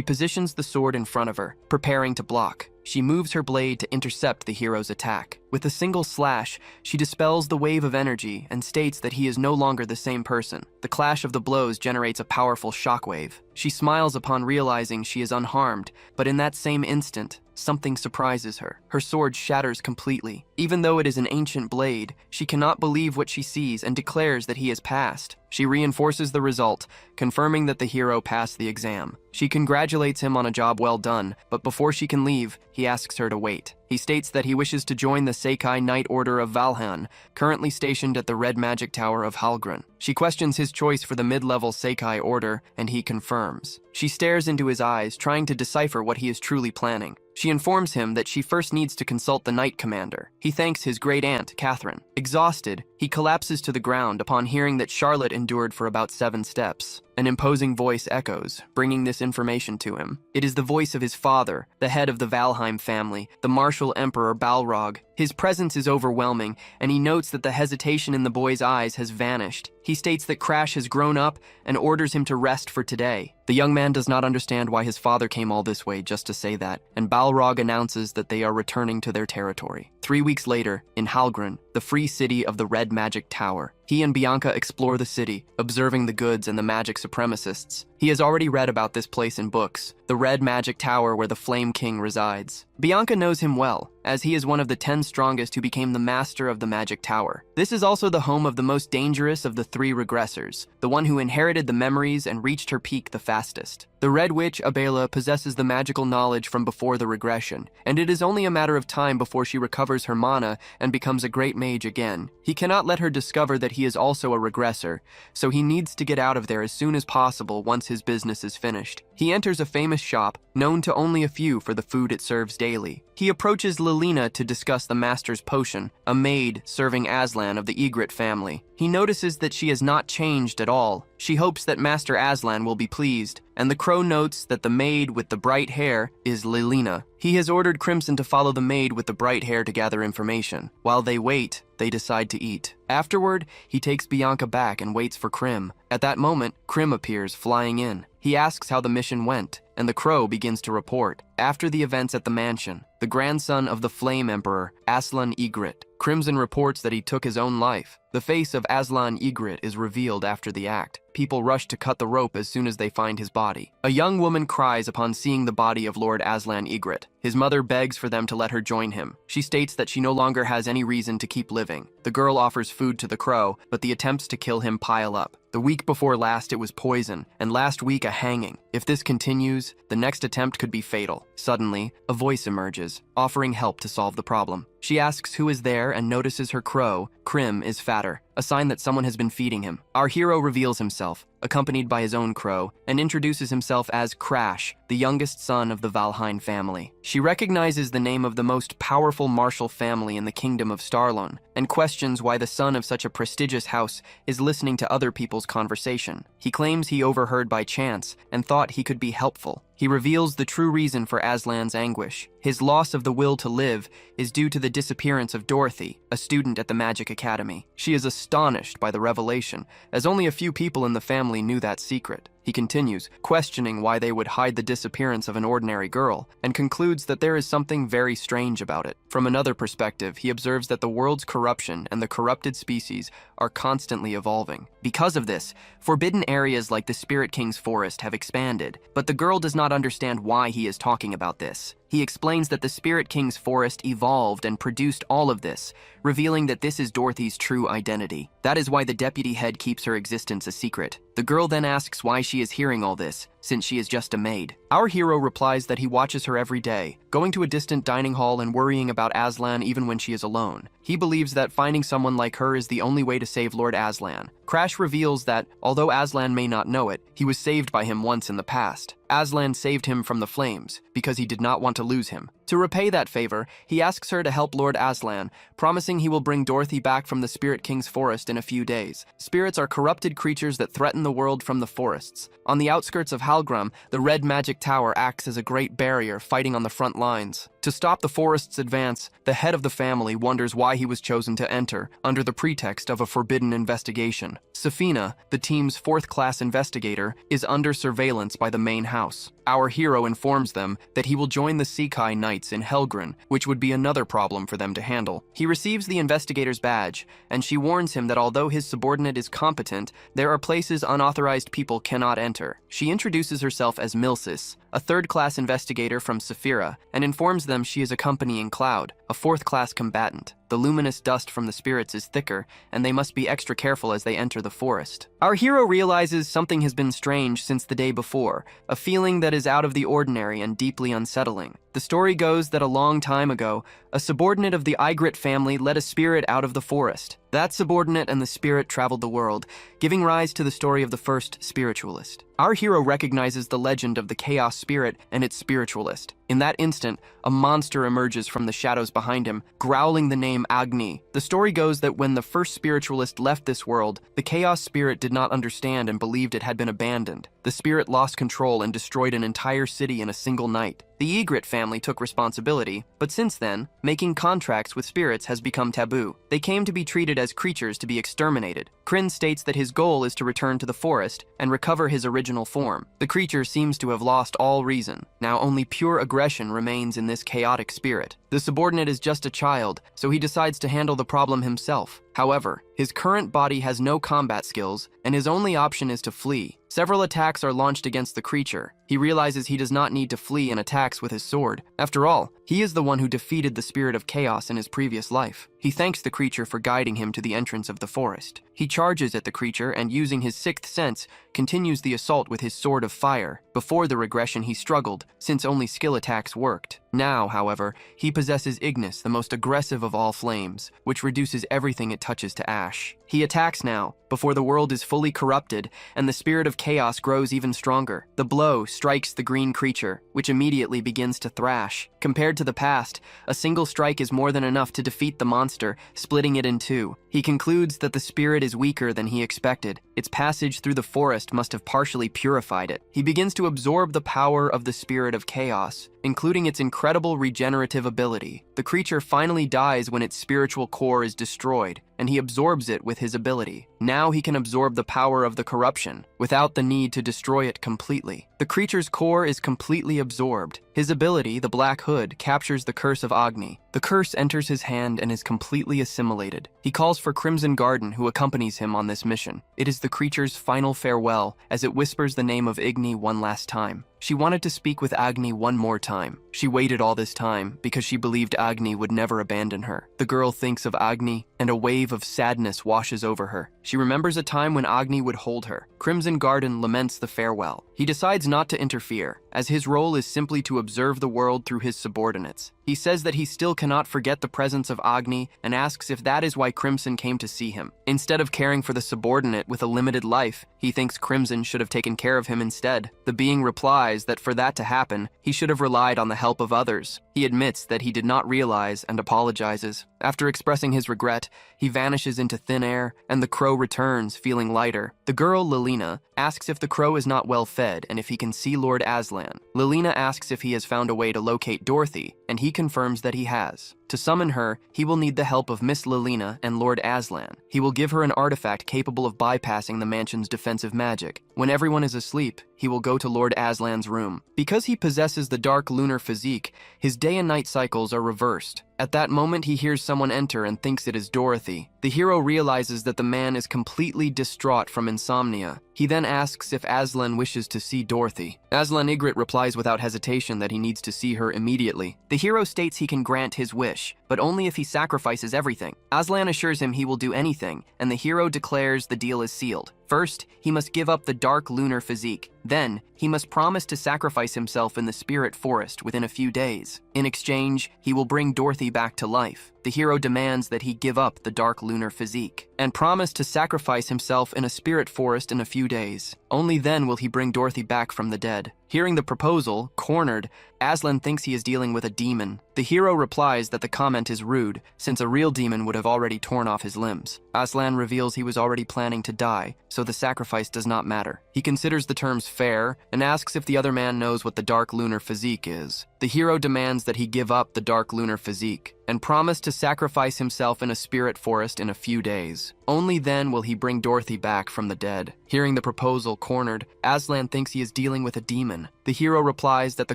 positions the sword in front of her, preparing to block. She moves her blade to intercept the hero's attack. With a single slash, she dispels the wave of energy and states that he is no longer the same person. The clash of the blows generates a powerful shockwave. She smiles upon realizing she is unharmed, but in that same instant, something surprises her. Her sword shatters completely. Even though it is an ancient blade, she cannot believe what she sees and declares that he has passed. She reinforces the result, confirming that the hero passed the exam. She congratulates him on a job well done, but before she can leave, he asks her to wait. He states that he wishes to join the Seikai Knight Order of Valhan, currently stationed at the Red Magic Tower of Halgren. She questions his choice for the mid-level Seikai Order, and he confirms. She stares into his eyes, trying to decipher what he is truly planning. She informs him that she first needs to consult the Knight Commander. He thanks his great-aunt, Catherine. Exhausted, he collapses to the ground upon hearing that Charlotte endured for about 7 steps. An imposing voice echoes, bringing this information to him. It is the voice of his father, the head of the Valheim family, the martial emperor Balrog. His presence is overwhelming, and he notes that the hesitation in the boy's eyes has vanished. He states that Crash has grown up and orders him to rest for today. The young man does not understand why his father came all this way just to say that, and Balrog announces that they are returning to their territory. 3 weeks later, in Halgren, the free city of the Red Magic Tower, he and Bianca explore the city, observing the goods and the magic supremacists. He has already read about this place in books, the Red Magic Tower where the Flame King resides. Bianca knows him well, as he is one of the 10 strongest who became the master of the Magic Tower. This is also the home of the most dangerous of the 3 regressors, the one who inherited the memories and reached her peak the fastest. The Red Witch, Abela, possesses the magical knowledge from before the regression, and it is only a matter of time before she recovers her mana and becomes a great mage again. He cannot let her discover that he is also a regressor, so he needs to get out of there as soon as possible once his business is finished. He enters a famous shop, known to only a few for the food it serves daily. He approaches Lilina to discuss the master's potion, a maid serving Aslan of the Egret family. He notices that she has not changed at all. She hopes that Master Aslan will be pleased, and the crow notes that the maid with the bright hair is Lilina. He has ordered Crimson to follow the maid with the bright hair to gather information. While they wait, they decide to eat. Afterward, he takes Bianca back and waits for Krim. At that moment, Krim appears, flying in. He asks how the mission went, and the crow begins to report. After the events at the mansion, the grandson of the Flame Emperor, Aslan Egret, Crimson reports that he took his own life. The face of Aslan Ygritte is revealed after the act. People rush to cut the rope as soon as they find his body. A young woman cries upon seeing the body of Lord Aslan Ygritte. His mother begs for them to let her join him. She states that she no longer has any reason to keep living. The girl offers food to the crow, but the attempts to kill him pile up. The week before last it was poison, and last week a hanging. If this continues, the next attempt could be fatal. Suddenly, a voice emerges, offering help to solve the problem. She asks who is there and notices her crow, Krim, is fatter, a sign that someone has been feeding him. Our hero reveals himself, accompanied by his own crow, and introduces himself as Crash, the youngest son of the Valheim family. She recognizes the name of the most powerful martial family in the kingdom of Starlon, and questions why the son of such a prestigious house is listening to other people's conversation. He claims he overheard by chance and thought he could be helpful. He reveals the true reason for Aslan's anguish. His loss of the will to live is due to the disappearance of Dorothy, a student at the Magic Academy. She is astonished by the revelation, as only a few people in the family knew that secret. He continues, questioning why they would hide the disappearance of an ordinary girl, and concludes that there is something very strange about it. From another perspective, he observes that the world's corruption and the corrupted species are constantly evolving. Because of this, forbidden areas like the Spirit King's forest have expanded, but the girl does not understand why he is talking about this. He explains that the Spirit King's forest evolved and produced all of this, revealing that this is Dorothy's true identity. That is why the deputy head keeps her existence a secret. The girl then asks why she is hearing all this, since she is just a maid. Our hero replies that he watches her every day, going to a distant dining hall and worrying about Aslan even when she is alone. He believes that finding someone like her is the only way to save Lord Aslan. Crash reveals that, although Aslan may not know it, he was saved by him once in the past. Aslan saved him from the flames, because he did not want to lose him. To repay that favor, he asks her to help Lord Aslan, promising he will bring Dorothy back from the Spirit King's forest in a few days. Spirits are corrupted creatures that threaten the world from the forests. On the outskirts of Halgrim, the Red Magic Tower acts as a great barrier, fighting on the front lines. To stop the forest's advance, the head of the family wonders why he was chosen to enter, under the pretext of a forbidden investigation. Safina, the team's fourth-class investigator, is under surveillance by the main house. Our hero informs them that he will join the Sekai Knights in Helgrin, which would be another problem for them to handle. He receives the investigator's badge, and she warns him that although his subordinate is competent, there are places unauthorized people cannot enter. She introduces herself as Milsis, a third-class investigator from Saphira, and informs them she is accompanying Cloud, a fourth-class combatant. The luminous dust from the spirits is thicker, and they must be extra careful as they enter the forest. Our hero realizes something has been strange since the day before, a feeling that is out of the ordinary and deeply unsettling. The story goes that a long time ago, a subordinate of the Ygritte family led a spirit out of the forest. That subordinate and the spirit traveled the world, giving rise to the story of the first spiritualist. Our hero recognizes the legend of the chaos spirit and its spiritualist. In that instant, a monster emerges from the shadows behind him, growling the name Agni. The story goes that when the first spiritualist left this world, the chaos spirit did not understand and believed it had been abandoned. The spirit lost control and destroyed an entire city in a single night. The Ygritte family took responsibility, but since then, making contracts with spirits has become taboo. They came to be treated as creatures to be exterminated. Kryn states that his goal is to return to the forest and recover his original form. The creature seems to have lost all reason. Now only pure aggression remains in this chaotic spirit. The subordinate is just a child, so he decides to handle the problem himself. However, his current body has no combat skills, and his only option is to flee. Several attacks are launched against the creature. He realizes he does not need to flee and attacks with his sword. After all, he is the one who defeated the spirit of chaos in his previous life. He thanks the creature for guiding him to the entrance of the forest. He charges at the creature and, using his sixth sense, continues the assault with his sword of fire. Before the regression, he struggled, since only skill attacks worked. Now, however, he possesses Ignis, the most aggressive of all flames, which reduces everything it touches to ash. He attacks now, before the world is fully corrupted, and the spirit of chaos grows even stronger. The blow strikes the green creature, which immediately begins to thrash. Compared to the past, a single strike is more than enough to defeat the monster, splitting it in two. He concludes that the spirit is weaker than he expected. Its passage through the forest must have partially purified it. He begins to absorb the power of the spirit of chaos, including its incredible regenerative ability. The creature finally dies when its spiritual core is destroyed, and he absorbs it with his ability. Now now he can absorb the power of the corruption without the need to destroy it completely. The creature's core is completely absorbed. His ability, the Black Hood, captures the curse of Agni. The curse enters his hand and is completely assimilated. He calls for Crimson Garden, who accompanies him on this mission. It is the creature's final farewell as it whispers the name of Igni one last time. She wanted to speak with Agni one more time. She waited all this time because she believed Agni would never abandon her. The girl thinks of Agni, and a wave of sadness washes over her. She remembers a time when Agni would hold her. Crimson Garden laments the farewell. He decides not to interfere, as his role is simply to observe the world through his subordinates. He says that he still cannot forget the presence of Agni and asks if that is why Crimson came to see him. Instead of caring for the subordinate with a limited life, he thinks Crimson should have taken care of him instead. The being replies that for that to happen, he should have relied on the help of others. He admits that he did not realize and apologizes. After expressing his regret, he vanishes into thin air, and the crow returns, feeling lighter. The girl, Lilina, asks if the crow is not well fed and if he can see Lord Aslan. Lilina asks if he has found a way to locate Dorothy, and he confirms that he has. To summon her, he will need the help of Miss Lilina and Lord Aslan. He will give her an artifact capable of bypassing the mansion's defensive magic. When everyone is asleep, he will go to Lord Aslan's room. Because he possesses the dark lunar physique, his day and night cycles are reversed. At that moment, he hears someone enter and thinks it is Dorothy. The hero realizes that the man is completely distraught from insomnia. He then asks if Aslan wishes to see Dorothy. Aslan Ygritte replies without hesitation that he needs to see her immediately. The hero states he can grant his wish, but only if he sacrifices everything. Aslan assures him he will do anything, and the hero declares the deal is sealed. First, he must give up the dark lunar physique. Then, he must promise to sacrifice himself in the spirit forest within a few days. In exchange, he will bring Dorothy back to life. The hero demands that he give up the dark lunar physique and promise to sacrifice himself in a spirit forest in a few days. Only then will he bring Dorothy back from the dead. Hearing the proposal, cornered, Aslan thinks he is dealing with a demon. The hero replies that the comment is rude, since a real demon would have already torn off his limbs. Aslan reveals he was already planning to die, so the sacrifice does not matter. He considers the terms fair and asks if the other man knows what the dark lunar physique is. The hero demands that he give up the dark lunar physique and promise to sacrifice himself in a spirit forest in a few days. Only then will he bring Dorothy back from the dead. Hearing the proposal, cornered, Aslan thinks he is dealing with a demon. The hero replies that the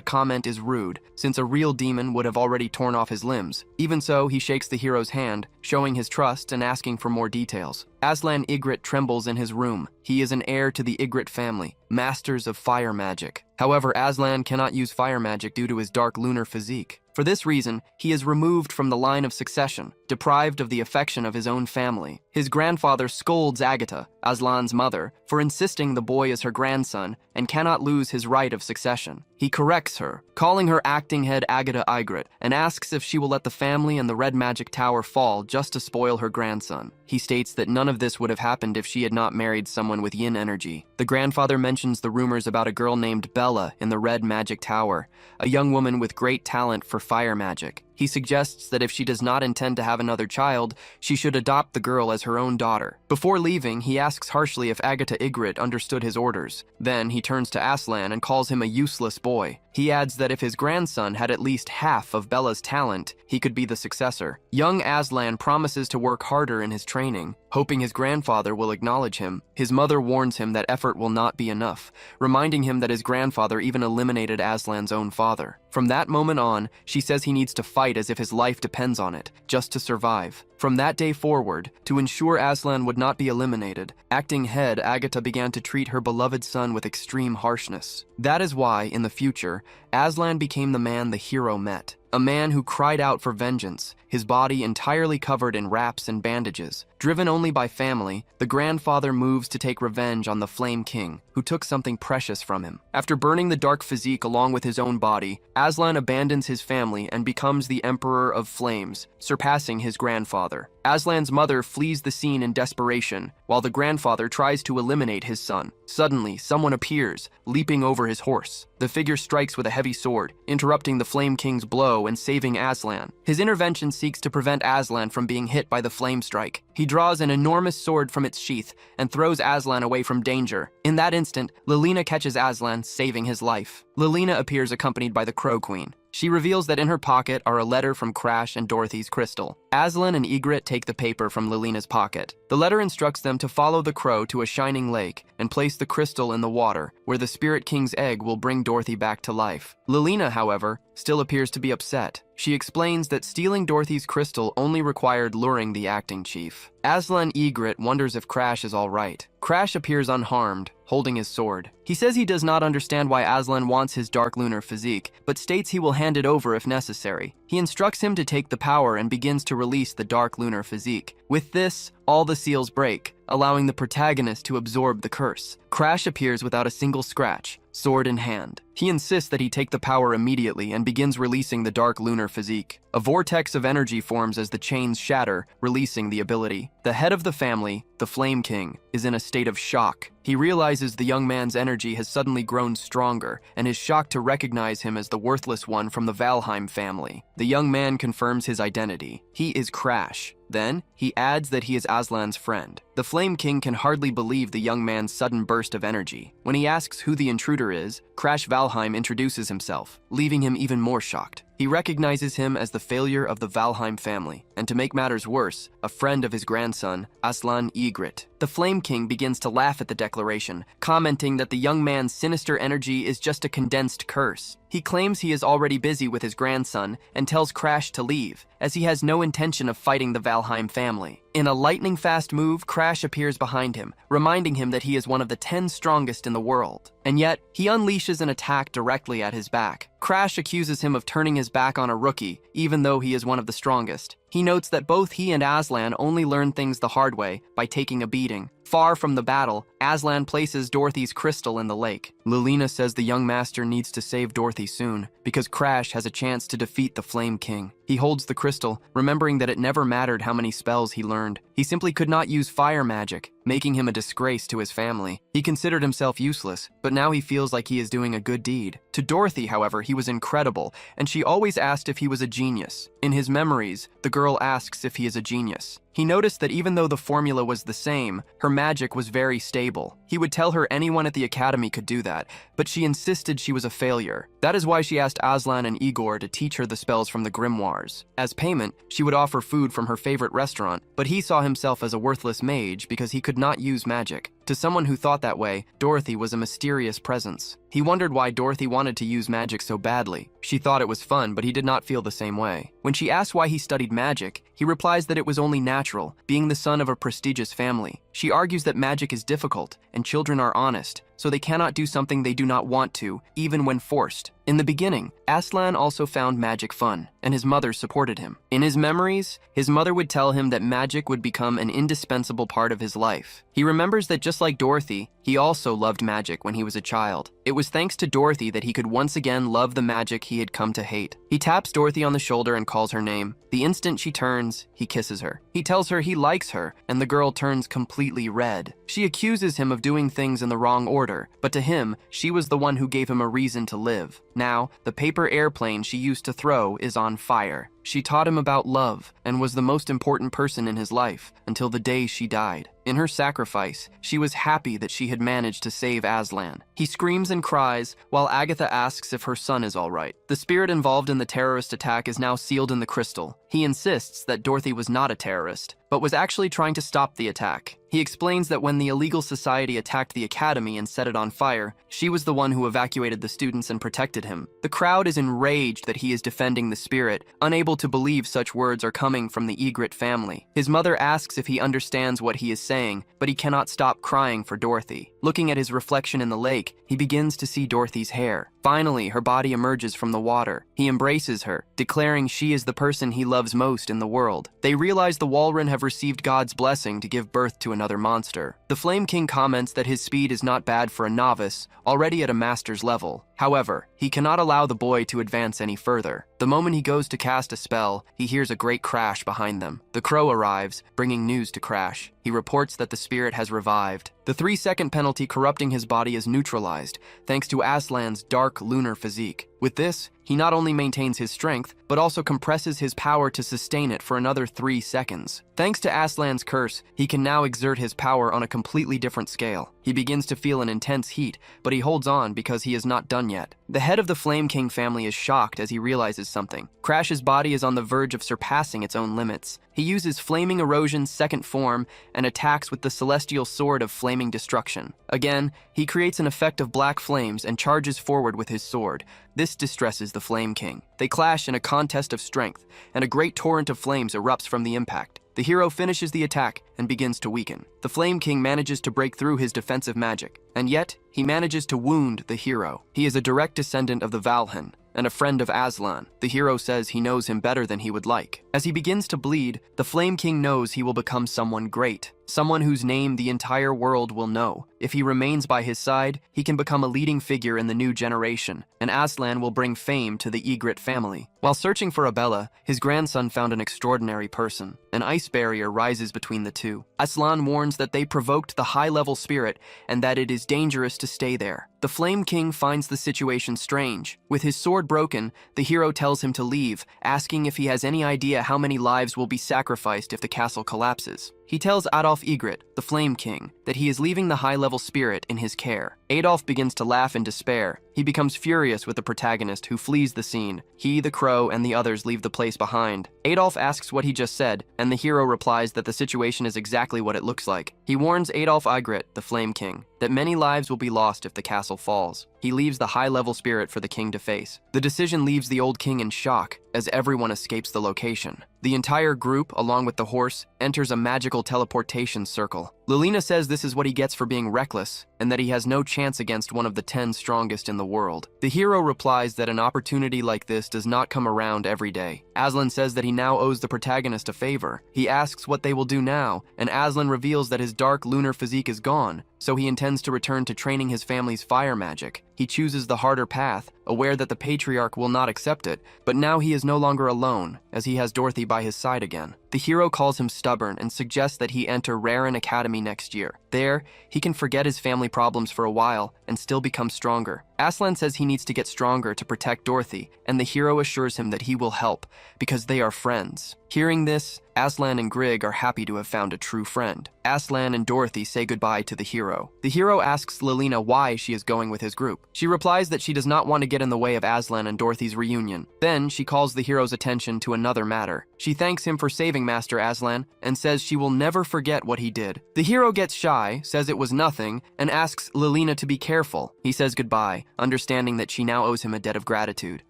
comment is rude, since a real demon would have already torn off his limbs. Even so, he shakes the hero's hand, showing his trust and asking for more details. Aslan Ygritte trembles in his room. He is an heir to the Ygritte family, masters of fire magic. However, Aslan cannot use fire magic due to his dark lunar physique. For this reason, he is removed from the line of succession, deprived of the affection of his own family. His grandfather scolds Agatha, Aslan's mother, for insisting the boy is her grandson and cannot lose his right of succession. He corrects her, calling her acting head Agatha Ygritte, and asks if she will let the family and the Red Magic Tower fall just to spoil her grandson. He states that none of this would have happened if she had not married someone with yin energy. The grandfather mentions the rumors about a girl named Bella in the Red Magic Tower, a young woman with great talent for fire magic. He suggests that if she does not intend to have another child, she should adopt the girl as her own daughter. Before leaving, he asks harshly if Agatha Ygritte understood his orders. Then he turns to Aslan and calls him a useless boy. He adds that if his grandson had at least half of Bella's talent, he could be the successor. Young Aslan promises to work harder in his training, hoping his grandfather will acknowledge him. His mother warns him that effort will not be enough, reminding him that his grandfather even eliminated Aslan's own father. From that moment on, she says he needs to fight as if his life depends on it, just to survive. From that day forward, to ensure Aslan would not be eliminated, acting head Agatha began to treat her beloved son with extreme harshness. That is why, in the future, Aslan became the man the hero met. A man who cried out for vengeance, his body entirely covered in wraps and bandages. Driven only by family, the grandfather moves to take revenge on the Flame King, who took something precious from him. After burning the dark physique along with his own body, Aslan abandons his family and becomes the Emperor of Flames, surpassing his grandfather. Aslan's mother flees the scene in desperation, while the grandfather tries to eliminate his son. Suddenly, someone appears, leaping over his horse. The figure strikes with a heavy sword, interrupting the Flame King's blow and saving Aslan. His intervention seeks to prevent Aslan from being hit by the flame strike. He draws an enormous sword from its sheath and throws Aslan away from danger. In that instant, Lilina catches Aslan, saving his life. Lilina appears accompanied by the Crow Queen. She reveals that in her pocket are a letter from Crash and Dorothy's crystal. Aslan and Egret take the paper from Lilina's pocket. The letter instructs them to follow the crow to a shining lake and place the crystal in the water, where the Spirit King's egg will bring Dorothy back to life. Lilina, however, still appears to be upset. She explains that stealing Dorothy's crystal only required luring the acting chief. Aslan Egret wonders if Crash is all right. Crash appears unharmed, holding his sword. He says he does not understand why Aslan wants his dark lunar physique, but states he will hand it over if necessary. He instructs him to take the power and begins to release the dark lunar physique. With this, all the seals break, allowing the protagonist to absorb the curse. Crash appears without a single scratch, sword in hand. He insists that he take the power immediately and begins releasing the dark lunar physique. A vortex of energy forms as the chains shatter, releasing the ability. The head of the family, the Flame King, is in a state of shock. He realizes the young man's energy has suddenly grown stronger and is shocked to recognize him as the worthless one from the Valheim family. The young man confirms his identity. He is Crash. Then, he adds that he is Aslan's friend. The Flame King can hardly believe the young man's sudden burst of energy. When he asks who the intruder is, Crash Valheim introduces himself, leaving him even more shocked. He recognizes him as the failure of the Valheim family, and to make matters worse, a friend of his grandson, Aslan Egret. The Flame King begins to laugh at the declaration, commenting that the young man's sinister energy is just a condensed curse. He claims he is already busy with his grandson and tells Crash to leave, as he has no intention of fighting the Valheim family. In a lightning-fast move, Crash appears behind him, reminding him that he is one of the 10 strongest in the world. And yet, he unleashes an attack directly at his back. Crash accuses him of turning his back on a rookie, even though he is one of the strongest. He notes that both he and Aslan only learn things the hard way, by taking a beating. Far from the battle, Aslan places Dorothy's crystal in the lake. Lilina says the young master needs to save Dorothy soon, because Crash has a chance to defeat the Flame King. He holds the crystal, remembering that it never mattered how many spells he learned. He simply could not use fire magic, making him a disgrace to his family. He considered himself useless, but now he feels like he is doing a good deed. To Dorothy, however, he was incredible, and she always asked if he was a genius. In his memories, the girl asks if he is a genius. He noticed that even though the formula was the same, her magic was very stable. He would tell her anyone at the academy could do that, but she insisted she was a failure. That is why she asked Aslan and Igor to teach her the spells from the grimoires. As payment, she would offer food from her favorite restaurant, but he saw himself as a worthless mage because he could not use magic. To someone who thought that way, Dorothy was a mysterious presence. He wondered why Dorothy wanted to use magic so badly. She thought it was fun, but he did not feel the same way. When she asked why he studied magic, he replies that it was only natural, being the son of a prestigious family. She argues that magic is difficult, and children are honest, so they cannot do something they do not want to, even when forced. In the beginning, Aslan also found magic fun, and his mother supported him. In his memories, his mother would tell him that magic would become an indispensable part of his life. He remembers that just like Dorothy, he also loved magic when he was a child. It was thanks to Dorothy that he could once again love the magic he had come to hate. He taps Dorothy on the shoulder and calls her name. The instant she turns, he kisses her. He tells her he likes her, and the girl turns completely red. She accuses him of doing things in the wrong order, but to him, she was the one who gave him a reason to live. Now, the paper airplane she used to throw is on fire. She taught him about love and was the most important person in his life until the day she died. In her sacrifice, she was happy that she had managed to save Aslan. He screams and cries while Agatha asks if her son is all right. The spirit involved in the terrorist attack is now sealed in the crystal. He insists that Dorothy was not a terrorist, but was actually trying to stop the attack. He explains that when the illegal society attacked the academy and set it on fire, she was the one who evacuated the students and protected him. The crowd is enraged that he is defending the spirit, unable to believe such words are coming from the Egret family. His mother asks if he understands what he is saying, but he cannot stop crying for Dorothy. Looking at his reflection in the lake, he begins to see Dorothy's hair. Finally, her body emerges from the water. He embraces her, declaring she is the person he loves most in the world. They realize the Walrun have received God's blessing to give birth to another monster. The Flame King comments that his speed is not bad for a novice, already at a master's level. However, he cannot allow the boy to advance any further. The moment he goes to cast a spell, he hears a great crash behind them. The crow arrives, bringing news to Crash. He reports that the spirit has revived. The 3-second penalty corrupting his body is neutralized, thanks to Aslan's dark lunar physique. With this, he not only maintains his strength, but also compresses his power to sustain it for another 3 seconds. Thanks to Aslan's curse, he can now exert his power on a completely different scale. He begins to feel an intense heat, but he holds on because he is not done yet. The head of the Flame King family is shocked as he realizes something. Crash's body is on the verge of surpassing its own limits. He uses Flaming Erosion's second form and attacks with the Celestial Sword of Flaming Destruction. Again, he creates an effect of black flames and charges forward with his sword. This distresses the Flame King. They clash in a contest of strength, and a great torrent of flames erupts from the impact. The hero finishes the attack and begins to weaken. The Flame King manages to break through his defensive magic, and yet he manages to wound the hero. He is a direct descendant of the Valhen and a friend of Aslan. The hero says he knows him better than he would like. As he begins to bleed, the Flame King knows he will become someone great, someone whose name the entire world will know. If he remains by his side, he can become a leading figure in the new generation, and Aslan will bring fame to the Egret family. While searching for Abella, his grandson found an extraordinary person. An ice barrier rises between the two. Aslan warns that they provoked the high-level spirit and that it is dangerous to stay there. The Flame King finds the situation strange. With his sword broken, the hero tells him to leave, asking if he has any idea how many lives will be sacrificed if the castle collapses. He tells Adolf Egret, the Flame King, that he is leaving the high-level spirit in his care. Adolf begins to laugh in despair. He becomes furious with the protagonist, who flees the scene. He, the crow, and the others leave the place behind. Adolf asks what he just said, and the hero replies that the situation is exactly what it looks like. He warns Adolf Egret, the Flame King, that many lives will be lost if the castle falls. He leaves the high-level spirit for the king to face. The decision leaves the old king in shock, as everyone escapes the location. The entire group, along with the horse, enters a magical teleportation circle. Lilina says this is what he gets for being reckless, and that he has no chance against one of the 10 strongest in the world. The hero replies that an opportunity like this does not come around every day. Aslan says that he now owes the protagonist a favor. He asks what they will do now, and Aslan reveals that his dark lunar physique is gone, so he intends to return to training his family's fire magic. He chooses the harder path, aware that the patriarch will not accept it, but now he is no longer alone, as he has Dorothy by his side again. The hero calls him stubborn and suggests that he enter Raren Academy next year. There, he can forget his family problems for a while and still become stronger. Aslan says he needs to get stronger to protect Dorothy, and the hero assures him that he will help, because they are friends. Hearing this, Aslan and Grig are happy to have found a true friend. Aslan and Dorothy say goodbye to the hero. The hero asks Lilina why she is going with his group. She replies that she does not want to get in the way of Aslan and Dorothy's reunion. Then she calls the hero's attention to another matter. She thanks him for saving Master Aslan and says she will never forget what he did. The hero gets shy, says it was nothing, and asks Lilina to be careful. He says goodbye, understanding that she now owes him a debt of gratitude.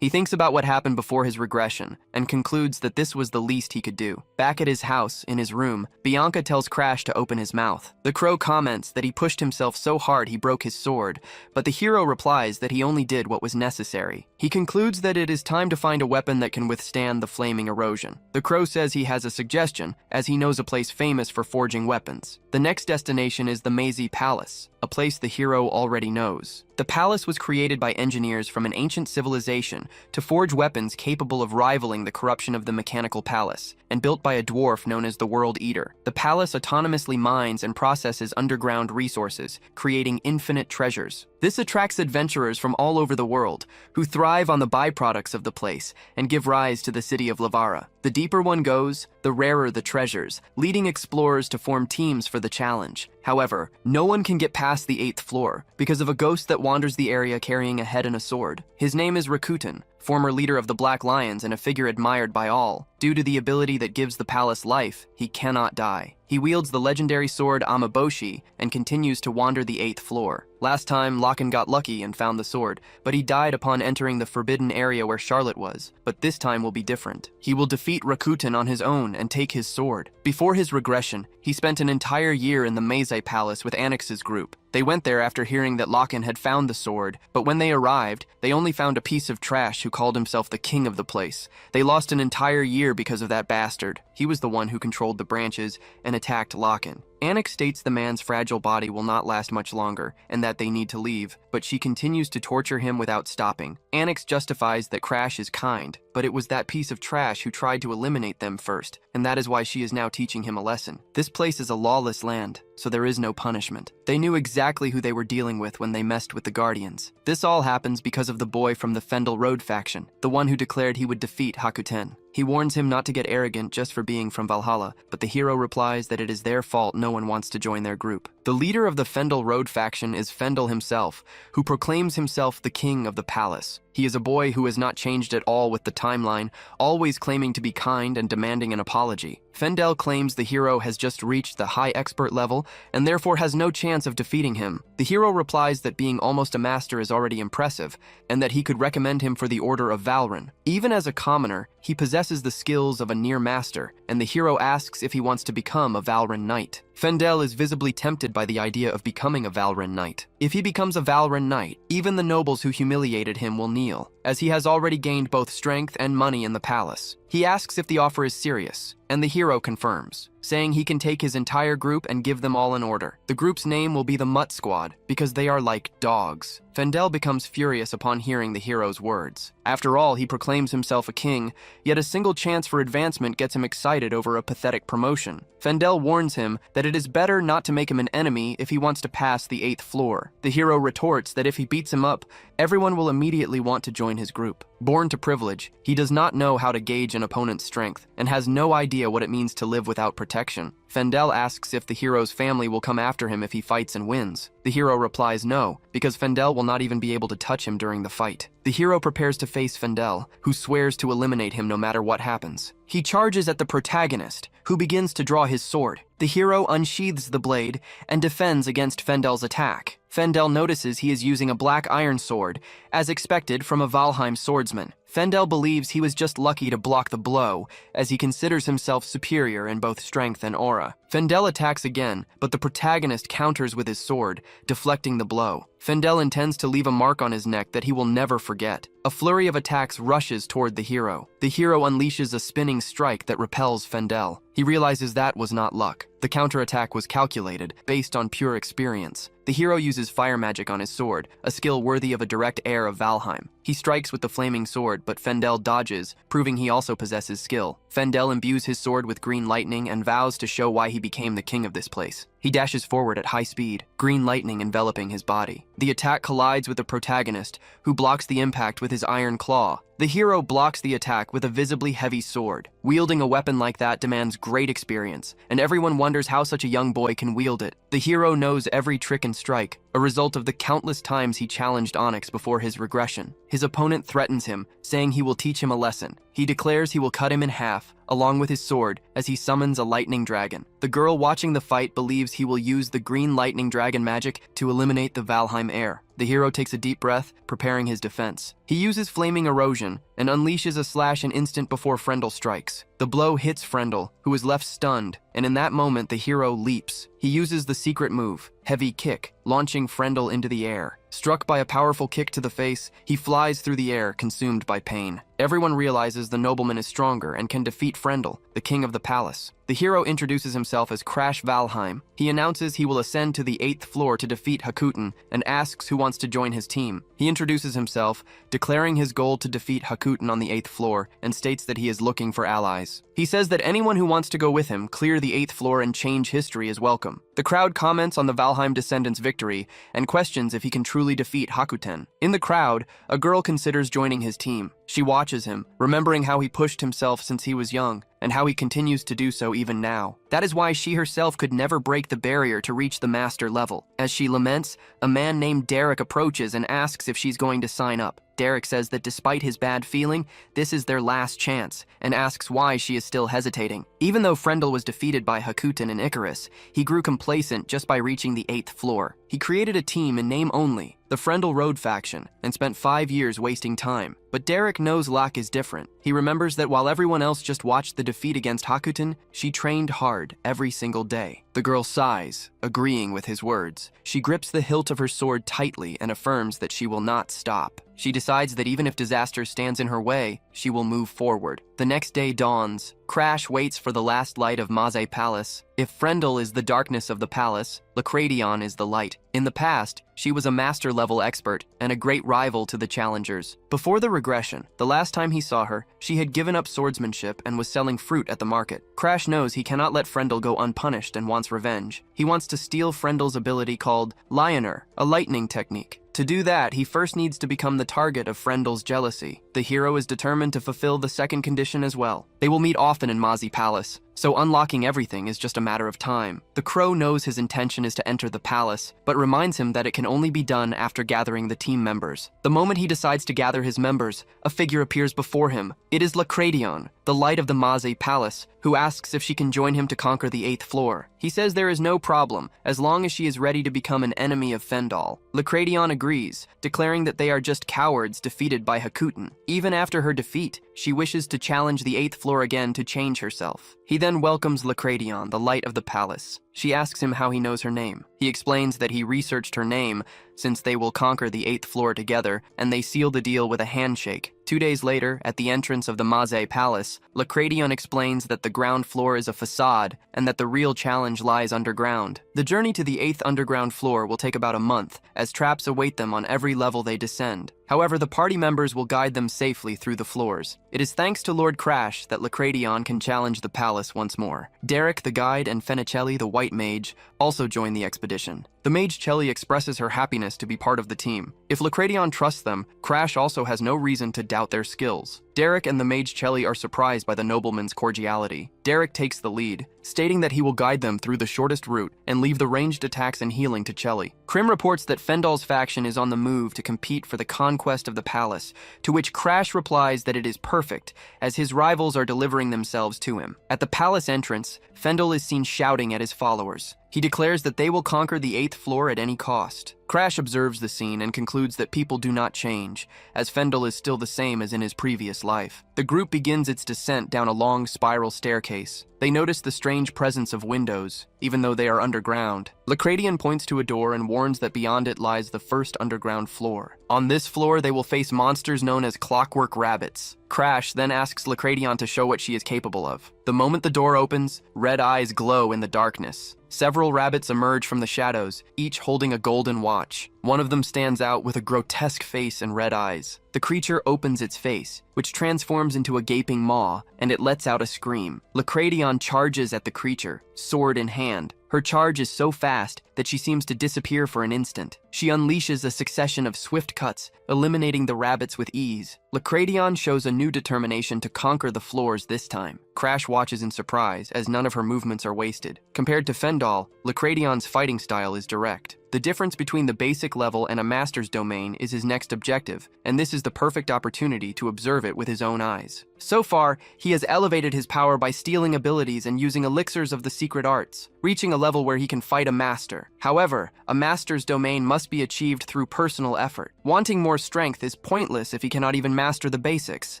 He thinks about what happened before his regression and concludes that this was the least he could do. Back at his house, in his room, Bianca tells Crash to open his mouth. The crow comments that he pushed himself so hard he broke his sword, but the hero replies that he only did what was necessary. He concludes that it is time to find a weapon that can withstand the flaming erosion. The crow says he has a suggestion, as he knows a place famous for forging weapons. The next destination is the Maisie Palace, a place the hero already knows. The palace was created by engineers from an ancient civilization to forge weapons capable of rivaling the corruption of the mechanical palace, and built by a dwarf known as the World Eater. The palace autonomously mines and processes underground resources, creating infinite treasures. This attracts adventurers from all over the world, who thrive on the byproducts of the place and give rise to the city of Lavara. The deeper one goes, the rarer the treasures, leading explorers to form teams for the challenge. However, no one can get past the 8th floor because of a ghost that wanders the area carrying a head and a sword. His name is Rakuten, former leader of the Black Lions and a figure admired by all. Due to the ability that gives the palace life, he cannot die. He wields the legendary sword Amaboshi and continues to wander the 8th floor. Last time, Locken got lucky and found the sword, but he died upon entering the forbidden area where Charlotte was. But this time will be different. He will defeat Rakuten on his own and take his sword. Before his regression, he spent an entire year in the Maisie Palace with Annix's group. They went there after hearing that Locken had found the sword, but when they arrived, they only found a piece of trash who called himself the king of the place. They lost an entire year because of that bastard. He was the one who controlled the branches and attacked Locken. Anik states the man's fragile body will not last much longer and that they need to leave, but she continues to torture him without stopping. Anik justifies that Crash is kind, but it was that piece of trash who tried to eliminate them first, and that is why she is now teaching him a lesson. This place is a lawless land, so there is no punishment. They knew exactly who they were dealing with when they messed with the Guardians. This all happens because of the boy from the Fendel Road faction, the one who declared he would defeat Hakuten. He warns him not to get arrogant just for being from Valhalla, but the hero replies that it is their fault no one wants to join their group. The leader of the Fendel Road faction is Fendel himself, who proclaims himself the king of the palace. He is a boy who has not changed at all with the timeline, always claiming to be kind and demanding an apology. Fendel claims the hero has just reached the high expert level and therefore has no chance of defeating him. The hero replies that being almost a master is already impressive and that he could recommend him for the Order of Valren. Even as a commoner, he possesses the skills of a near master, and the hero asks if he wants to become a Valren knight. Fendel is visibly tempted by the idea of becoming a Valren knight. If he becomes a Valren knight, even the nobles who humiliated him will kneel, as he has already gained both strength and money in the palace. He asks if the offer is serious, and the hero confirms, saying he can take his entire group and give them all an order. The group's name will be the Mutt Squad, because they are like dogs. Fendel becomes furious upon hearing the hero's words. After all, he proclaims himself a king, yet a single chance for advancement gets him excited over a pathetic promotion. Fendel warns him that it is better not to make him an enemy if he wants to pass the 8th floor. The hero retorts that if he beats him up, everyone will immediately want to join his group. Born to privilege, he does not know how to gauge an opponent's strength and has no idea what it means to live without protection. Fendel asks if the hero's family will come after him if he fights and wins. The hero replies no, because Fendel will not even be able to touch him during the fight. The hero prepares to face Fendel, who swears to eliminate him no matter what happens. He charges at the protagonist, who begins to draw his sword. The hero unsheathes the blade and defends against Fendel's attack. Fendel notices he is using a black iron sword, as expected from a Valheim swordsman. Fendel believes he was just lucky to block the blow, as he considers himself superior in both strength and aura. Fendel attacks again, but the protagonist counters with his sword, deflecting the blow. Fendel intends to leave a mark on his neck that he will never forget. A flurry of attacks rushes toward the hero. The hero unleashes a spinning strike that repels Fendel. He realizes that was not luck. The counterattack was calculated, based on pure experience. The hero uses fire magic on his sword, a skill worthy of a direct heir of Valheim. He strikes with the flaming sword, but Fendel dodges, proving he also possesses skill. Fendel imbues his sword with green lightning and vows to show why he became the king of this place. He dashes forward at high speed, green lightning enveloping his body. The attack collides with the protagonist, who blocks the impact with his iron claw. The hero blocks the attack with a visibly heavy sword. Wielding a weapon like that demands great experience, and everyone wonders how such a young boy can wield it. The hero knows every trick and strike, a result of the countless times he challenged Onyx before his regression. His opponent threatens him, saying he will teach him a lesson. He declares he will cut him in half, along with his sword, as he summons a lightning dragon. The girl watching the fight believes he will use the green lightning dragon magic to eliminate the Valheim heir. The hero takes a deep breath, preparing his defense. He uses flaming erosion and unleashes a slash an instant before Frendel strikes. The blow hits Frendel, who is left stunned, and in that moment the hero leaps. He uses the secret move, Heavy Kick, launching Frendel into the air. Struck by a powerful kick to the face, he flies through the air, consumed by pain. Everyone realizes the nobleman is stronger and can defeat Frendel, the king of the palace. The hero introduces himself as Crash Valheim. He announces he will ascend to the 8th floor to defeat Hakuten and asks who wants to join his team. He introduces himself, declaring his goal to defeat Hakuten on the 8th floor, and states that he is looking for allies. He says that anyone who wants to go with him, clear the 8th floor and change history is welcome. The crowd comments on the Valheim descendant's victory and questions if he can truly defeat Hakuten. In the crowd, a girl considers joining his team. She watches him, remembering how he pushed himself since he was young, and how he continues to do so even now. That is why she herself could never break the barrier to reach the master level. As she laments, a man named Derek approaches and asks if she's going to sign up. Derek says that despite his bad feeling, this is their last chance, and asks why she is still hesitating. Even though Frendel was defeated by Hakuten and Icarus, he grew complacent just by reaching the 8th floor. He created a team in name only, the Frendel Road faction, and spent 5 years wasting time. But Derek knows Locke is different. He remembers that while everyone else just watched the defeat against Hakuten, she trained hard every single day. The girl sighs, agreeing with his words. She grips the hilt of her sword tightly and affirms that she will not stop. She decides that even if disaster stands in her way, she will move forward. The next day dawns. Crash waits for the last light of Maze Palace. If Frendel is the darkness of the palace, Lacradion is the light. In the past, she was a master-level expert and a great rival to the challengers. Before the regression, the last time he saw her, she had given up swordsmanship and was selling fruit at the market. Crash knows he cannot let Frendel go unpunished and wants revenge. He wants to steal Frendel's ability called Lioner, a lightning technique. To do that, he first needs to become the target of Frendel's jealousy. The hero is determined to fulfill the second condition as well. They will meet often in Maze Palace, so unlocking everything is just a matter of time. The crow knows his intention is to enter the palace, but reminds him that it can only be done after gathering the team members. The moment he decides to gather his members, a figure appears before him. It is Lacradion, the light of the Maze Palace, who asks if she can join him to conquer the 8th floor. He says there is no problem, as long as she is ready to become an enemy of Fendal. Lacradion agrees, declaring that they are just cowards defeated by Hakuten. Even after her defeat, she wishes to challenge the 8th floor again to change herself. He then welcomes Lacradion, the light of the palace. She asks him how he knows her name. He explains that he researched her name since they will conquer the 8th floor together, and they seal the deal with a handshake. 2 days later, at the entrance of the Maze Palace, Lacradion explains that the ground floor is a facade and that the real challenge lies underground. The journey to the 8th underground floor will take about a month, as traps await them on every level they descend. However, the party members will guide them safely through the floors. It is thanks to Lord Crash that Lacradion can challenge the palace once more. Derek, the guide, and Fenicelli, the white mage, also join the expedition. The mage Chelly expresses her happiness to be part of the team. If Lacradion trusts them, Crash also has no reason to doubt their skills. Derek and the mage Chelly are surprised by the nobleman's cordiality. Derek takes the lead, stating that he will guide them through the shortest route and leave the ranged attacks and healing to Chelly. Krim reports that Fendal's faction is on the move to compete for the conquest of the palace, to which Crash replies that it is perfect, as his rivals are delivering themselves to him. At the palace entrance, Fendal is seen shouting at his followers. He declares that they will conquer the 8th floor at any cost. Crash observes the scene and concludes that people do not change, as Fendal is still the same as in his previous life. The group begins its descent down a long spiral staircase. They notice the strange presence of windows, even though they are underground. Lacradion points to a door and warns that beyond it lies the first underground floor. On this floor, they will face monsters known as clockwork rabbits. Crash then asks Lacradion to show what she is capable of. The moment the door opens, red eyes glow in the darkness. Several rabbits emerge from the shadows, each holding a golden watch. One of them stands out with a grotesque face and red eyes. The creature opens its face, which transforms into a gaping maw, and it lets out a scream. Lacradion charges at the creature, sword in hand. Her charge is so fast that she seems to disappear for an instant. She unleashes a succession of swift cuts, eliminating the rabbits with ease. Lacradion shows a new determination to conquer the floors this time. Crash watches in surprise, as none of her movements are wasted. Compared to Fendal, Lacradion's fighting style is direct. The difference between the basic level and a master's domain is his next objective, and this is the perfect opportunity to observe it with his own eyes. So far, he has elevated his power by stealing abilities and using elixirs of the secret arts, reaching a level where he can fight a master. However, a master's domain must be achieved through personal effort. Wanting more strength is pointless if he cannot even master the basics.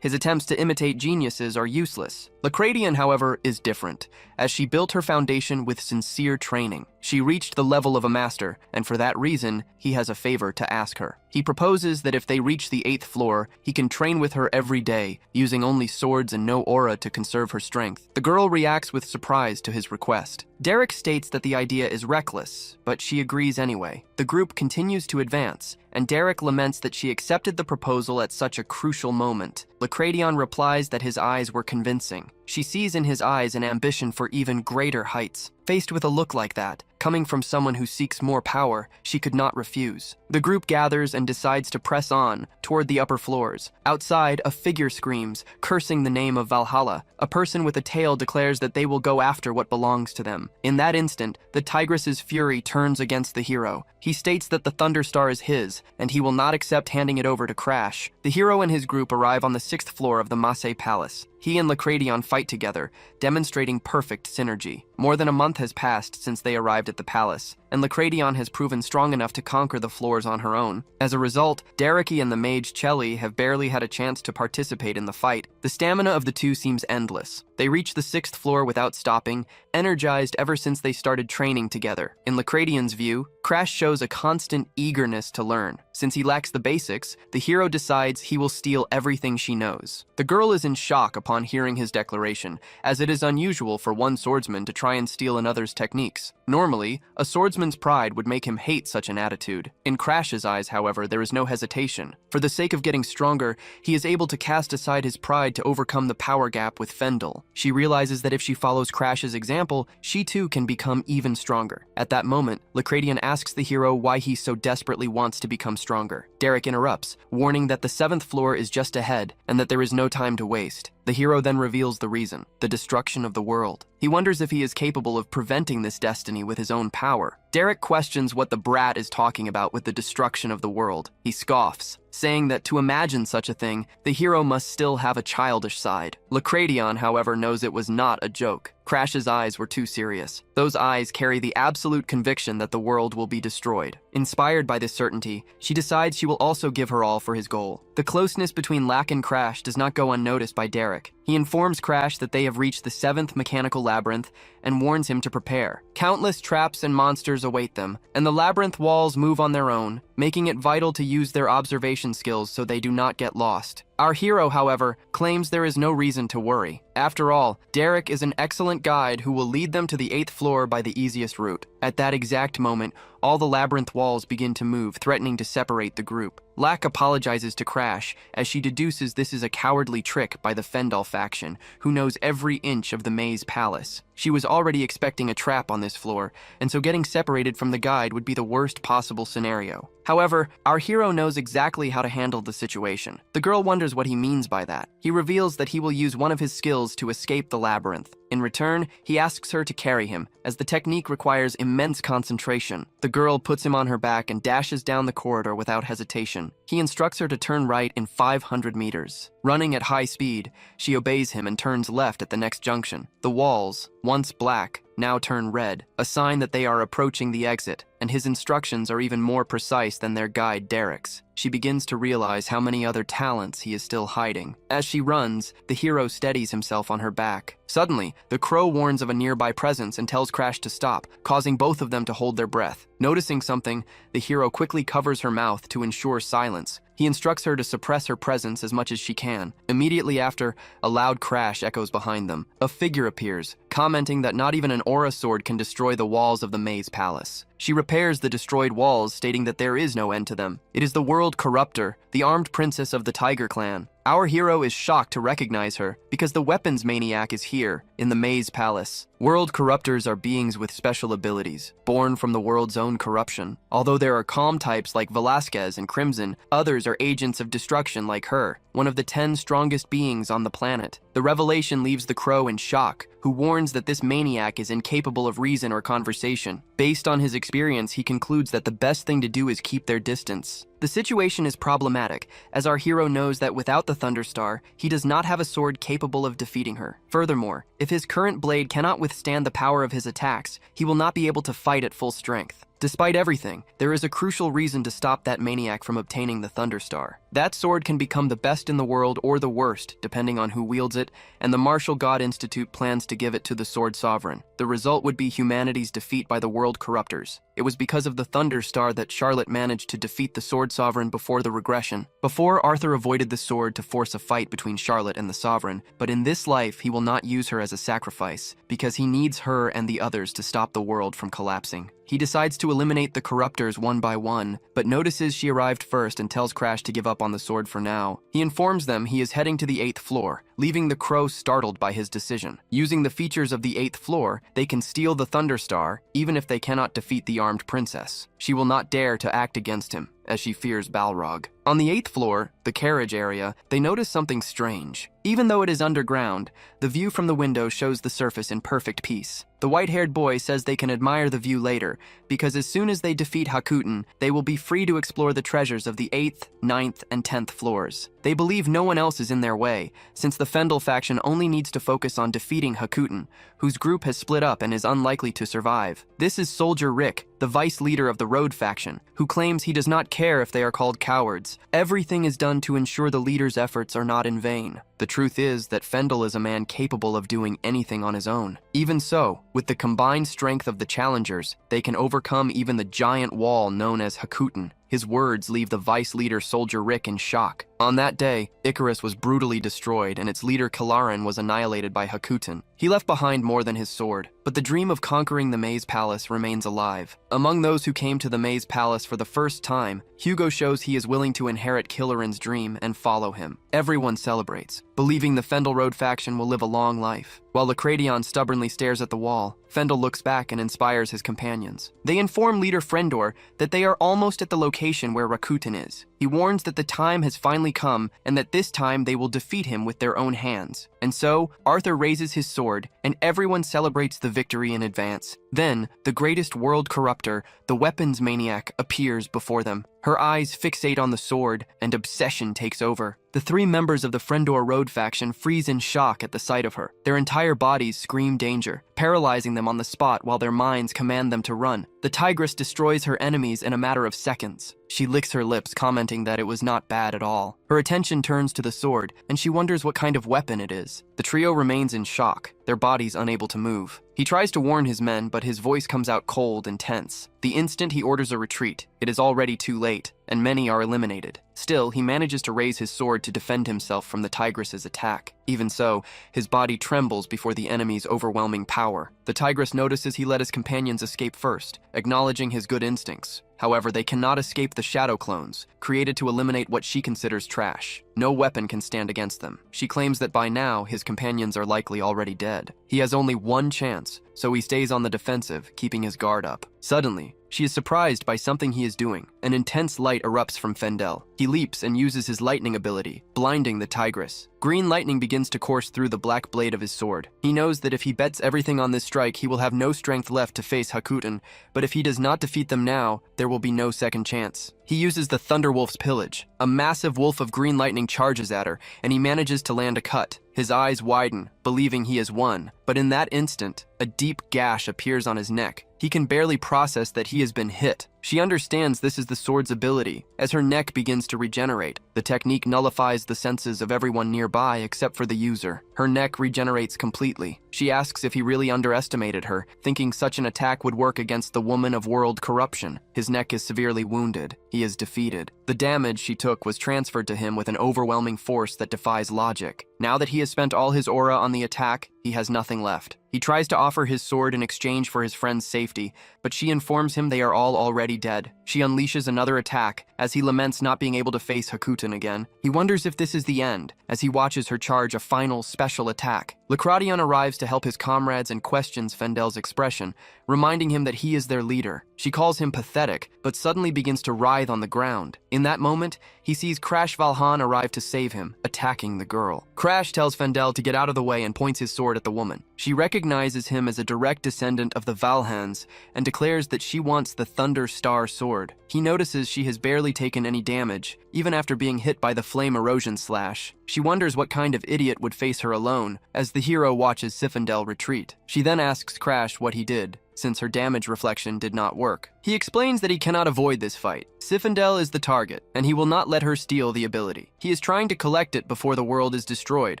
His attempts to imitate geniuses are useless. Lacradion, however, is different, as she built her foundation with sincere training. She reached the level of a master, and for that reason, he has a favor to ask her. He proposes that if they reach the 8th floor, he can train with her every day, using only swords and no aura to conserve her strength. The girl reacts with surprise to his request. Derek states that the idea is reckless, but she agrees anyway. The group continues to advance, and Derek laments that she accepted the proposal at such a crucial moment. Lacradion replies that his eyes were convincing. She sees in his eyes an ambition for even greater heights. Faced with a look like that, coming from someone who seeks more power, she could not refuse. The group gathers and decides to press on toward the upper floors. Outside, a figure screams, cursing the name of Valhalla. A person with a tail declares that they will go after what belongs to them. In that instant, the tigress's fury turns against the hero. He states that the Thunderstar is his, and he will not accept handing it over to Crash. The hero and his group arrive on the 6th floor of the Maze Palace. He and Lacradion fight together, demonstrating perfect synergy. More than a month has passed since they arrived at the palace, and Lacradion has proven strong enough to conquer the floors on her own. As a result, Dereki and the mage Chelly have barely had a chance to participate in the fight. The stamina of the two seems endless. They reach the 6th floor without stopping, energized ever since they started training together. In Lacradion's view, Crash shows a constant eagerness to learn. Since he lacks the basics, the hero decides he will steal everything she knows. The girl is in shock upon hearing his declaration, as it is unusual for one swordsman to try and steal another's techniques. Normally, a swordsman's pride would make him hate such an attitude. In Crash's eyes, however, there is no hesitation. For the sake of getting stronger, he is able to cast aside his pride to overcome the power gap with Fendel. She realizes that if she follows Crash's example, she too can become even stronger. At that moment, Lacradian asks the hero why he so desperately wants to become stronger. Derek interrupts, warning that the 7th floor is just ahead and that there is no time to waste. The hero then reveals the reason: the destruction of the world. He wonders if he is capable of preventing this destiny with his own power. Derek questions what the brat is talking about with the destruction of the world. He scoffs, saying that to imagine such a thing, the hero must still have a childish side. Lacradion, however, knows it was not a joke. Crash's eyes were too serious. Those eyes carry the absolute conviction that the world will be destroyed. Inspired by this certainty, she decides she will also give her all for his goal. The closeness between Lack and Crash does not go unnoticed by Derek. He informs Crash that they have reached the 7th mechanical labyrinth and warns him to prepare. Countless traps and monsters await them, and the labyrinth walls move on their own, making it vital to use their observation skills so they do not get lost. Our hero, however, claims there is no reason to worry. After all, Derek is an excellent guide who will lead them to the 8th floor by the easiest route. At that exact moment, all the labyrinth walls begin to move, threatening to separate the group. Lack apologizes to Crash, as she deduces this is a cowardly trick by the Fendel faction, who knows every inch of the maze palace. She was already expecting a trap on this floor, and so getting separated from the guide would be the worst possible scenario. However, our hero knows exactly how to handle the situation. The girl wonders what he means by that. He reveals that he will use one of his skills to escape the labyrinth. In return, he asks her to carry him, as the technique requires immense concentration. The girl puts him on her back and dashes down the corridor without hesitation. He instructs her to turn right in 500 meters. Running at high speed, she obeys him and turns left at the next junction. The walls, once black, now turn red, a sign that they are approaching the exit, and his instructions are even more precise than their guide Derek's. She begins to realize how many other talents he is still hiding. As she runs, the hero steadies himself on her back. Suddenly, the crow warns of a nearby presence and tells Crash to stop, causing both of them to hold their breath. Noticing something, the hero quickly covers her mouth to ensure silence. He instructs her to suppress her presence as much as she can. Immediately after, a loud crash echoes behind them. A figure appears, commenting that not even an aura sword can destroy the walls of the maze palace. She repairs the destroyed walls, stating that there is no end to them. It is the World Corruptor, the armed princess of the Tiger Clan. Our hero is shocked to recognize her, because the weapons maniac is here, in the maze palace. World Corruptors are beings with special abilities, born from the world's own corruption. Although there are calm types like Velasquez and Crimson, others are agents of destruction like her, one of the 10 strongest beings on the planet. The revelation leaves the crow in shock, who warns that this maniac is incapable of reason or conversation. Based on his experience, he concludes that the best thing to do is keep their distance. The situation is problematic, as our hero knows that without the Thunderstar, he does not have a sword capable of defeating her. Furthermore, if his current blade cannot withstand the power of his attacks, he will not be able to fight at full strength. Despite everything, there is a crucial reason to stop that maniac from obtaining the Thunderstar. That sword can become the best in the world or the worst, depending on who wields it, and the Martial God Institute plans to give it to the Sword Sovereign. The result would be humanity's defeat by the World Corruptors. It was because of the Thunderstar that Charlotte managed to defeat the Sword Sovereign before the regression. Before, Arthur avoided the sword to force a fight between Charlotte and the Sovereign, but in this life he will not use her as a sacrifice, because he needs her and the others to stop the world from collapsing. He decides to eliminate the Corruptors one by one, but notices she arrived first and tells Crash to give up on the sword for now. He informs them he is heading to the 8th floor, leaving the crow startled by his decision. Using the features of the 8th floor, they can steal the Thunderstar, even if they cannot defeat the armed princess. She will not dare to act against him, as she fears Balrog. On the 8th floor, the carriage area, they notice something strange. Even though it is underground, the view from the window shows the surface in perfect peace. The white-haired boy says they can admire the view later, because as soon as they defeat Hakuten, they will be free to explore the treasures of the 8th, 9th, and 10th floors. They believe no one else is in their way, since the Fendel faction only needs to focus on defeating Hakuten, whose group has split up and is unlikely to survive. This is Soldier Rick, the vice leader of the Road faction, who claims he does not care if they are called cowards. Everything is done to ensure the leader's efforts are not in vain. The truth is that Fendel is a man capable of doing anything on his own. Even so, with the combined strength of the challengers, they can overcome even the giant wall known as Hakuten. His words leave the vice leader Soldier Rick in shock. On that day, Icarus was brutally destroyed and its leader Kalaran was annihilated by Hakuten. He left behind more than his sword, but the dream of conquering the Maze Palace remains alive. Among those who came to the Maze Palace for the first time, Hugo shows he is willing to inherit Killaran's dream and follow him. Everyone celebrates, believing the Fendel Road faction will live a long life. While Lacradion stubbornly stares at the wall, Fendel looks back and inspires his companions. They inform leader Frendor that they are almost at the location where Rakuten is. He warns that the time has finally come and that this time they will defeat him with their own hands. And so, Arthur raises his sword and everyone celebrates the victory in advance. Then, the greatest world corruptor, the weapons maniac, appears before them. Her eyes fixate on the sword and obsession takes over. The three members of the Frendor Road faction freeze in shock at the sight of her. Their entire bodies scream danger, paralyzing them on the spot while their minds command them to run. The Tigress destroys her enemies in a matter of seconds. She licks her lips, commenting that it was not bad at all. Her attention turns to the sword, and she wonders what kind of weapon it is. The trio remains in shock, their bodies unable to move. He tries to warn his men, but his voice comes out cold and tense. The instant he orders a retreat, it is already too late, and many are eliminated. Still, he manages to raise his sword to defend himself from the Tigress's attack. Even so, his body trembles before the enemy's overwhelming power. The Tigress notices he let his companions escape first, acknowledging his good instincts. However, they cannot escape the shadow clones, created to eliminate what she considers trash. No weapon can stand against them. She claims that by now, his companions are likely already dead. He has only one chance, so he stays on the defensive, keeping his guard up. Suddenly, she is surprised by something he is doing. An intense light erupts from Fendel. He leaps and uses his lightning ability, blinding the Tigress. Green lightning begins to course through the black blade of his sword. He knows that if he bets everything on this strike, he will have no strength left to face Hakuten, but if he does not defeat them now, there will be no second chance. He uses the Thunderwolf's pillage. A massive wolf of green lightning charges at her, and he manages to land a cut. His eyes widen, believing he has won, but in that instant, a deep gash appears on his neck. He can barely process that he has been hit. She understands this is the sword's ability. As her neck begins to regenerate, the technique nullifies the senses of everyone nearby except for the user. Her neck regenerates completely. She asks if he really underestimated her, thinking such an attack would work against the woman of world corruption. His neck is severely wounded. He is defeated. The damage she took was transferred to him with an overwhelming force that defies logic. Now that he has spent all his aura on the attack, he has nothing left. He tries to offer his sword in exchange for his friend's safety, but she informs him they are all already dead. She unleashes another attack, as he laments not being able to face Hakuten again. He wonders if this is the end, as he watches her charge a final special attack. Lacradion arrives to help his comrades and questions Fendel's expression, reminding him that he is their leader. She calls him pathetic, but suddenly begins to writhe on the ground. In that moment, he sees Crash Valhan arrive to save him, attacking the girl. Crash tells Fendel to get out of the way and points his sword at the woman. She recognizes him as a direct descendant of the Valhans and declares that she wants the Thunder Star sword. He notices she has barely taken any damage, even after being hit by the flame erosion slash. She wonders what kind of idiot would face her alone, as the hero watches Sifendel retreat. She then asks Crash what he did, since her damage reflection did not work. He explains that he cannot avoid this fight. Sifendel is the target, and he will not let her steal the ability. He is trying to collect it before the world is destroyed,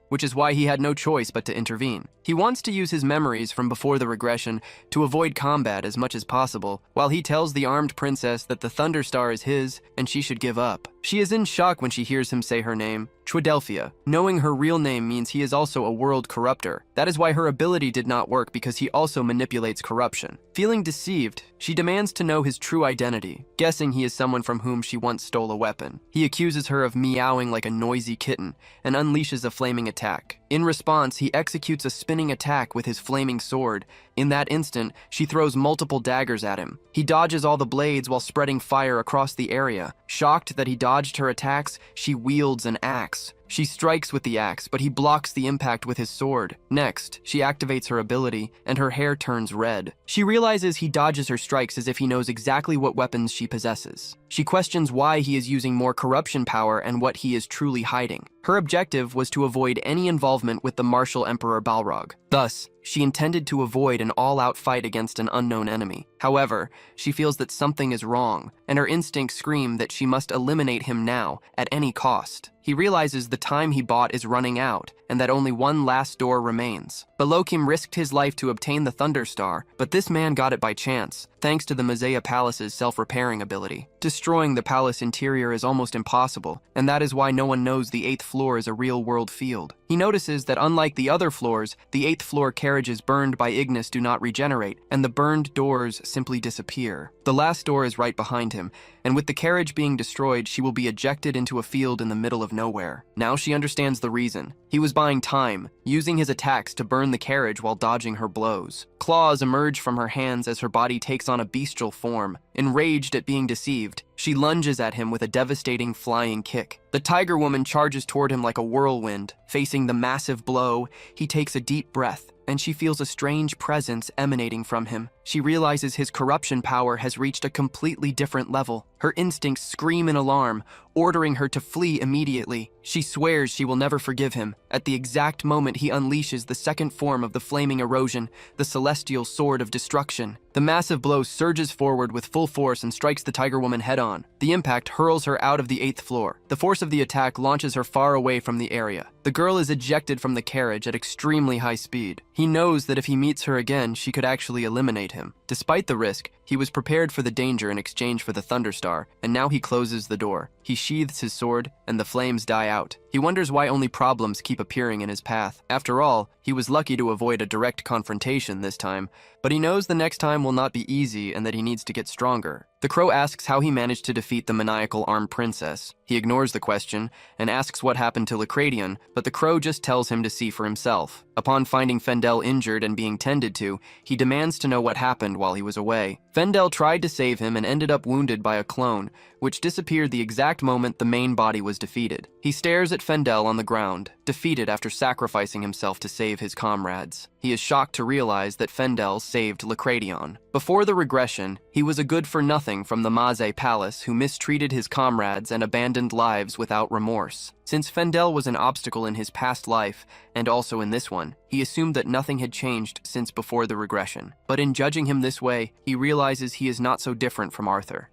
which is why he had no choice but to intervene. He wants to use his memories from before the regression to avoid combat as much as possible, while he tells the armed princess that the Thunder Star is his and she should give up. She is in shock when she hears him say her name, Tridelphia. Knowing her real name means he is also a world corruptor. That is why her ability did not work, because he also manipulates corruption. Feeling deceived, she demands to know his true identity, guessing he is someone from whom she once stole a weapon. He accuses her of meowing like a noisy kitten and unleashes a flaming attack. In response, he executes a spinning attack with his flaming sword. In that instant, she throws multiple daggers at him. He dodges all the blades while spreading fire across the area. Shocked that he dodged her attacks, she wields an axe. She strikes with the axe, but he blocks the impact with his sword. Next, she activates her ability, and her hair turns red. She realizes he dodges her strikes as if he knows exactly what weapons she possesses. She questions why he is using more corruption power and what he is truly hiding. Her objective was to avoid any involvement with the martial Emperor Balrog. Thus, she intended to avoid an all-out fight against an unknown enemy. However, she feels that something is wrong, and her instincts scream that she must eliminate him now, at any cost. He realizes the time he bought is running out, and that only one last door remains. Belokim risked his life to obtain the Thunder Star, but this man got it by chance, thanks to the Mazaya Palace's self-repairing ability. Destroying the palace interior is almost impossible, and that is why no one knows the 8th floor is a real-world field. He notices that unlike the other floors, the 8th floor carriages burned by Ignis do not regenerate, and the burned doors simply disappear. The last door is right behind him, and with the carriage being destroyed, she will be ejected into a field in the middle of nowhere. Now she understands the reason. He was buying time, using his attacks to burn the carriage while dodging her blows. Claws emerge from her hands as her body takes on a bestial form. Enraged at being deceived, she lunges at him with a devastating flying kick. The Tiger Woman charges toward him like a whirlwind. Facing the massive blow, he takes a deep breath, and she feels a strange presence emanating from him. She realizes his corruption power has reached a completely different level. Her instincts scream in alarm, ordering her to flee immediately. She swears she will never forgive him. At the exact moment he unleashes the second form of the flaming erosion, the celestial sword of destruction. The massive blow surges forward with full force and strikes the Tiger Woman head-on. The impact hurls her out of the 8th floor. The force of the attack launches her far away from the area. The girl is ejected from the carriage at extremely high speed. He knows that if he meets her again, she could actually eliminate him. Despite the risk, he was prepared for the danger in exchange for the Thunderstar, and now he closes the door. He sheathes his sword, and the flames die out. He wonders why only problems keep appearing in his path. After all, he was lucky to avoid a direct confrontation this time, but he knows the next time will not be easy and that he needs to get stronger. The crow asks how he managed to defeat the maniacal armed princess. He ignores the question and asks what happened to Lacradion, but the crow just tells him to see for himself. Upon finding Fendel injured and being tended to, he demands to know what happened while he was away. Fendel tried to save him and ended up wounded by a clone, which disappeared the exact moment the main body was defeated. He stares at Fendel on the ground, defeated after sacrificing himself to save his comrades. He is shocked to realize that Fendel saved Lacradion. Before the regression, he was a good-for-nothing from the Maze Palace who mistreated his comrades and abandoned lives without remorse. Since Fendel was an obstacle in his past life, and also in this one, he assumed that nothing had changed since before the regression. But in judging him this way, he realizes he is not so different from Arthur.